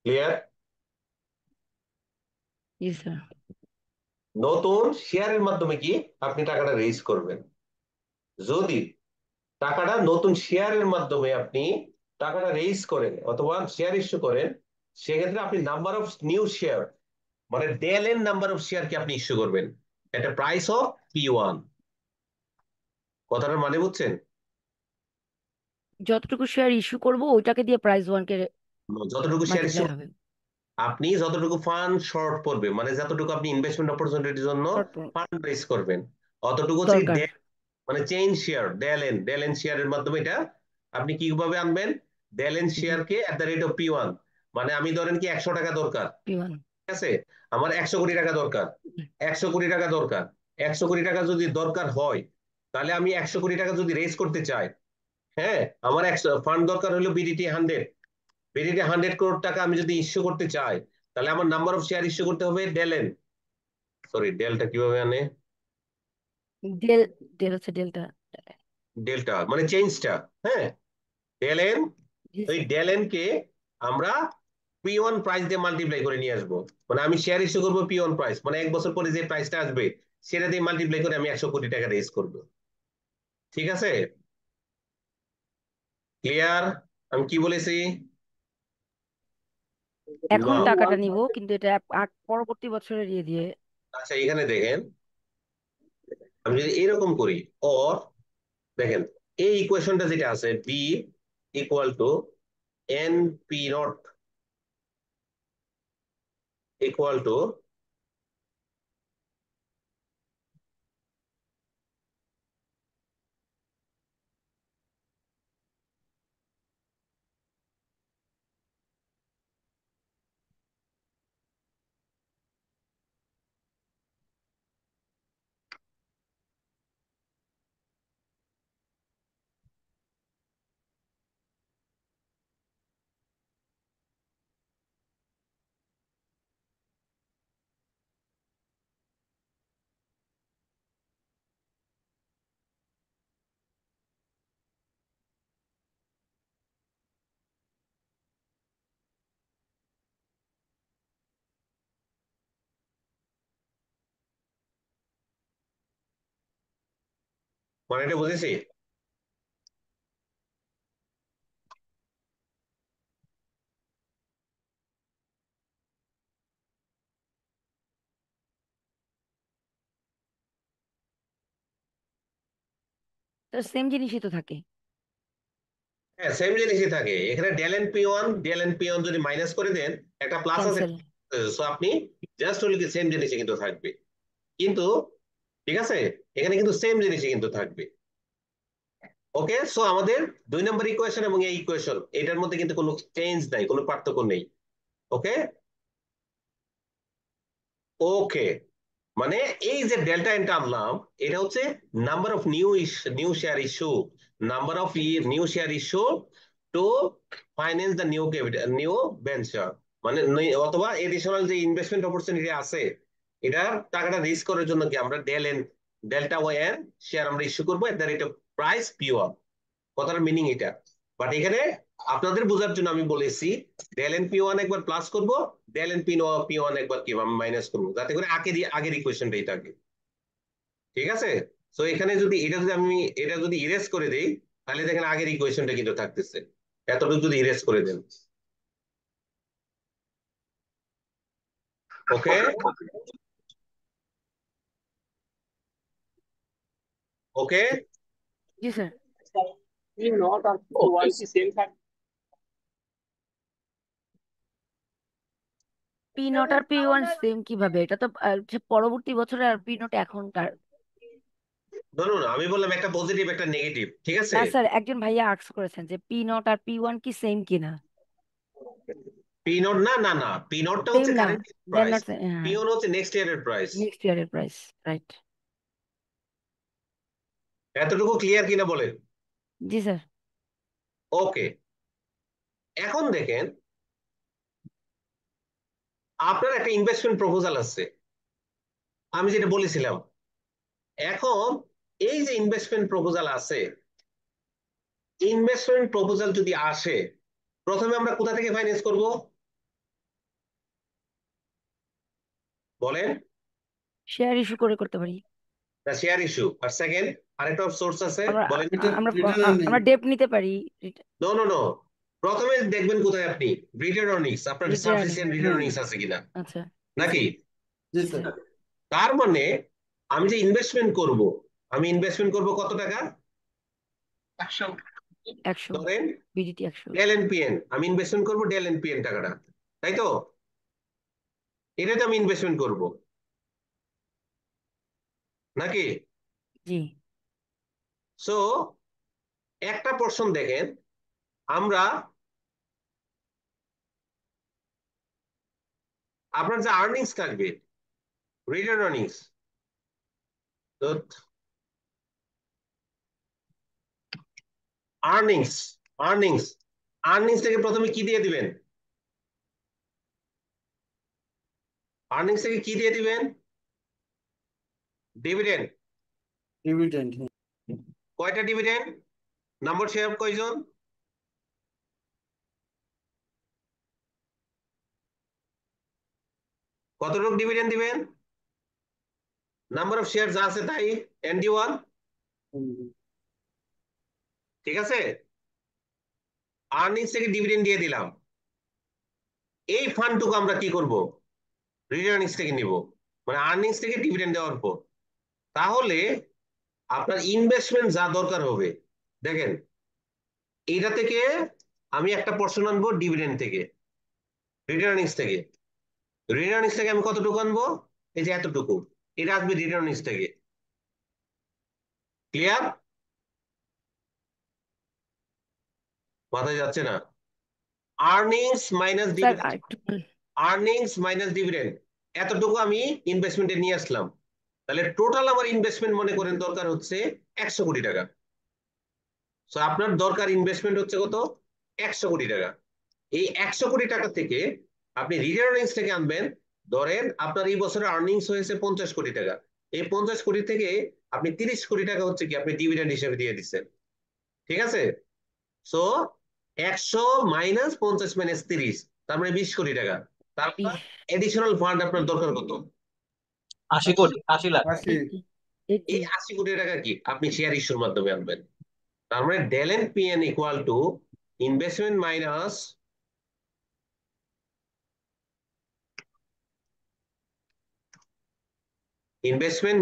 A: ক্লিয়ার?
F: জি স্যার।
A: নতুন শেয়ারের মাধ্যমে কি আপনি টাকাটা রেজ করবেন। যদি টাকাটা নতুন শেয়ারের মাধ্যমে আপনি টাকাটা রেজ করেন অথবা শেয়ার ইস্যু করেন, সেক্ষেত্রে আপনি নাম্বার অফ নিউ শেয়ার মানে del n number of share কি আপনি ইস্যু করবেন একটা প্রাইস অফ P1। কথাটার মানে বুঝছেন?
F: যতটুকু শেয়ার ইস্যু করব ওইটাকে দিয়ে প্রাইস ওয়ানকে
A: যতটুকু শেয়ার ইস্যু
F: মাল্টিপ্লাই হবে।
A: আপনি যতটুকু ফান্ড শর্ট পড়বে মানে যতটুকু আপনি ইনভেস্টমেন্ট অপরচুনিটির জন্য
F: শর্ট
A: ফান্ড রেজ করবেন অতটুকু হচ্ছে
F: দরকার।
A: মানে চেইন শেয়ার ডেল এন শেয়ারের মাধ্যমে এটা আপনি কিভাবে আনবেন, ডেল এন
F: জি
A: শেয়ারকে at the rate of P1। মানে আমি ধরেন কি 100 টাকা দরকার,
F: P1।
A: ঠিক আছে, আমার 100 কোটি টাকা দরকার, 100 কোটি টাকা দরকার, 100 কোটি টাকা যদি দরকার হয় তাহলে আমি 100 কোটি টাকা যদি রেজ করতে চাই, হ্যাঁ, আমার ফান্ড দরকার হলো বিডিটি 100 crore টাকা আমি যদি ইস্যু করতে চাই তাহলে আমার নাম্বার অফ শেয়ার ইস্যু করতে হবে ডেলেন, সরি ডেলটা কিভাবে আনে,
F: ডেল ডেল হচ্ছে ডেল্টা।
A: ডেলটা মানে চেঞ্জটা, হ্যাঁ, ডেলেন,
F: জি
A: ওই
F: স্যার।
A: ডেলেন কে আমরা P1 প্রাইস দিয়ে মাল্টিপ্লাই করে নিয়ে আসবো। মানে আমি শেয়ার ইস্যু করবো P1 প্রাইস, মানে 1 বছর পরে যে প্রাইসটা আসবে সেটা দিয়ে মাল্টিপ্লাই করে আমি 100 কোটি টাকা রেজ করবো। ঠিক আছে? ক্লিয়ার আমি কি বলেছি?
F: এখন
A: না,
F: টাকাটা নিব কিন্তু এটা পরবর্তী বছরে দিয়ে দিয়ে।
A: আচ্ছা এখানে দেখেন আমি যদি এরকম করি অর দেখেন এই ইকুয়েশনটা যেটা আছে B equal two NP0 equal to মানে এটা বুঝেছি।
F: সেম জিনিসই তো থাকে।
A: হ্যাঁ সেম জিনিসই থাকে, এখানে ডেল এন পি ওয়ান যদি মাইনাস করে দেন একটা প্লাস আছে,
F: ক্যান্সেল।
A: সো আপনি জাস্ট হলে কি সেম জিনিসই কিন্তু থাকবে, কিন্তু ঠিক আছে এখানে কিন্তু সেম জিনিসই কিন্তু থাকবে। ওকে, সো আমাদের 2 নম্বর ইকুয়েশন এবং এই ইকুয়েশন এটার মধ্যে কিন্তু কোনো চেঞ্জ নাই, কোনো পার্থক্য নেই। ওকে, ওকে, মানে এই যে ডেল্টা এনটা আনলাম এটা হচ্ছে number of new share issue, number of new share issue two finance the new capital new venture, মানে অথবা এডিশনাল যে ইনভেস্টমেন্ট অপরচুনিটি আছে এটার টাকাটা রিস্ক করার জন্য কি আমরা ডেল্টা ওয়াই এর শেয়ার আমরা ইস্যু করবো at the rate of price P1। কথার মিনিং এটা, বাট এখানে আপনাদের বোঝার জন্য আমি বলেছি ডেল এন পি ওয়ান একবার প্লাস করবো, ডেল এন পি ওয়ান একবার কি মাইনাস করবো, যাতে করে আগের ইকুয়েশনটাই থাকে। ঠিক আছে, তো এখানে যদি এটা যদি ইরেজ করে দেই তাহলে দেখেন আগের ইকুয়েশনটা কিন্তু থাকতেছে, এতটুকু যদি ইরেজ করে দেন। ওকে, ওকে,
F: জি স্যার।
H: পি নট আর পি
G: ওকে
H: ওয়ান কি সেম থাকে?
F: পি নট আর পি ওয়ান সেম কিভাবে? এটা তো হচ্ছে পরবর্তী বছরে, আর পি নট এখনকার।
A: ধরুন আমি বললাম একটা পজিটিভ একটা নেগেটিভ, ঠিক আছে?
F: না স্যার, একজন ভাইয়া আস্ক করেছেন যে পি নট আর পি ওয়ান কি সেম কিনা।
A: পি নট না, না, না, পি নটটা
F: সেম
A: হচ্ছে
F: না,
A: current
F: then
A: price,
F: not,
A: P
F: হ্যাঁ,
A: ওয়ান হচ্ছে নেক্সট ইয়ারের প্রাইস।
F: নেক্সট ইয়ারের প্রাইস, রাইট।
A: এতটুকু ক্লিয়ার কিনা বলেন?
F: জি স্যার।
A: ওকে, এখন দেখেন আপনার একটা ইনভেস্টমেন্ট প্রপোজাল আছে, আমি যেটা বলেছিলাম। এখন এই যে ইনভেস্টমেন্ট প্রপোজাল আছে, ইনভেস্টমেন্ট প্রপোজাল যদি আসে, প্রথমে আমরা কোথা থেকে ফাইন্যান্স করব বলেন?
F: শেয়ার ইস্যু করে করতে পারি।
A: না, শেয়ার ইস্যু, আর সেকেন্ড আরেকটা সোর্স আছে,
F: আমরা
A: বলেন?
F: আমরা
D: রিটার্ন আর্নিং।
F: আমরা ডেপ নিতে পারি।
A: নো, নো, নো, প্রথমে দেখবেন কোথায় আপনি রিটার্ন আর্নিংস, আপনার
F: রিটার্নিং,
A: সাফিসিয়েন্ট রিটার্ন আর্নিংস আছে কিনা,
F: আচ্ছা।
A: নাকি?
D: জি
F: জি
D: স্যার।
F: স্যার।
A: তার মানে আমি যে ইনভেস্টমেন্ট করব, আমি ইনভেস্টমেন্ট করব কত টাকা?
D: 100।
F: 100,
A: ধরেন
F: বিডিটি 100।
A: ডেল এনপিএন, আমি ইনভেস্টমেন্ট করব ডেল এনপিএন টাকাটা, তাই তো? এটাতে আমি ইনভেস্টমেন্ট করব, নাকি?
F: জি
A: সো একটা পোর্শন দেখেন, আমরা আপনার যে আর্নিংস থাকবে, রিটার্ন আর্নিংস, তো আর্নিংস আর্নিংস আর্নিংস থেকে প্রথমে কি দিয়ে দিবেন? আর্নিংস থেকে কি দিয়ে দিবেন? ডিভিডেন্ড।
B: ডিভিডেন্ড।
A: কয়টা ডিভিডেন্ড? নাম্বার শেয়ার কয়জন? কতটুকু ডিভিডেন্ড দিবেন? নাম্বার অফ শেয়ার যা আছে তাই, ND1, ঠিক আছে? আর্নিংস থেকে ডিভিডেন্ড দিয়ে দিলাম, এই ফান্ডটুকু আমরা কি করব? রিটার্নিংস থেকে নিব, মানে আর্নিংস থেকে ডিভিডেন্ড দেওয়ার পর। তাহলে আপনার ইনভেস্টমেন্ট যা দরকার হবে, দেখেন এইটা থেকে আমি একটা পোর্শন আনবো ডিভিডেন্ড থেকে, রিটার্নিংস থেকে। রিটার্নিংস থেকে আমি কতটুকু আনবো? এই যে এতটুকু, এটা আসবে রিটার্নিংস থেকে। ক্লিয়ার? মাথায় যাচ্ছে না? আর্নিংস মাইনাস
F: স্যার,
A: ডিভিডেন্ড,
F: আরেকটু
A: আর্নিংস মাইনাস ডিভিডেন্ড, এতটুকু আমি ইনভেস্টমেন্টে নিয়ে আসলাম। তাহলে টোটাল আমার ইনভেস্টমেন্ট মনে করেন দরকার হচ্ছে 100 কোটি টাকা। সো আপনার দরকার ইনভেস্টমেন্ট হচ্ছে কত? 100 কোটি টাকা। এই 100 কোটি টাকা থেকে আপনি রিটার্নিংস থেকে আনবেন, ধরেন আপনার এই বছরে আর্নিংস হয়েছে 50 কোটি টাকা, এই 50 কোটি থেকে আপনি 30 কোটি টাকা হচ্ছে কি আপনি ডিভিডেন্ড হিসেবে দিয়ে দিচ্ছেন, ঠিক আছে? সো 100 মাইনাস 50 মাইনাস 30, তার মানে 20 কোটি টাকা। তারপর এডিশনাল ফান্ড আপনার দরকার কত?
G: 80 কোটি, 80 লাখ।
D: 80।
F: এইটি।
A: এই 80 কোটি টাকা কি আপনি শেয়ার ইস্যুর মাধ্যমে আনবেন। তার মানে del and PN equal to investment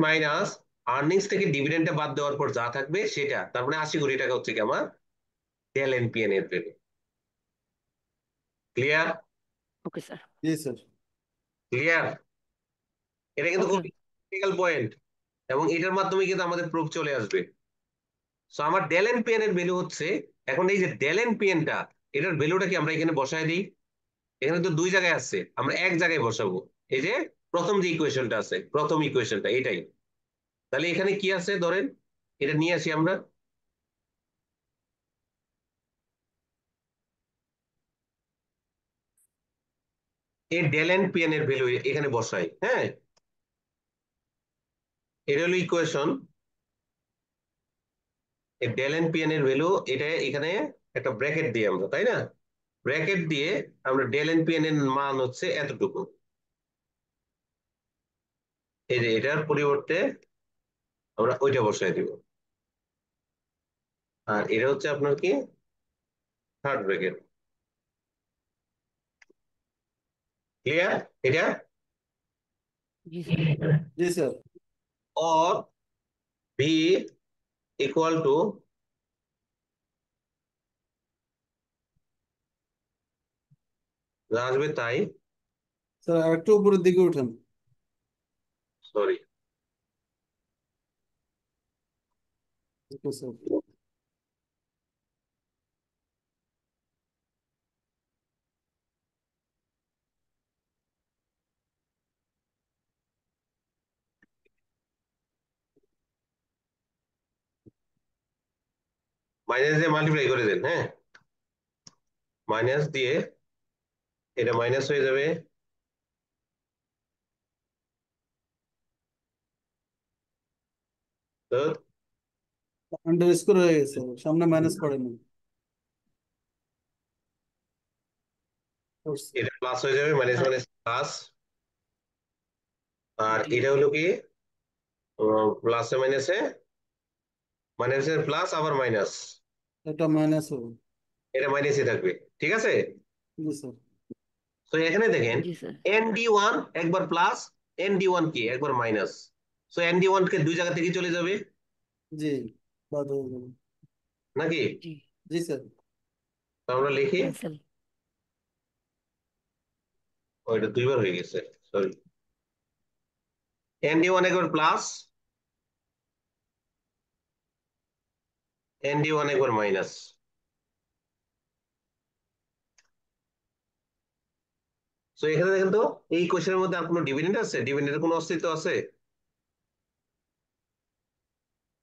A: minus earnings থেকে ডিভিডেন্ডটা বাদ দেওয়ার পর যা থাকবে সেটা, তার মানে 80 কোটি টাকা হচ্ছে কি আমার ডেল এন্ড পিএন এর ভ্যালু। ক্লিয়ার?
F: Okay sir.
B: জি স্যার।
A: ক্লিয়ার? এটা কিন্তু
F: ওকে।
A: খুব ক্রিটিক্যাল পয়েন্ট, এবং এটার মাধ্যমে কিন্তু আমাদের প্রুফ চলে আসবে। সো আমার ডেল এন্ড পিএন এর ভ্যালু হচ্ছে, এখন এই যে ডেল এন্ড পিএনটা, এটার ভ্যালুটা কি আমরা এখানে বসায় দিই? এখানে তো দুই জায়গায় আছে, আমরা এক জায়গায় বসাবো। এই যে প্রথম যে ইকুয়েশনটা আছে, প্রথম ইকুয়েশনটা এটাই। তাহলে এখানে কি আছে ধরেন, এটা নিয়ে আসি আমরা। এই ডেল এন্ড পিএন এর ভ্যালু এখানে বসাই, হ্যাঁ? এটা হলো ইকুয়েশন, এই ডেল এন্ড পিএন এর ভ্যালু এটা এখানে একটা ব্র্যাকেট দিই আমরা, তাই না? ব্র্যাকেট দিয়ে আমরা ডেল এন্ড পিএন এর মান হচ্ছে এতটুকু, এই যে এটার পরিবর্তে আমরা ওইটা বসাই দিব। আর এটা হচ্ছে আপনার কি থার্ড ব্র্যাকেট। ক্লিয়ার এটা?
F: জি স্যার।
B: জি স্যার।
A: और भी ইকুয়াল টু যা আসবে তাই,
I: স্যার আর একটু উপরের দিকে উঠেন।
A: Sorry,
I: okay sir.
A: মাইনাস দিয়ে মাল্টিপ্লাই করে দেন, হ্যাঁ, মাইনাস দিয়ে এটা মাইনাস হয়ে যাবে, তো
I: আন্ডারস্কোর হয়ে গেছে, সামনে মাইনাস পড়েনি।
A: এটা প্লাস হয়ে যাবে, মাইনাস
F: আর
A: মাইনাস প্লাস, আর
F: জি
A: এটা হলো কি প্লাসে মাইনাসে, মাইনাসের প্লাস আবার মাইনাস,
I: এটা মাইনাস হবে।
A: এটা মাইনাসই থাকবে, ঠিক আছে।
I: জি স্যার।
A: তো এখানে দেখেন
F: জি স্যার।
A: ND1 একবার প্লাস, ND1 কি একবার মাইনাস, সো ND1 কে দুই জায়গা থেকে চলে যাবে
I: জি, বাদ হয়ে যাবে।
A: নাকি।
F: জি
I: জি স্যার।
A: তো আমরা লিখি,
F: ক্যান্সেল।
A: ওইটা দুইবার হয়ে গেছে, সরি, ND1 একবার প্লাস, ND1 একবার মাইনাস। তো এখানে দেখেন তো এই কোশ্চেনের মধ্যে আর কোনো ডিভিডেন্ড আছে, ডিভিডেন্ডের কোনো অস্তিত্ব আছে?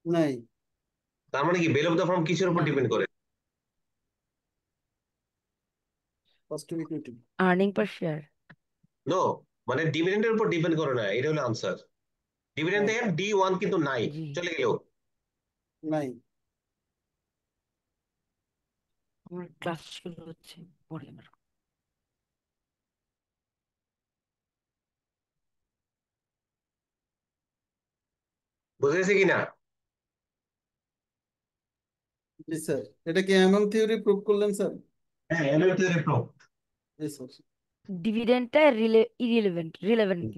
I: নাই।
A: তার মানে কি বেল অফ দ্য ফার্ম কিসের উপর
F: না,
A: ডিপেন্ড করে?
I: Cost of equity.
F: Earning per share.
A: No, মানে ডিভিডেন্ডের উপর ডিপেন্ড করে না, এটা হলো আনসার। ডিভিডেন্ড দেখেন D1 কিন্তু নাই,
F: জি
A: চলে গেল।
I: নাই।
F: আমার ক্লাস শুরু হচ্ছে, পরে আমার
A: বুঝে গেছে কিনা?
I: জি স্যার। এটা কি থিওরি প্রুভ করলেন স্যার?
A: হ্যাঁ, এমএম থিওরি প্রুফ।
I: জি স্যার।
F: ডিভিডেন্ডটা রিলেভেন্ট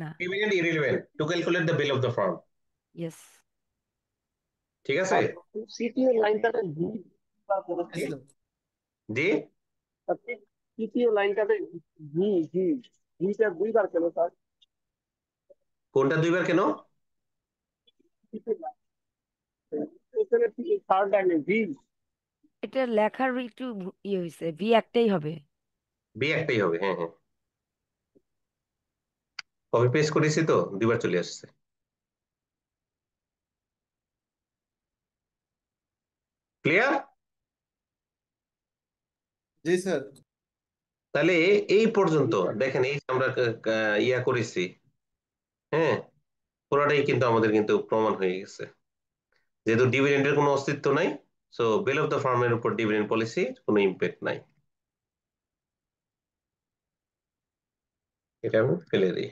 F: না।
A: Dividend irrelevant to calculate the value of the firm,
F: yes.
A: ঠিক আছে।
H: সিপিও লাইনটাতে ভি
I: জি স্যার।
A: জি,
H: সিপিও লাইনটাতে ভি ভি ভিটা দুইবার কেন স্যার?
A: কোনটা দুইবার কেন?
H: এখানে থার্ড লাইনে ভি।
F: এটা লেখার একটু ইয়ে হয়েছে, ভি একটাই হবে।
A: বি একটাই হবে, হ্যাঁ হ্যাঁ, কপি পেস্ট করেছি তো দুইবার চলে আসছে। ক্লিয়ার?
I: জি স্যার।
A: তাহলে এই পর্যন্ত দেখেন, এই যে আমরা ইয়া করেছি, হ্যাঁ, পুরোটাই কিন্তু আমাদের কিন্তু প্রমাণ হয়ে গেছে, যেহেতু ডিভিডেন্ডের কোনো অস্তিত্ব নাই, সো বেল অফ দ্য ফার্মের উপর ডিভিডেন্ড পলিসির কোনো ইম্প্যাক্ট নাই, এটা আমি ফেলে দিই।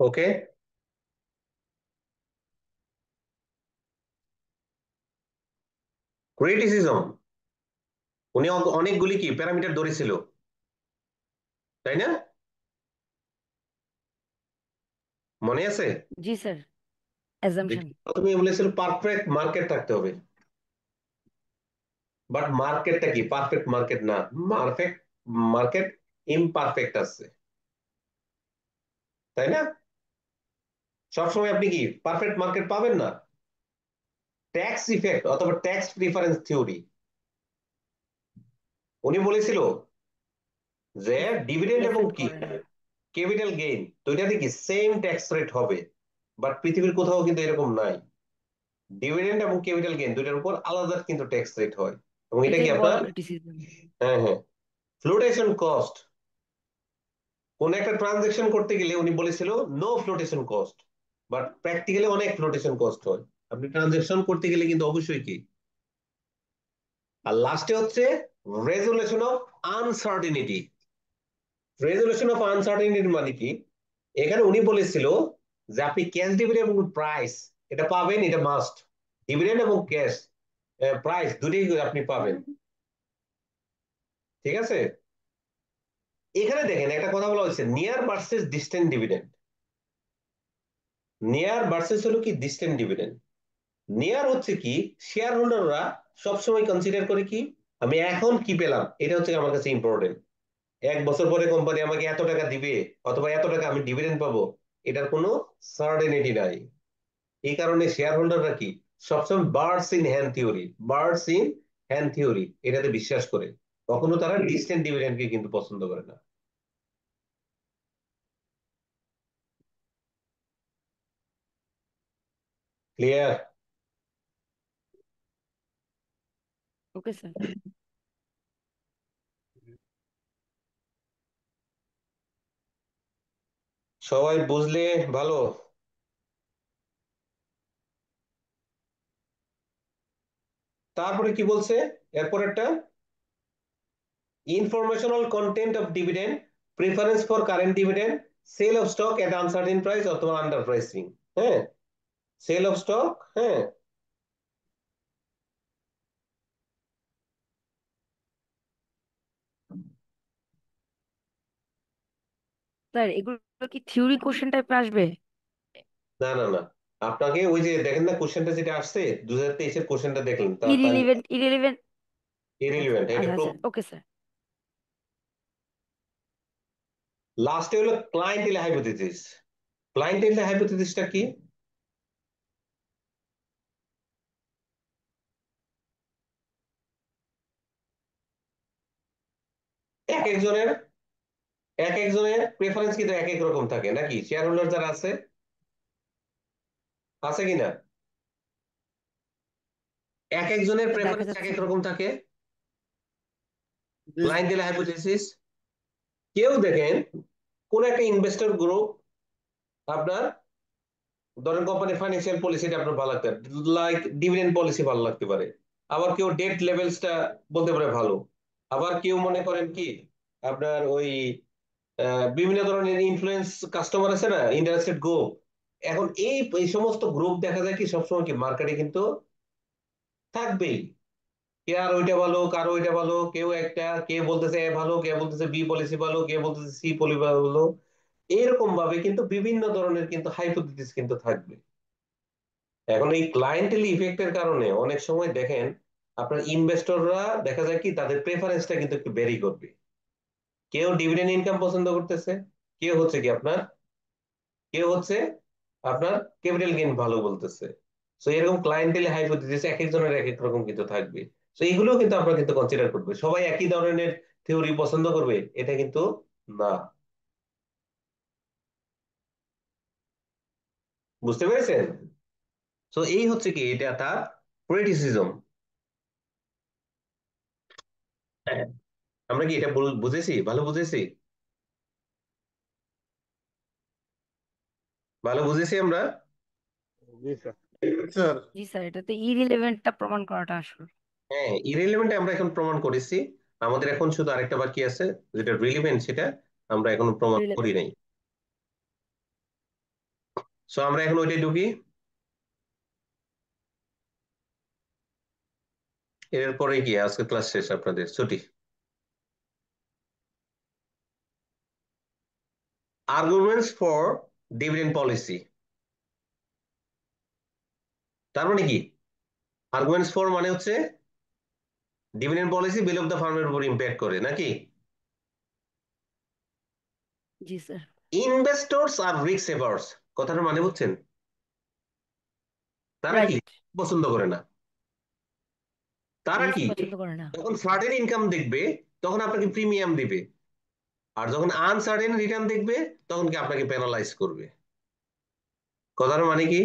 A: ওকে, ক্রিটিসিজম, উনি অনেকগুলি কি প্যারামিটার ধরেছিল, তাই না? মনে আছে?
F: জি স্যার। অ্যাজাম্পশন।
A: প্রথমে বলেছিল পারফেক্ট মার্কেট থাকতে হবে, বাট মার্কেটটা কি পারফেক্ট মার্কেট না, পারফেক্ট মার্কেট ইমপারফেক্ট আছে, তাই না? সবসময় আপনি কি পারফেক্ট মার্কেট পাবেন না। ট্যাক্স ইফেক্ট অথবা ট্যাক্স প্রিফারেন্স থিওরি, উনি বলেছিল যে ডিভিডেন্ড এবং
F: এফেক্ট
A: কি
F: করে না।
A: ক্যাপিটাল গেইন দুইটাতে কি সেম ট্যাক্স রেট হবে, বাট পৃথিবীর কোথাও কিন্তু এরকম নাই, ডিভিডেন্ড এবং ক্যাপিটাল গেইন দুইটার উপর আলাদা কিন্তু ট্যাক্স রেট হয়, এবং এটা কি
F: এটাই বড়
A: আপনার,
F: ক্রিটিসিজম।
A: হ্যাঁ হ্যাঁ, ফ্লোটেশন কস্ট, কোন একটা ট্রানজাকশন করতে গেলে উনি বলেছিল no flotation cost, but practically অনেক ফ্লোটেশন কস্ট হয়, আপনি ট্রানজাকশন করতে গেলে কিন্তু অবশ্যই কি। আর লাস্টে হচ্ছে resolution of uncertainty, resolution of uncertainty মানে কি, এখানে উনি বলেছিল যে আপনি ক্যাশ ডিভিডেন্ড এবং প্রাইস এটা পাবেন, এটা মাস্ট। ডিভিডেন্ড এবং ক্যাশ প্রাইস দুটোই আপনি পাবেন, ঠিক আছে। এখানে দেখেন একটা কথা বলা হয়েছে, near versus distant dividend. Near versus হলো কি ডিস্টেন্ট ডিভিডেন্ড। নিয়ার হচ্ছে কি শেয়ার হোল্ডাররা সবসময় কনসিডার করে কি আমি এখন কি পেলাম, এটা হচ্ছে আমার কাছে ইম্পর্টেন্ট। 1 বছর পরে কোম্পানি আমাকে এত টাকা দিবে অথবা এত টাকা আমি ডিভিডেন্ড পাবো, এটার কোনো সার্টেনিটি নাই। এই কারণে শেয়ার হোল্ডাররা কি সবসময় birds in hand theory, birds in hand theory এটাতে বিশ্বাস করে। কখনো তারা ডিস্টেন্ট ডিভিডেন্ডকে কিন্তু পছন্দ করে না। ক্লিয়ার?
F: Okay sir.
A: সবাই বুঝলে ভালো। তারপরে কি বলছে এরপর একটা informational content of dividend, preference for current dividend, sale of stock at uncertain price অথবা আন্ডার প্রাইসিং। হ্যাঁ, সেল অফ স্টক, হ্যাঁ,
F: স্যার এগুলো কি থিওরি কোশ্চেন টাইপে আসবে?
A: না না না, আপনাকে ওই যে দেখেন না কোশ্চেনটা যেটা আসছে 2023-এর কোশ্চেনটা দেখলেন তাই
F: ইরিলিভেন্ট ইরিলিভেন্ট আচ্ছা
A: ইরেলিভেন্ট এটা
F: আচ্ছা আচ্ছা ওকে স্যার।
A: লাস্টে হলো ক্লায়েন্টেল হাইপোথিসিস। ক্লায়েন্টেল হাইপোথিসিসটা কি? এক একজনের এক একজনের প্রেফারেন্স কিন্তু এক এক রকম থাকে নাকি? শেয়ার হোল্ডার যারা আছে, আছে কিনা, এক একজনের
F: দেখা
A: প্রেফারেন্স এক
F: যাচ্ছে
A: এক
F: তো।
A: রকম থাকে।
I: জি স্যার।
A: ক্লায়েন্টেল হাইপোথিসিস কেউ দেখেন কোন একটা ইনভেস্টর গ্রুপ আপনার ধরেন কোম্পানির ফাইন্যান্সিয়াল পলিসিটা আপনার ভালো লাগতে পারে, লাইক ডিভিডেন্ড পলিসি ভালো লাগতে পারে। আবার কেউ ডেট লেভেলসটা বলতে পারে ভালো। আবার কেউ মনে করেন কি আপনার ওই বিভিন্ন ধরনের ইনফ্লুয়েন্স কাস্টমার আছে না, ইন্টারেস্টেড গ্রুপ। এখন এই এই সমস্ত গ্রুপ দেখা যায় কি সবসময় কি মার্কেটে কিন্তু থাকবেই। কে আর ওইটা ভালো, কারো ওইটা ভালো, কেউ একটা, কে বলতেছে এ ভালো, কে বলতেছে বি পলিসি ভালো, কে বলতেছে সি পলিসি ভালো। এরকম ভাবে কিন্তু বিভিন্ন ধরনের কিন্তু হাইপোথিসিস কিন্তু থাকবে। এখন এই ক্লায়েন্টেল ইফেক্টের কারণে অনেক সময় দেখেন আপনার ইনভেস্টররা দেখা যায় কি তাদের প্রেফারেন্সটা কিন্তু একটু ভেরি করবে। কেউ ডিভিডেন্ড ইনকাম পছন্দ করতেছে, কেউ হচ্ছে কি আপনার, কেউ হচ্ছে আপনার ক্যাপিটাল গেইন ভালো বলতেছে। সো এরকম ক্লায়েন্টেল হাইপোথিসিস এক একজনের এক এক রকম কিন্তু থাকবে। সো এইগুলো কিন্তু আপনার কিন্তু কনসিডার করবে। সবাই একই ধরনের থিওরি পছন্দ করবে এটা কিন্তু না। বুঝতে পেরেছেন? সো এই হচ্ছে কি এটা তার ক্রিটিসিজম। আমরা কি এটা বুঝেছি, ভালো বুঝেছি, ভালো বুঝেছি আমরা।
H: জি স্যার।
I: স্যার
F: জি স্যার, এটাতে ইরিলেভেন্টটা প্রমাণ করাটা আসল।
A: হ্যাঁ, ইরেলেভেন্ট আমরা এখন প্রমাণ করেছি। আমাদের এখন শুধু আরেকটা বাকি আছে, যেটা রিলেভেন্ট, সেটা আমরা এখনো প্রমাণ করি নাই। সো আমরা এখন ওইটাই ঢুকি। এরপরে কি আজকে ক্লাস শেষ, আপনাদের ছুটি। আর্গুমেন্টস ফর ডিভিডেন্ড পলিসি, তার মানে কি? আর্গুমেন্টস ফর মানে হচ্ছে dividend policy bill of the ফার্মের উপর ইম্প্যাক্ট করে নাকি?
F: জি স্যার।
A: ইনভেস্টরস আর রিস্ক এভার্স, কথাটা মানে বুঝছেন? তারা কি
F: রাইট।
A: পছন্দ করে না, তারা
F: রিস্ক
A: কি
F: পছন্দ করে না।
A: যখন সার্টেন ইনকাম দেখবে তখন আপনাকে প্রিমিয়াম দিবে, আর যখন আনসার্টেন রিটার্ন দেখবে তখন কি আপনাকে পেনালাইজ করবে। কথার মানে কি?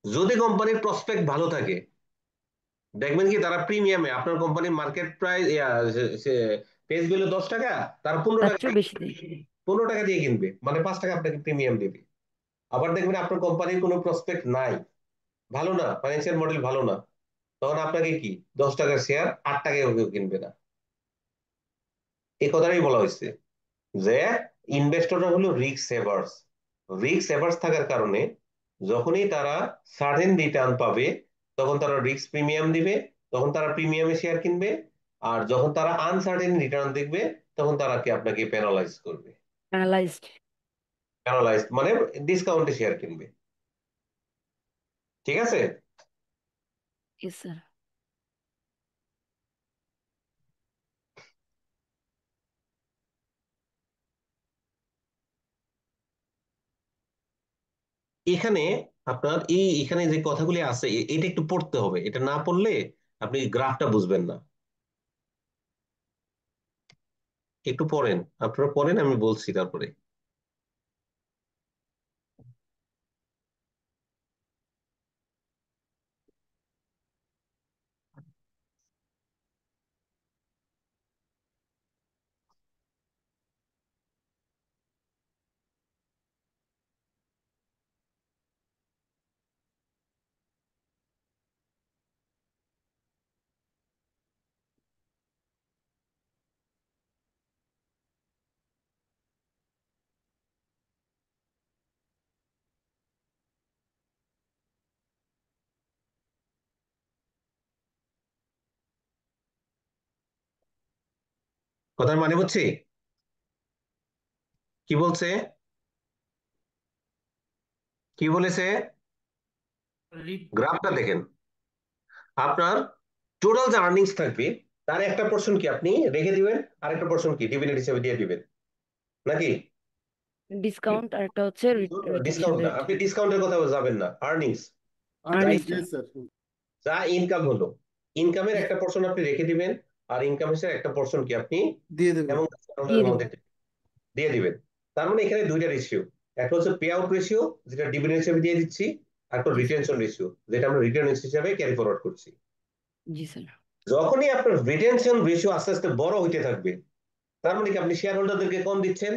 A: যদি কোম্পানির প্রসপেক্ট ভালো থাকে দেখবেন কি তারা প্রিমিয়ামে আপনার কোম্পানির মার্কেট প্রাইস ফেস ভ্যালু 10 টাকা, তারা 15
F: তার
A: টাকা
F: চেয়েও বেশি দেয়।
A: 15 টাকা দিয়ে কিনবে, মানে 5 টাকা আপনাকে প্রিমিয়াম দিবে। আবার দেখবেন আপনার কোম্পানির কোনো প্রসপেক্ট নাই, ভালো না, ফাইন্যান্সিয়াল মডেল ভালো না, তখন আপনাকে কি 10 টাকার শেয়ার 8 টাকায় কেউ কিনবে না। এই কথাটাই বলা হয়েছে যে ইনভেস্টররা হলো রিস্ক সেভার্স। রিস্ক সেভার্স থাকার কারণে যখনই তারা সার্টেন রিটার্ন পাবে তখন তারা রিস্ক প্রিমিয়াম দিবে, তখন তারা প্রিমিয়ামে শেয়ার কিনবে। আর যখন তারা আনসার্টেন রিটার্ন দেখবে তখন তারা কি আপনাকে প্যানালাইজ করবে।
F: প্যানালাইজড।
A: প্যানালাইজড মানে ডিসকাউন্টে শেয়ার কিনবে। ঠিক আছে?
F: Yes sir.
A: এখানে আপনার এখানে যে কথাগুলি আছে এটা একটু পড়তে হবে, এটা না পড়লে আপনি গ্রাফটা বুঝবেন না। একটু পড়েন, আপনারা পড়েন, আমি বলছি তারপরে। কথার মানে বুঝছি? কি বলছে, কি বলেছে? গ্রাফটা দেখেন, আপনার টোটাল যে আর্নিংস থাকবে তার একটা পোর্শন কি আপনি রেখে দিবেন, আর একটা পোর্শন কি ডিভিডেন্ড হিসেবে দিয়ে দিবেন, নাকি?
F: ডিসকাউন্ট আর একটা হচ্ছে রিটেনশন
A: ডিসকাউন্ট না,
F: রেট।
A: আপনি ডিসকাউন্টের কথা যাবেন না, আর্নিংস
F: আর্নিংসটা।
I: স্যার
A: যা ইনকাম হলো, ইনকামের একটা পোর্শন আপনি রেখে দিবেন, আর ইনকামের একটা পোর্শন কি আপনি
I: দিয়ে দেবেন।
A: এবং
F: দিয়ে
A: মধ্যে
F: দেবো।
A: দিয়ে দিবেন। তার মানে এখানে দুইটা রেশিও, একটা হচ্ছে পে আউট রেশিও যেটা ডিভিডেন্ড হিসেবে দিয়ে দিচ্ছি, আর একটা
F: জি স্যার।
A: রিটেনশন রেশিও যেটা আমরা রিটার্ন হিসেবে ক্যারি ফরওয়ার্ড করছি।
F: জি স্যার।
A: যখনই আপনার রিটেনশন রেশিও আস্তে আস্তে বড় হইতে থাকবে তার মানে কি আপনি শেয়ার হোল্ডারদেরকে কম দিচ্ছেন।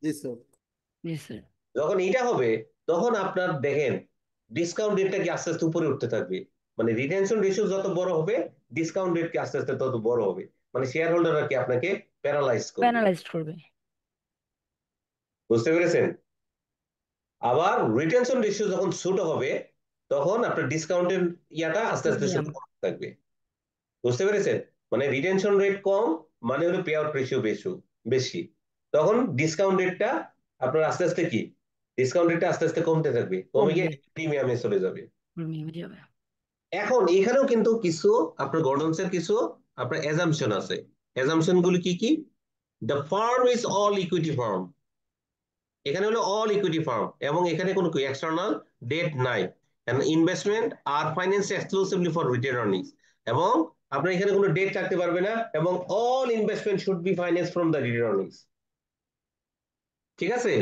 I: জি স্যার।
F: জি স্যার।
A: যখন এটা হবে তখন আপনার দেখেন ডিসকাউন্ট রেটটা কি আস্তে আস্তে উপরে উঠতে থাকবে, মানে রিটেনশন রেশিও যত বড় হবে ডিসকাউন্ট রেট কি আস্তে আস্তে তত বড় হবে, মানে শেয়ার হোল্ডাররা কি আপনাকে প্যারালাইজ করবে।
F: প্যানালাইজড করবে।
A: বুঝতে পেরেছেন? আবার রিটেনশন রেশিও যখন ছোট হবে তখন আপনার ডিসকাউন্টের ইয়াটা আস্তে আস্তে ছোট
F: প্রিমিয়াম।
A: থাকবে। বুঝতে পেরেছেন? মানে রিটেনশন রেট কম মানে হলো পে আউট রেশিও বেশি, তখন ডিসকাউন্ট রেটটা আপনার আস্তে আস্তে কি ডিসকাউন্ট রেটটা আস্তে আস্তে কমতে থাকবে, কমে গিয়ে
F: কমবে।
A: প্রিমিয়ামে চলে যাবে।
F: প্রিমিয়ামে যাবে।
A: এখন এখানেও কিন্তু কিছু আপনার গর্ডনসের কিছু আপনার অ্যাজাম্পশন আছে। অ্যাজাম্পশন গুলো কি কি? The firm is all equity firm, এখানে হলো অল ইকুইটি ফার্ম এবং এখানে কোনো এক্সটার্নাল ডেট নাই, ইনভেস্টমেন্ট আর finance exclusively for retained earnings, এবং আপনার এখানে কোনো ডেট থাকতে পারবে না, এবং all investment should be finance from the retained earnings. ঠিক আছে?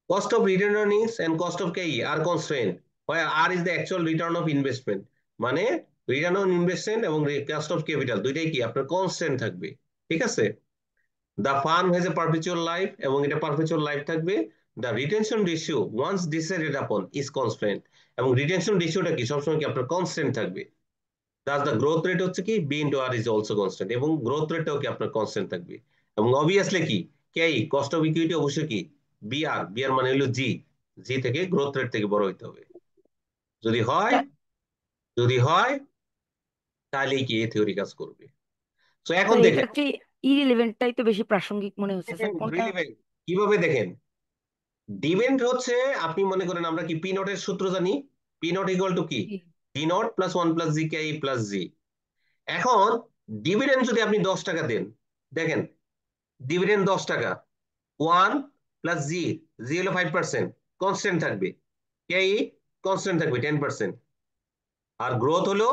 A: Cost of retained earnings and cost of K E R constraint, where R is the actual return of investment, মানে রিটার্ন অন ইনভেস্টমেন্ট এবং cost of capital দুইটাই কি আপনার constant থাকবে। ঠিক আছে? The firm has a perpetual life, এবং এটা পারপিচুয়াল লাইফ থাকবে। The retention ratio once decided upon is constant, এবং রিটেনশন রেশিওটা কি সবসময় কি আপনার কনস্ট্যান্ট থাকবে। দাস দ্য গ্রোথ রেট হচ্ছে কি B into R is also constant, এবং গ্রোথ রেটটাও কি আপনার কনস্ট্যান্ট থাকবে। এবং অবভিয়াসলি কি কে কস্ট অফ ইকুইটি অবশ্যই কি বিআর মানে হলো জি থেকে গ্রোথ রেট থেকে বড় হইতে হবে। যদি হয় যদি হয় তাহলেই কি এই থিওরি কাজ করবে। তো এখন
F: স্যার
A: দেখেন
F: এটার চেয়ে ইরিলেভেন্টটাই তো বেশি প্রাসঙ্গিক মনে হচ্ছে স্যার, কোনটা?
A: রিলিভেন্ট কিভাবে দেখেন, ডিভিডেন্ড হচ্ছে আপনি মনে করেন আমরা কি পি নটের সূত্র জানি, পি নট ইকুয়াল টু কি
F: জি।
A: D naught plus 1 plus G K plus G. এখন ডিভিডেন্ড যদি আপনি 10 টাকা দেন, দেখেন ডিভিডেন্ড 10 টাকা, 1 প্লাস জি হলো 5%, কনস্ট্যান্ট থাকবে, কে কনস্ট্যান্ট থাকবে 10%, আর গ্রোথ হলো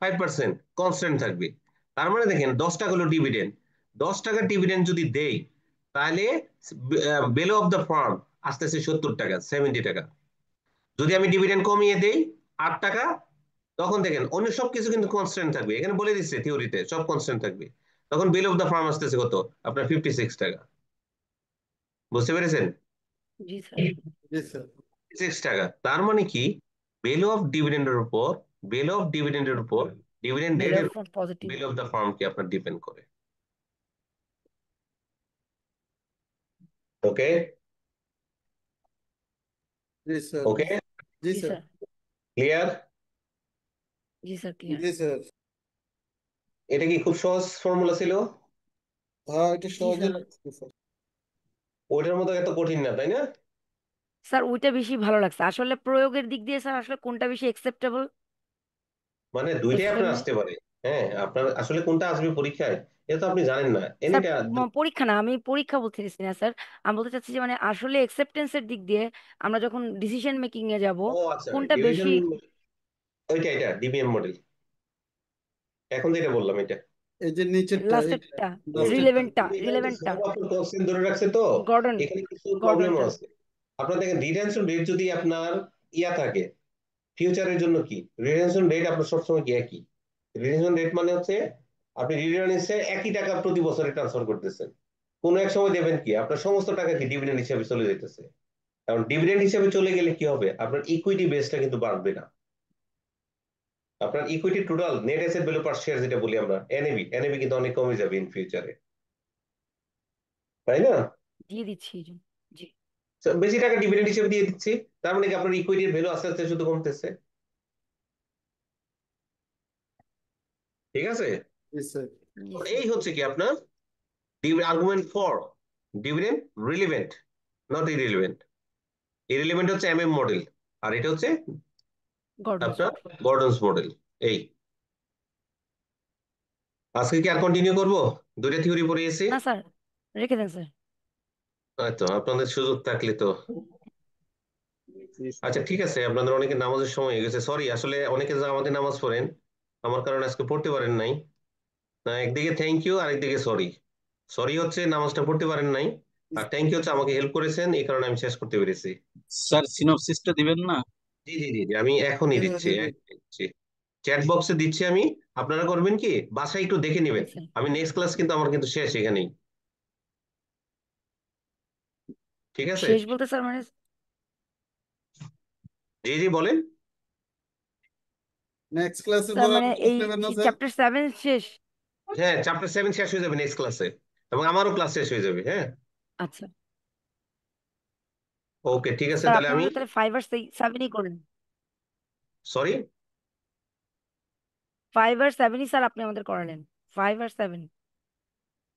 A: 5%, কনস্ট্যান্ট থাকবে। তার মানে দেখেন 10 টাকা হলো ডিভিডেন্ড, 10 টাকা ডিভিডেন্ড যদি দেই তাহলে ভ্যালু অফ দ্য ফার্ম আসতেছে 70 টাকা, 70 টাকা। যদি আমি ডিভিডেন্ড কমিয়ে দেই 8 টাকা, তখন দেখেন অন্য সবকিছু কিন্তু কনস্ট্যান্ট থাকবে, এখানে বলে দিচ্ছে থিওরিতে সব কনস্ট্যান্ট থাকবে, তখন ভ্যালু অফ দ্য ফার্ম আসতেছে কত আপনার 56 টাকা। বুঝতে পেরেছেন?
F: জি স্যার।
I: জি স্যার।
A: 56 টাকা, তার মানে কি ভ্যালু অফ ডিভিডেন্ডের উপর ডিভিডেন্ড
F: ভ্যালু
A: রেটের
F: of positive.
A: Value of the farm কি আপনার ডিপেন্ড করে। ওকে
I: জি স্যার
A: ওকে
I: জি
F: জি
I: স্যার
F: স্যার
A: ক্লিয়ার?
F: জি স্যার ক্লিয়ার
I: জি স্যার
A: এটা কি খুব সহজ ফর্মুলা ছিল?
I: হ্যাঁ এটা
F: জি
I: সহজে
F: স্যার
I: লাগছে স্যার
A: ওইটার মতো এত কঠিন না, তাই না?
F: স্যার ওইটা বেশি ভালো লাগছে আসলে প্রয়োগের দিক দিয়ে স্যার আসলে কোনটা বেশি একসেপ্টেবল
A: মানে দুইটাই আপনার
F: এফএম এ
A: আসতে পারে। হ্যাঁ, আপনার আসলে কোনটা আসবে পরীক্ষায় এটা তো আপনি জানেন না
F: স্যার
A: এনিটা।
F: পরীক্ষা না আমি পরীক্ষা বলতে চাচ্ছি না স্যার আমি বলতে চাচ্ছি যে মানে আসলে একসেপ্টেন্সের দিক দিয়ে আমরা যখন ডিসিশন মেকিং এ যাব
A: ও আচ্ছা,
F: কোনটা বেশি
A: ডিভিশন, ওইটা এটা ডিবিএম মডেল, এখন যেটা বললাম এটা।
I: এই যে নিচেরটা এইটা
F: লাস্টেরটা
A: হুম।
I: লাস্টেরটা
F: রিলেভেন্টটা
A: এখানে তো
F: রিলেভেন্টটা
A: সব আপনার কনস্ট্যান্ট ধরে রাখছে তো,
F: গর্ডন
A: এখানে কিছু প্রবলেমও
F: গর্ডনটা
A: আছে। আপনার দেখেন রিটেনশন রেট যদি আপনার ইয়া থাকে ফিউচারের জন্য কি, রিটেনশন রেট আপনার সবসময় কি একই। রিটেনশন রেট মানে হচ্ছে আপনি রিটার্নিংসে একই টাকা প্রতি বছরে ট্রান্সফার করতেছেন। কোনো এক সময় দেবেন কি আপনার সমস্ত টাকা কি ডিভিডেন্ড হিসেবে চলে যেতেছে। কারণ ডিভিডেন্ড হিসেবে চলে গেলে কি হবে, আপনার ইকুইটি বেসটা কিন্তু বাড়বে না। আপনার equity total net asset value পার শেয়ার যেটা বলি আমরা এনএভি, এনএভি কিন্তু অনেক কমে যাবে ইন ফিউচারে, তাই না?
F: দিয়ে দিচ্ছি এই জন্য। জি
A: So, বেশি টাকা ডিভিডেন্ড হিসেবে দিয়ে দিচ্ছি, তার মানে কি আপনার ইকুইটির ভ্যালু আস্তে আস্তে শুধু কমতেছে। ঠিক আছে?
I: জি স্যার
F: জি
A: এই
F: স্যার
A: হচ্ছে কি আপনার argument for dividend relevant, not irrelevant. Irrelevant হচ্ছে এমএম মডেল, আর এটা হচ্ছে
F: গর্ডনস
A: আপনার গর্ডনস মডেল। এই আজকে কি আর কন্টিনিউ করবো? দুইটা থিওরি পড়ে এসেছি।
F: না স্যার রেখে দেন স্যার
A: হয়তো আপনাদের সুযোগ থাকলে তো।
I: জি
A: আচ্ছা ঠিক আছে, আপনাদের অনেকে নামাজের সময় হয়ে গেছে, সরি আসলে অনেকে যা আমাদের নামাজ পড়েন, আমার কারণে আজকে পড়তে পারেন নাই। না, একদিকে থ্যাংক ইউ আর একদিকে সরি। সরি হচ্ছে নামাজটা পড়তে পারেন নাই, আর থ্যাংক ইউ হচ্ছে আমাকে হেল্প করেছেন, এই কারণে আমি শেষ করতে পেরেছি।
G: স্যার সিনপসিসটা দিবেন না?
A: জি জি জি জি, আমি এখনই দিচ্ছি, চ্যাট বক্সে দিচ্ছি আমি। আপনারা করবেন কি বাসায় একটু দেখে নেবেন।
F: আচ্ছা
A: আমি নেক্সট ক্লাস কিন্তু আমার কিন্তু শেষ এখানেই, ঠিক আছে?
F: শেষ বলতে স্যার মানে
A: জি জি বলেন।
I: নেক্সট ক্লাসের
F: স্যার
I: পর আর
F: মানে
I: ক্লাস
F: এই
I: নেবেন না স্যার
F: চ্যাপ্টার 7 শেষ
A: হ্যাঁ, চ্যাপ্টার 7 শেষ হয়ে যাবে নেক্সট ক্লাসে, এবং আমারও ক্লাস শেষ হয়ে যাবে। হ্যাঁ,
F: আচ্ছা
A: ওকে ঠিক আছে,
F: স্যার
A: তাহলে
F: আপনি
A: আমি
F: আমাকে তাহলে 5 আর 7ই করেন
A: সরি
F: 5 আর 7ই স্যার আপনি আমাদের করালেন 5 আর 7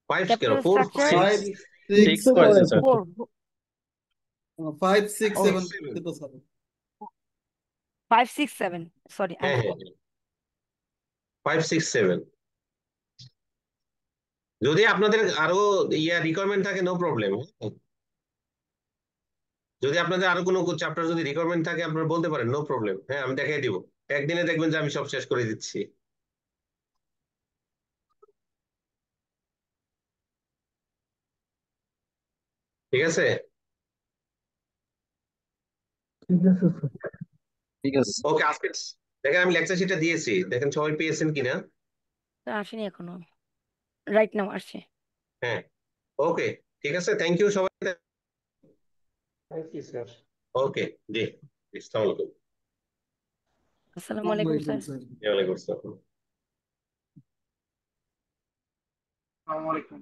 A: 5 কেন,
F: ক্যাপিটাল
A: 4
F: স্ট্রাকচার
I: 5
G: সিক্স
I: 6
G: করেছে স্যার।
F: 4
I: 5 6
F: ও
I: 7
A: 7।
I: করতে তো স্যার
F: 5 6 7 সরি
A: হ্যাঁ হ্যাঁ 5 6 7। যদি আপনাদের আরো রিকোয়ারমেন্ট থাকে নো প্রবলেম। যদি আপনাদের আরো কোনো চ্যাপ্টার যদি রিকোয়ারমেন্ট থাকে আপনারা বলতে পারেন, নো প্রবলেম। হ্যাঁ, আমি দেখাই দিব, একদিনে দেখবেন যে আমি সব শেষ করে দিচ্ছি। ঠিক আছে?
G: ঠিক আছে।
A: ওকে, আজকে দেখেন আমি লেকচার শিটটা দিয়েছি, দেখেন সবাই পেয়েছেন কিনা।
F: স্যার আসেনি এখনো রাইট নাও আসছে
A: হ্যাঁ, ওকে ঠিক আছে, থ্যাংক ইউ সবাই।
H: Thank you sir.
A: ওকে, জি, আসসালামু আলাইকুম।
F: আসসালামু আলাইকুম স্যার
I: স্যার
A: ওয়ালাইকুম আসসালাম।
D: আসসালামু আলাইকুম।